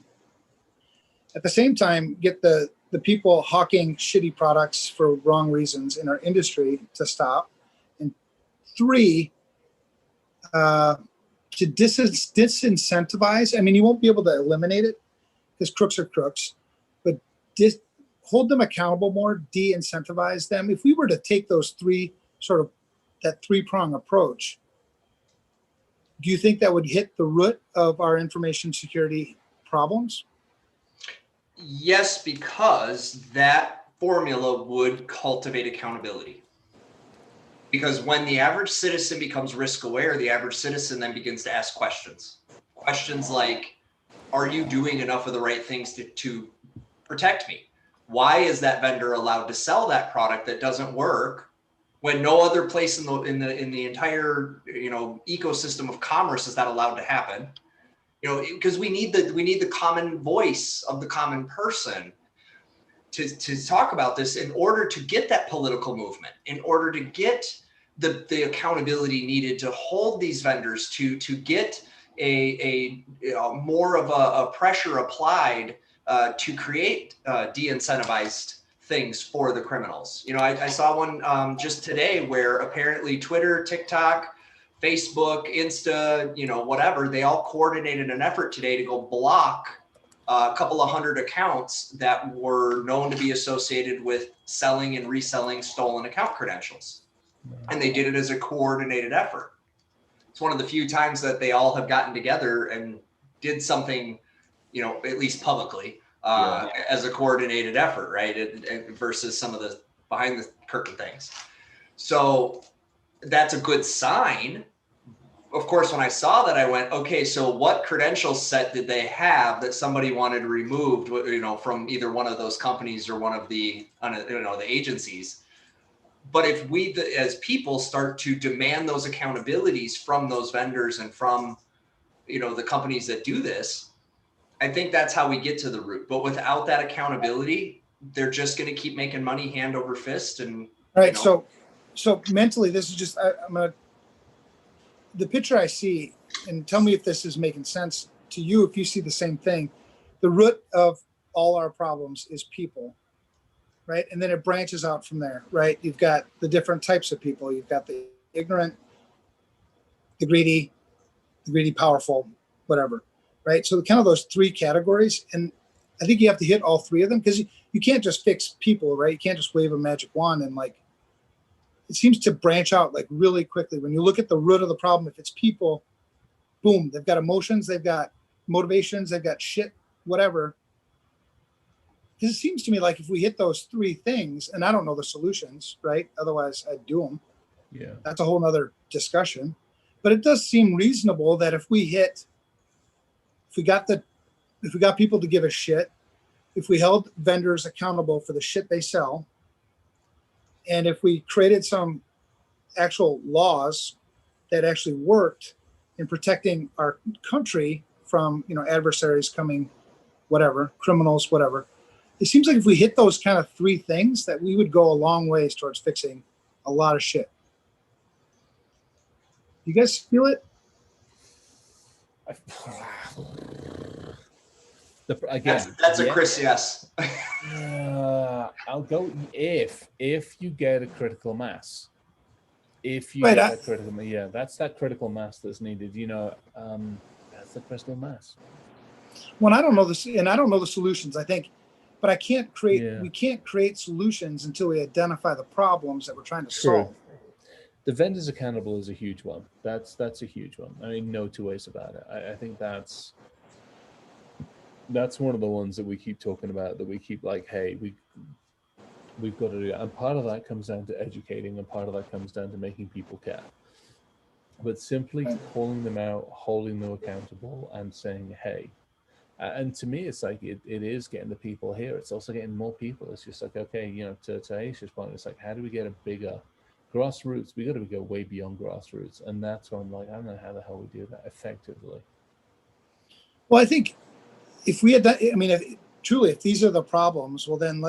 at the same time, get the people hawking shitty products for wrong reasons in our industry to stop. And three, to disincentivize. I mean, you won't be able to eliminate it because crooks are crooks, but hold them accountable more, de-incentivize them. If we were to take those that three-prong approach, do you think that would hit the root of our information security problems? Yes, because that formula would cultivate accountability. Because when the average citizen becomes risk aware, the average citizen then begins to ask questions. Questions like, are you doing enough of the right things to protect me? Why is that vendor allowed to sell that product that doesn't work when no other place in the entire ecosystem of commerce is that allowed to happen? Because we need the common voice of the common person to talk about this in order to get that political movement, in order to get the accountability needed to hold these vendors to get a more of a pressure applied to create de-incentivized things for the criminals. I saw one just today where apparently Twitter, TikTok, Facebook, Insta, whatever, they all coordinated an effort today to go block a couple of hundred accounts that were known to be associated with selling and reselling stolen account credentials. And they did it as a coordinated effort. It's one of the few times that they all have gotten together and did something, at least publicly, as a coordinated effort, right? Versus some of the behind the curtain things. So that's a good sign. Of course, when I saw that, I went, okay, so what credential set did they have that somebody wanted removed, from either one of those companies or one of the agencies? But if we, as people, start to demand those accountabilities from those vendors and from, the companies that do this, I think that's how we get to the root. But without that accountability, they're just going to keep making money hand over fist. And all right, so mentally, this is just the picture I see, and tell me if this is making sense to you, if you see the same thing. The root of all our problems is people, right? And then it branches out from there, right? You've got the different types of people. You've got the ignorant, the greedy, powerful, whatever, right? So kind of those three categories. And I think you have to hit all three of them, because you can't just fix people, right? You can't just wave a magic wand and it seems to branch out really quickly. When you look at the root of the problem, if it's people, boom, they've got emotions, they've got motivations, they've got shit, whatever. Because it seems to me like if we hit those three things, and I don't know the solutions, right? Otherwise I'd do them. Yeah. That's a whole nother discussion. But it does seem reasonable that if we got people to give a shit, if we held vendors accountable for the shit they sell, and if we created some actual laws that actually worked in protecting our country from, adversaries coming, whatever, criminals, whatever. It seems like if we hit those kind of three things, that we would go a long ways towards fixing a lot of shit. You guys feel it? That's a Chris yes. I'll go if you get a critical mass. If you Right, get that critical mass, that's that critical mass that's needed. That's the critical mass. Well, I don't know this, and I don't know the solutions. I think, but I can't create. We can't create solutions until we identify the problems that we're trying to solve. The vendors accountable is a huge one. That's a huge one. I mean, no two ways about it. I think that's one of the ones that we keep talking about, that we keep hey, We've got to do that. And part of that comes down to educating, and part of that comes down to making people care. But simply Right. calling them out, holding them accountable, and saying, hey, and to me, it's like it is getting the people here. It's also getting more people. It's just like, okay, you know, to Aisha's point, it's like, how do we get a bigger grassroots? We got to go way beyond grassroots. And that's where I'm like, I don't know how the hell we do that effectively. Well, I think if we had done, I mean, if these are the problems, well, then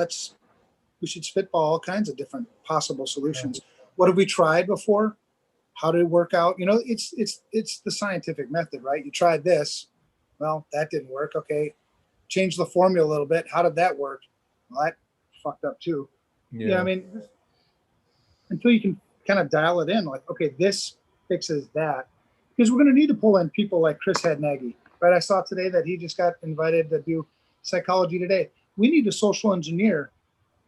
we should spitball all kinds of different possible solutions. What have we tried before? How did it work out? You know, it's the scientific method, right? You tried this, well, that didn't work. Okay, change the formula a little bit. How did that work? Well, that fucked up too. Yeah, I mean, until you can kind of dial it in, like, okay, this fixes that, because we're going to need to pull in people like Chris Hadnagy, right? I saw today that he just got invited to do Psychology Today. We need to social engineer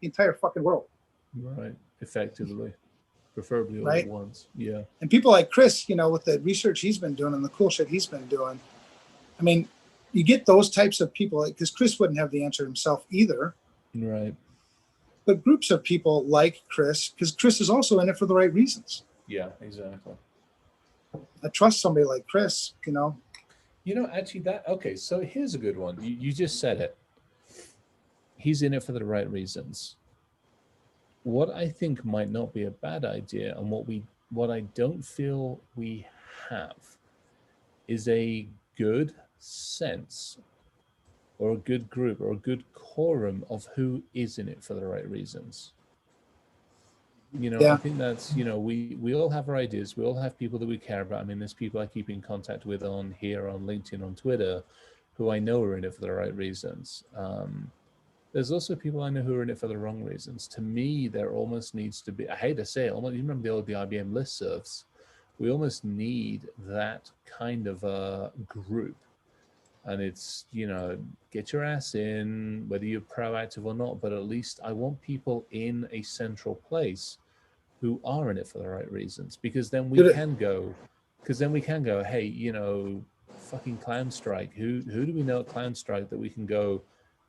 the entire fucking world. Right, effectively, preferably all right at once. Yeah. And people like Chris, you know, with the research he's been doing and the cool shit he's been doing, I mean, you get those types of people, because Chris wouldn't have the answer himself either. Right. But groups of people like Chris, because Chris is also in it for the right reasons. Yeah, exactly. I trust somebody like Chris, you know. You know, actually, okay, so here's a good one. You just said it. He's in it for the right reasons. What I think might not be a bad idea, and what I don't feel we have, is a good sense or a good group or a good quorum of who is in it for the right reasons. You know, I think that's, you know, we all have our ideas. We all have people that we care about. I mean, there's people I keep in contact with on LinkedIn, on Twitter, who I know are in it for the right reasons. There's also people I know who are in it for the wrong reasons. To me, there almost needs to be, I hate to say it, almost, you remember the IBM listservs? We almost need that kind of a group. And it's, you know, get your ass in, whether you're proactive or not, but at least I want people in a central place who are in it for the right reasons, because then we can go, hey, you know, fucking Clown Strike. Who do we know at Clown Strike that we can go,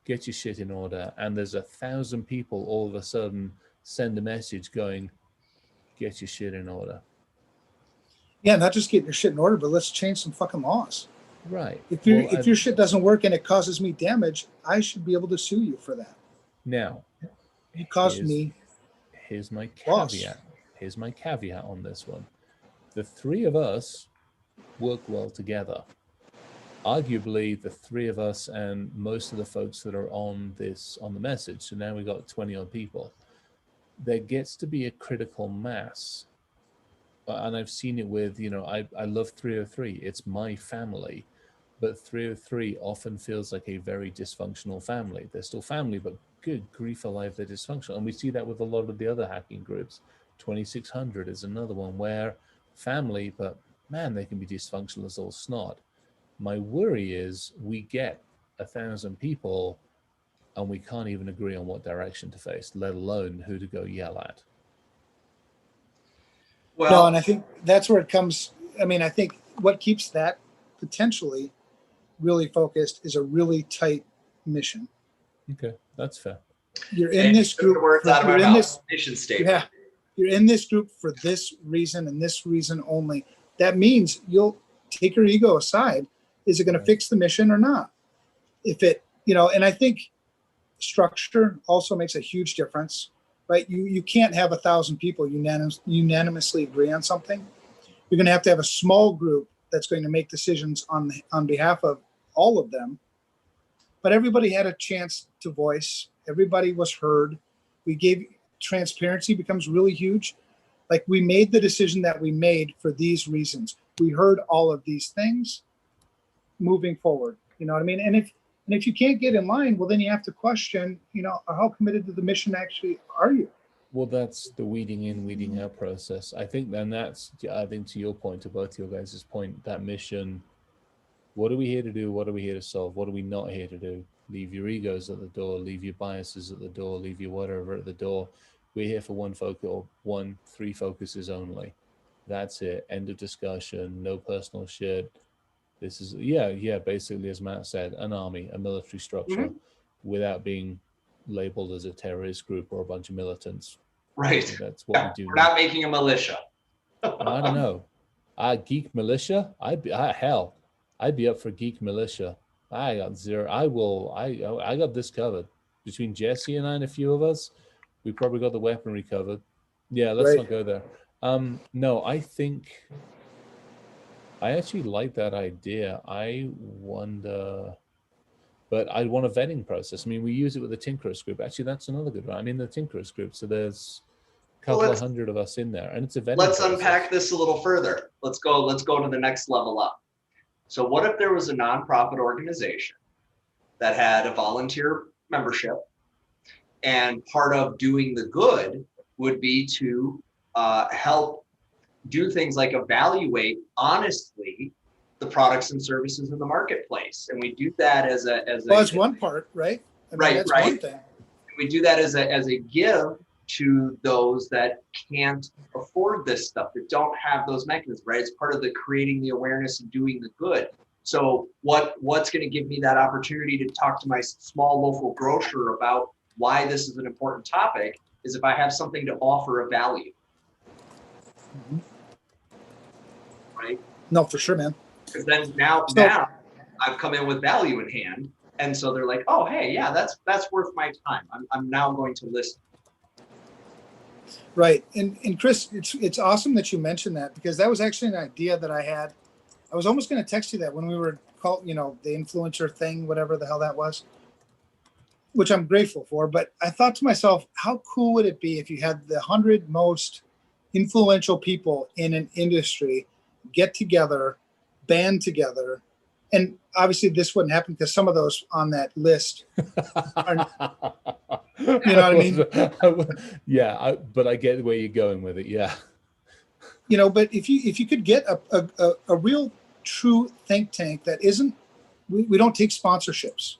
get your shit in order? And there's 1,000 people all of a sudden send a message going, get your shit in order. Yeah, not just getting your shit in order, but let's change some fucking laws. Right. If your shit doesn't work and it causes me damage, I should be able to sue you for that. Now, you caused me. Here's my caveat. Loss. Here's my caveat on this one. The three of us work well together. Arguably, the three of us and most of the folks that are on the message, so now we got 20 odd people, there gets to be a critical mass. And I've seen it with, you know, I love 303. It's my family. But 303 often feels like a very dysfunctional family. They're still family, but good grief alive, they're dysfunctional. And we see that with a lot of the other hacking groups. 2600 is another one where family, but man, they can be dysfunctional as all snot. My worry is we get 1,000 people and we can't even agree on what direction to face, let alone who to go yell at. Well, no, and I think that's where it comes. I mean, I think what keeps that potentially really focused is a really tight mission. Okay, that's fair. You're in this group. You're in this mission statement. Yeah, you're in this group for this reason and this reason only. That means you'll take your ego aside. Is it going to fix the mission or not? If it, you know, and I think structure also makes a huge difference, right? You can't have 1,000 people unanimously agree on something. You're going to have a small group that's going to make decisions on behalf of all of them. But everybody had a chance to voice. Everybody was heard. Transparency becomes really huge. Like, we made the decision that we made for these reasons. We heard all of these things moving forward. You know what I mean? And if you can't get in line, well, then you have to question, you know, how committed to the mission actually are you? Well, that's the weeding in, weeding out process. I think to your point, to both your guys' point, that mission, what are we here to do? What are we here to solve? What are we not here to do? Leave your egos at the door, leave your biases at the door, leave your whatever at the door. We're here for one focus, or three focuses only. That's it. End of discussion. No personal shit. This is, basically, as Matt said, an army, a military structure, without being labeled as a terrorist group or a bunch of militants. Right. That's what we do. We're not making a militia. I don't know. Geek militia. I'd be up for geek militia. I got zero. I got this covered. Between Jesse and I and a few of us, we probably got the weaponry covered. Yeah, let's not go there. No, I think I actually like that idea. I wonder, but I want a vetting process. I mean, we use it with the Tinkerers group. Actually, that's another good one. I'm in the Tinkerers group, so there's a couple of hundred of us in there, and it's a vetting Let's process. unpack this a little further. Let's go to the next level up. So what if there was a nonprofit organization that had a volunteer membership, and part of doing the good would be to help do things like evaluate honestly the products and services in the marketplace, and we do that as that's one part, right? I mean, that's one thing. We do that as a give to those that can't afford this stuff, that don't have those mechanisms, right? It's part of the creating the awareness and doing the good. So what's going to give me that opportunity to talk to my small local grocer about why this is an important topic is if I have something to offer a value. Mm-hmm. Right? No, for sure, man. Because then now I've come in with value in hand, and so they're like, oh, hey, yeah, that's worth my time. I'm now going to listen. Right, and Chris, it's awesome that you mentioned that, because that was actually an idea that I had. I was almost going to text you that when we were called, the influencer thing, whatever the hell that was, which I'm grateful for. But I thought to myself, how cool would it be if you had the 100 most influential people in an industry get together, band together, and obviously this wouldn't happen because some of those on that list are, you know what I mean? Yeah, but I get where you're going with it. Yeah. But if you could get a real true think tank that isn't, we don't take sponsorships,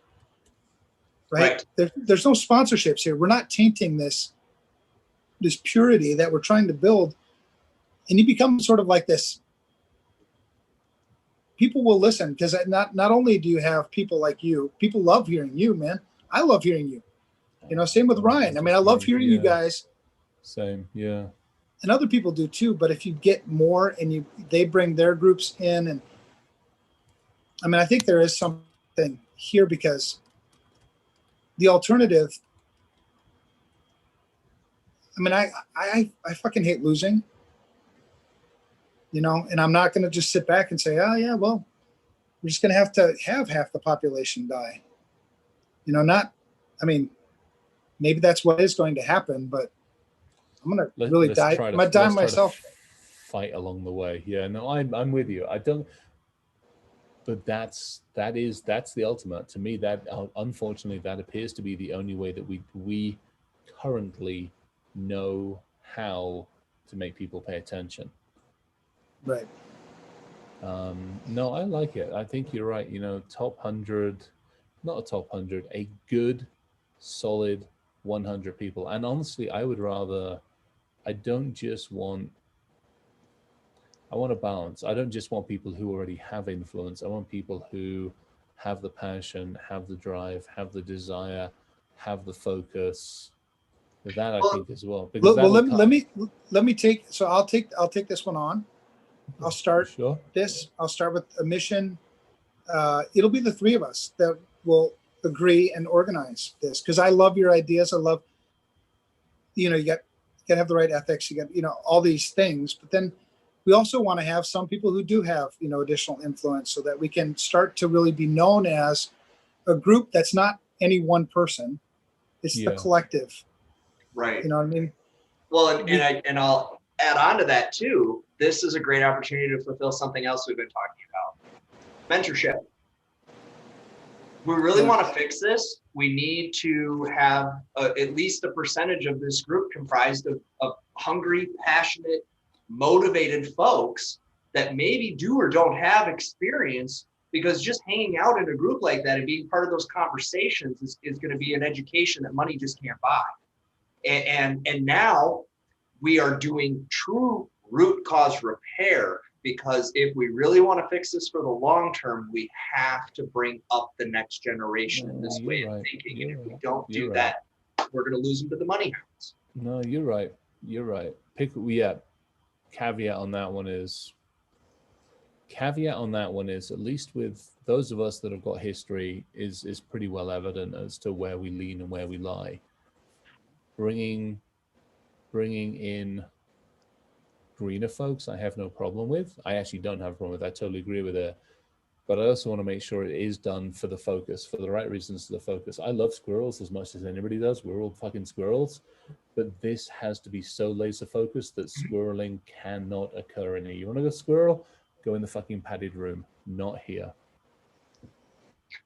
right? There's no sponsorships here. We're not tainting this purity that we're trying to build, and you become sort of like this. People will listen because not only do you have people like you, people love hearing you, man. I love hearing you. Same with Ryan. I mean, I love hearing you guys. Same, yeah. And other people do too. But if you get more and they bring their groups in, and I mean, I think there is something here, because the alternative. I mean, I fucking hate losing. And I'm not going to just sit back and say, oh yeah, well, we're just going to have half the population die. I mean, maybe that's what is going to happen, but I'm going to really die. I'm going to die myself. Fight along the way. Yeah, no, I'm with you. I don't, but that's the ultimate to me. That unfortunately, that appears to be the only way that we currently know how to make people pay attention. Right. No, I like it. I think you're right. Top 100, not a top 100, a good, solid 100 people. And honestly, I want a balance. I don't just want people who already have influence. I want people who have the passion, have the drive, have the desire, have the focus. That I think as well. Because let me take. So I'll take this one on. I'll start this. I'll start with a mission. It'll be the three of us that will agree and organize this, because I love your ideas. I love, you got to have the right ethics. You got, all these things. But then we also want to have some people who do have, additional influence, so that we can start to really be known as a group that's not any one person. It's the collective. Right. You know what I mean? Well, and I'll add on to that too. This is a great opportunity to fulfill something else we've been talking about: mentorship. We really want to fix this. We need to have at least a percentage of this group comprised of hungry, passionate, motivated folks that maybe do or don't have experience, because just hanging out in a group like that and being part of those conversations is going to be an education that money just can't buy. And now we are doing true root cause repair, because if we really want to fix this for the long term, we have to bring up the next generation in this way of thinking. And if we don't do that, we're going to lose them to the money hounds. No, you're right. You're right. Caveat on that one is at least with those of us that have got history is pretty well evident as to where we lean and where we lie. Bringing in greener folks, I have no problem with. I actually don't have a problem with. I totally agree with it. But I also want to make sure it is done for the focus, for the right reasons to the focus. I love squirrels as much as anybody does. We're all fucking squirrels. But this has to be so laser focused that squirreling cannot occur in here. You want to go squirrel? Go in the fucking padded room, not here.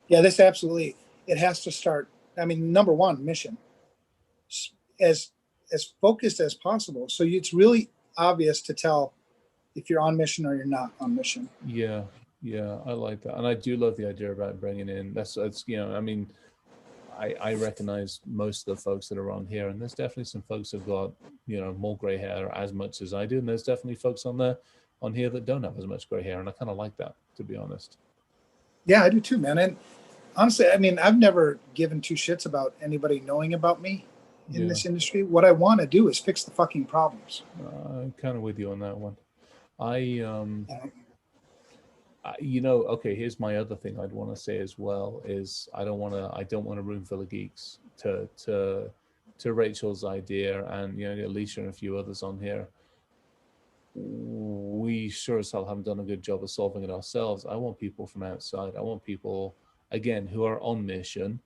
Yeah, this absolutely, it has to start. I mean, number one, mission. As focused as possible. So it's really obvious to tell if you're on mission or you're not on mission. Yeah, I like that. And I do love the idea about bringing in, that's I mean, I recognize most of the folks that are on here, and there's definitely some folks who've got, more gray hair as much as I do. And there's definitely folks on here that don't have as much gray hair. And I kind of like that, to be honest. Yeah, I do too, man. And honestly, I mean, I've never given two shits about anybody knowing about me in this industry. What I want to do is fix the fucking problems. I'm kind of with you on that one. Okay, here's my other thing I'd want to say as well is I don't want a room full of geeks. To Rachel's idea, and Alicia and a few others on here, we sure as hell haven't done a good job of solving it ourselves. I want people from outside. I want people, again, who are on mission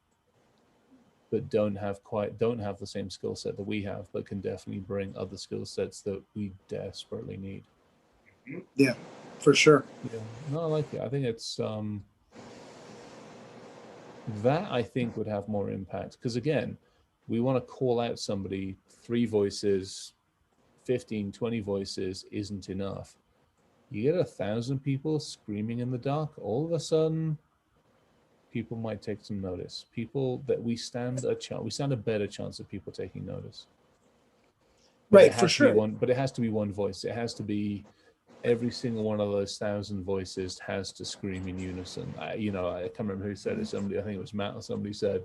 but don't have the same skill set that we have, but can definitely bring other skill sets that we desperately need. Yeah, for sure. Yeah, no, I like it. I think it's that I think would have more impact, because again, we want to call out somebody, 3 voices, 15, 20 voices isn't enough. You get 1,000 people screaming in the dark, all of a sudden people might take some notice. People that we stand a better chance of people taking notice. But right, for sure. But it has to be one voice. It has to be every single one of those 1,000 voices has to scream in unison. I can't remember who said it. Somebody, I think it was Matt or somebody said,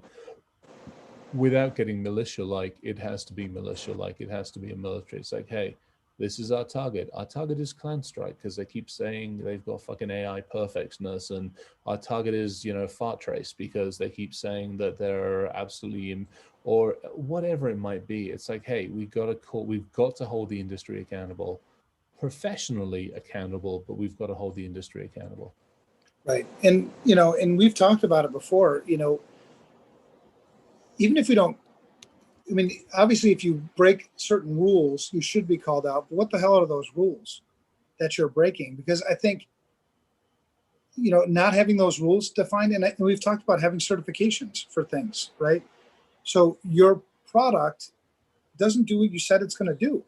without getting militia-like, it has to be militia-like. It has to be a military. It's like, hey, this is our target. Our target is Clan Strike, because they keep saying they've got fucking AI perfectness, and our target is, Fart Trace, because they keep saying that they're absolutely, or whatever it might be. It's like, hey, we've got to hold the industry accountable, professionally accountable, but we've got to hold the industry accountable. Right, and and we've talked about it before. Even if we don't. I mean, obviously, if you break certain rules, you should be called out. But what the hell are those rules that you're breaking? Because I think, not having those rules defined, and we've talked about having certifications for things, right? So your product doesn't do what you said it's going to do.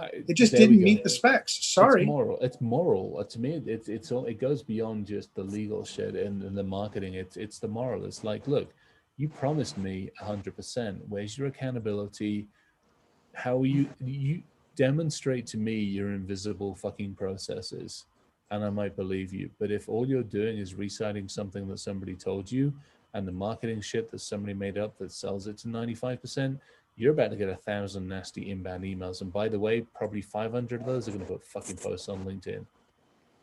It just didn't meet the specs. Sorry. It's moral. To me, it goes beyond just the legal shit and the marketing. It's the moral. It's like, look, you promised me 100%. Where's your accountability? How you demonstrate to me your invisible fucking processes, and I might believe you. But if all you're doing is reciting something that somebody told you, and the marketing shit that somebody made up that sells it to 95%, you're about to get 1,000 nasty inbound emails. And by the way, probably 500 of those are going to put fucking posts on LinkedIn.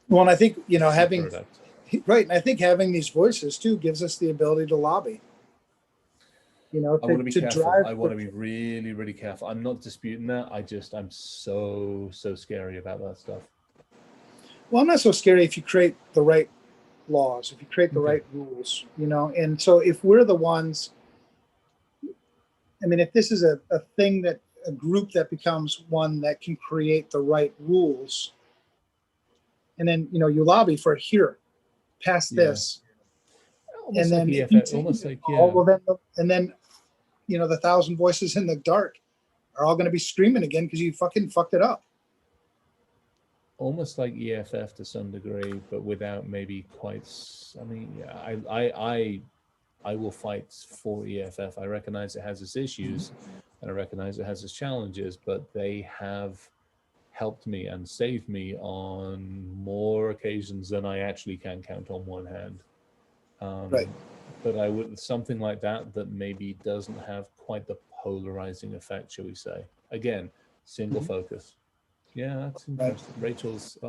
Well, and I think, having, right. And I think having these voices too gives us the ability to lobby. I want to be careful. I want to be really, really careful. I'm not disputing that. I'm so scary about that stuff. Well, I'm not so scary if you create the right laws, if you create the right rules, and so if we're the ones, I mean, if this is a thing a group that becomes one that can create the right rules, and then, you lobby for it here, pass this. Almost and like then and then, the 1,000 voices in the dark are all going to be screaming again because you fucking fucked it up. Almost like EFF to some degree, but without maybe quite. I mean, I will fight for EFF. I recognize it has its issues, and I recognize it has its challenges, but they have helped me and saved me on more occasions than I actually can count on one hand. Right. But I would something like that maybe doesn't have quite the polarizing effect, shall we say. Again, single focus. Yeah, that's interesting. Rachel's,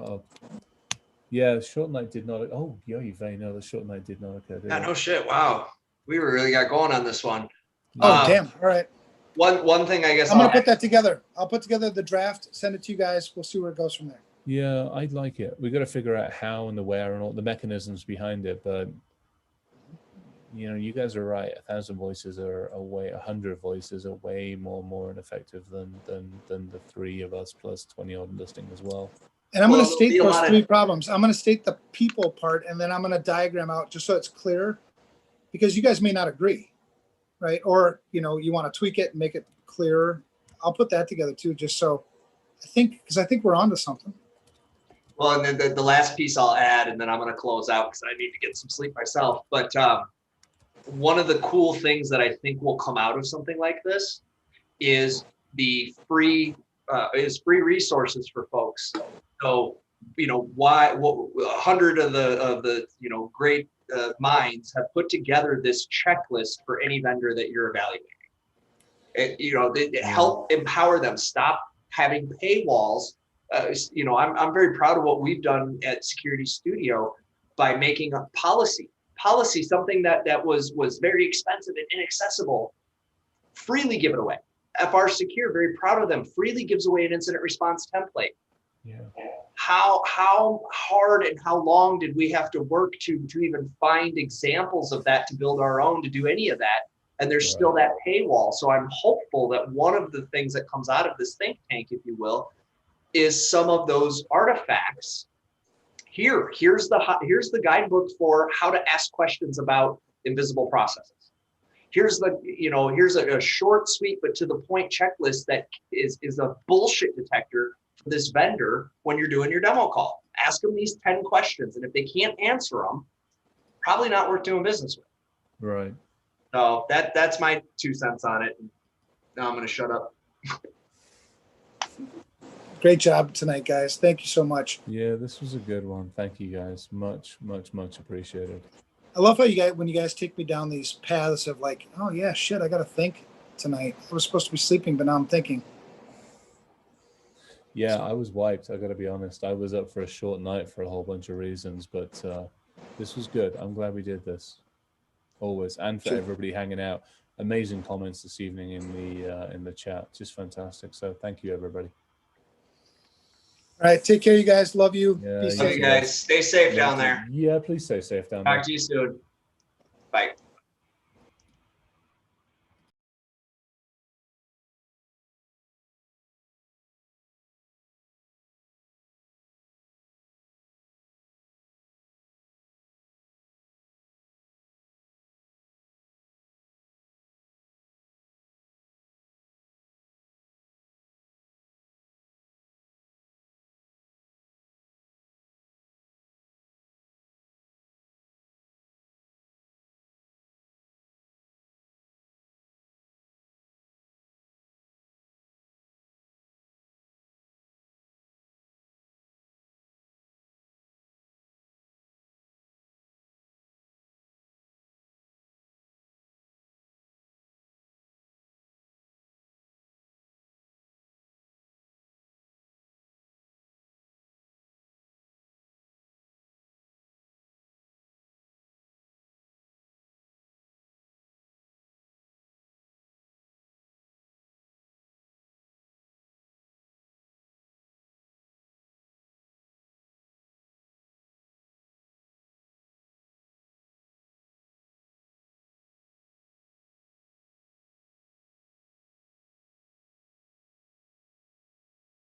yeah, short night did not, oh, yeah, you very know the short night did not occur. Yeah, no shit. Wow. We really got going on this one. Oh, damn. All right. One thing I guess I'm going to put that together. I'll put together the draft, send it to you guys. We'll see where it goes from there. Yeah, I'd like it. We've got to figure out how and the where and all the mechanisms behind it. But, you know, you guys are right. 1,000 voices are way, 100 voices are way more ineffective than the 3 of us plus 20 odd listing as well. And I'm going to state those 3 problems. I'm going to state the people part, and then I'm going to diagram out just so it's clear, because you guys may not agree, right? Or, you know, you want to tweak it and make it clearer. I'll put that together too, just so because I think we're onto something. Well, and then the last piece I'll add, and then I'm going to close out because I need to get some sleep myself. But one of the cool things that I think will come out of something like this is the free resources for folks. So, you know, 100 of the you know, great minds have put together this checklist for any vendor that you're evaluating. You know, they help empower them. Stop having paywalls. You know, I'm very proud of what we've done at Security Studio by making a policy, something that was very expensive and inaccessible, freely give it away. FR Secure, very proud of them, freely gives away an incident response template. Yeah. How hard and how long did we have to work to even find examples of that, to build our own, to do any of that? And there's still that paywall. So I'm hopeful that one of the things that comes out of this think tank, if you will, is some of those artifacts. Here's the guidebook for how to ask questions about invisible processes. Here's a short, sweet, but to the point checklist that is a bullshit detector for this vendor when you're doing your demo call. Ask them these 10 questions, and if they can't answer them, probably not worth doing business with. Right. So that's my 2 cents on it. Now I'm going to shut up. Great job tonight, guys. Thank you so much. Yeah, this was a good one. Thank you, guys. Much appreciated. I love how when you guys take me down these paths of like, oh yeah, shit, I got to think tonight. I was supposed to be sleeping, but now I'm thinking. Yeah, I was wiped. I got to be honest. I was up for a short night for a whole bunch of reasons, but this was good. I'm glad we did this. Always, and for everybody hanging out. Amazing comments this evening in the chat. Just fantastic. So thank you, everybody. All right, take care, you guys. Love you. Yeah, Be safe. You guys. Stay safe down there. Yeah, please stay safe down there. Talk to you soon. Bye.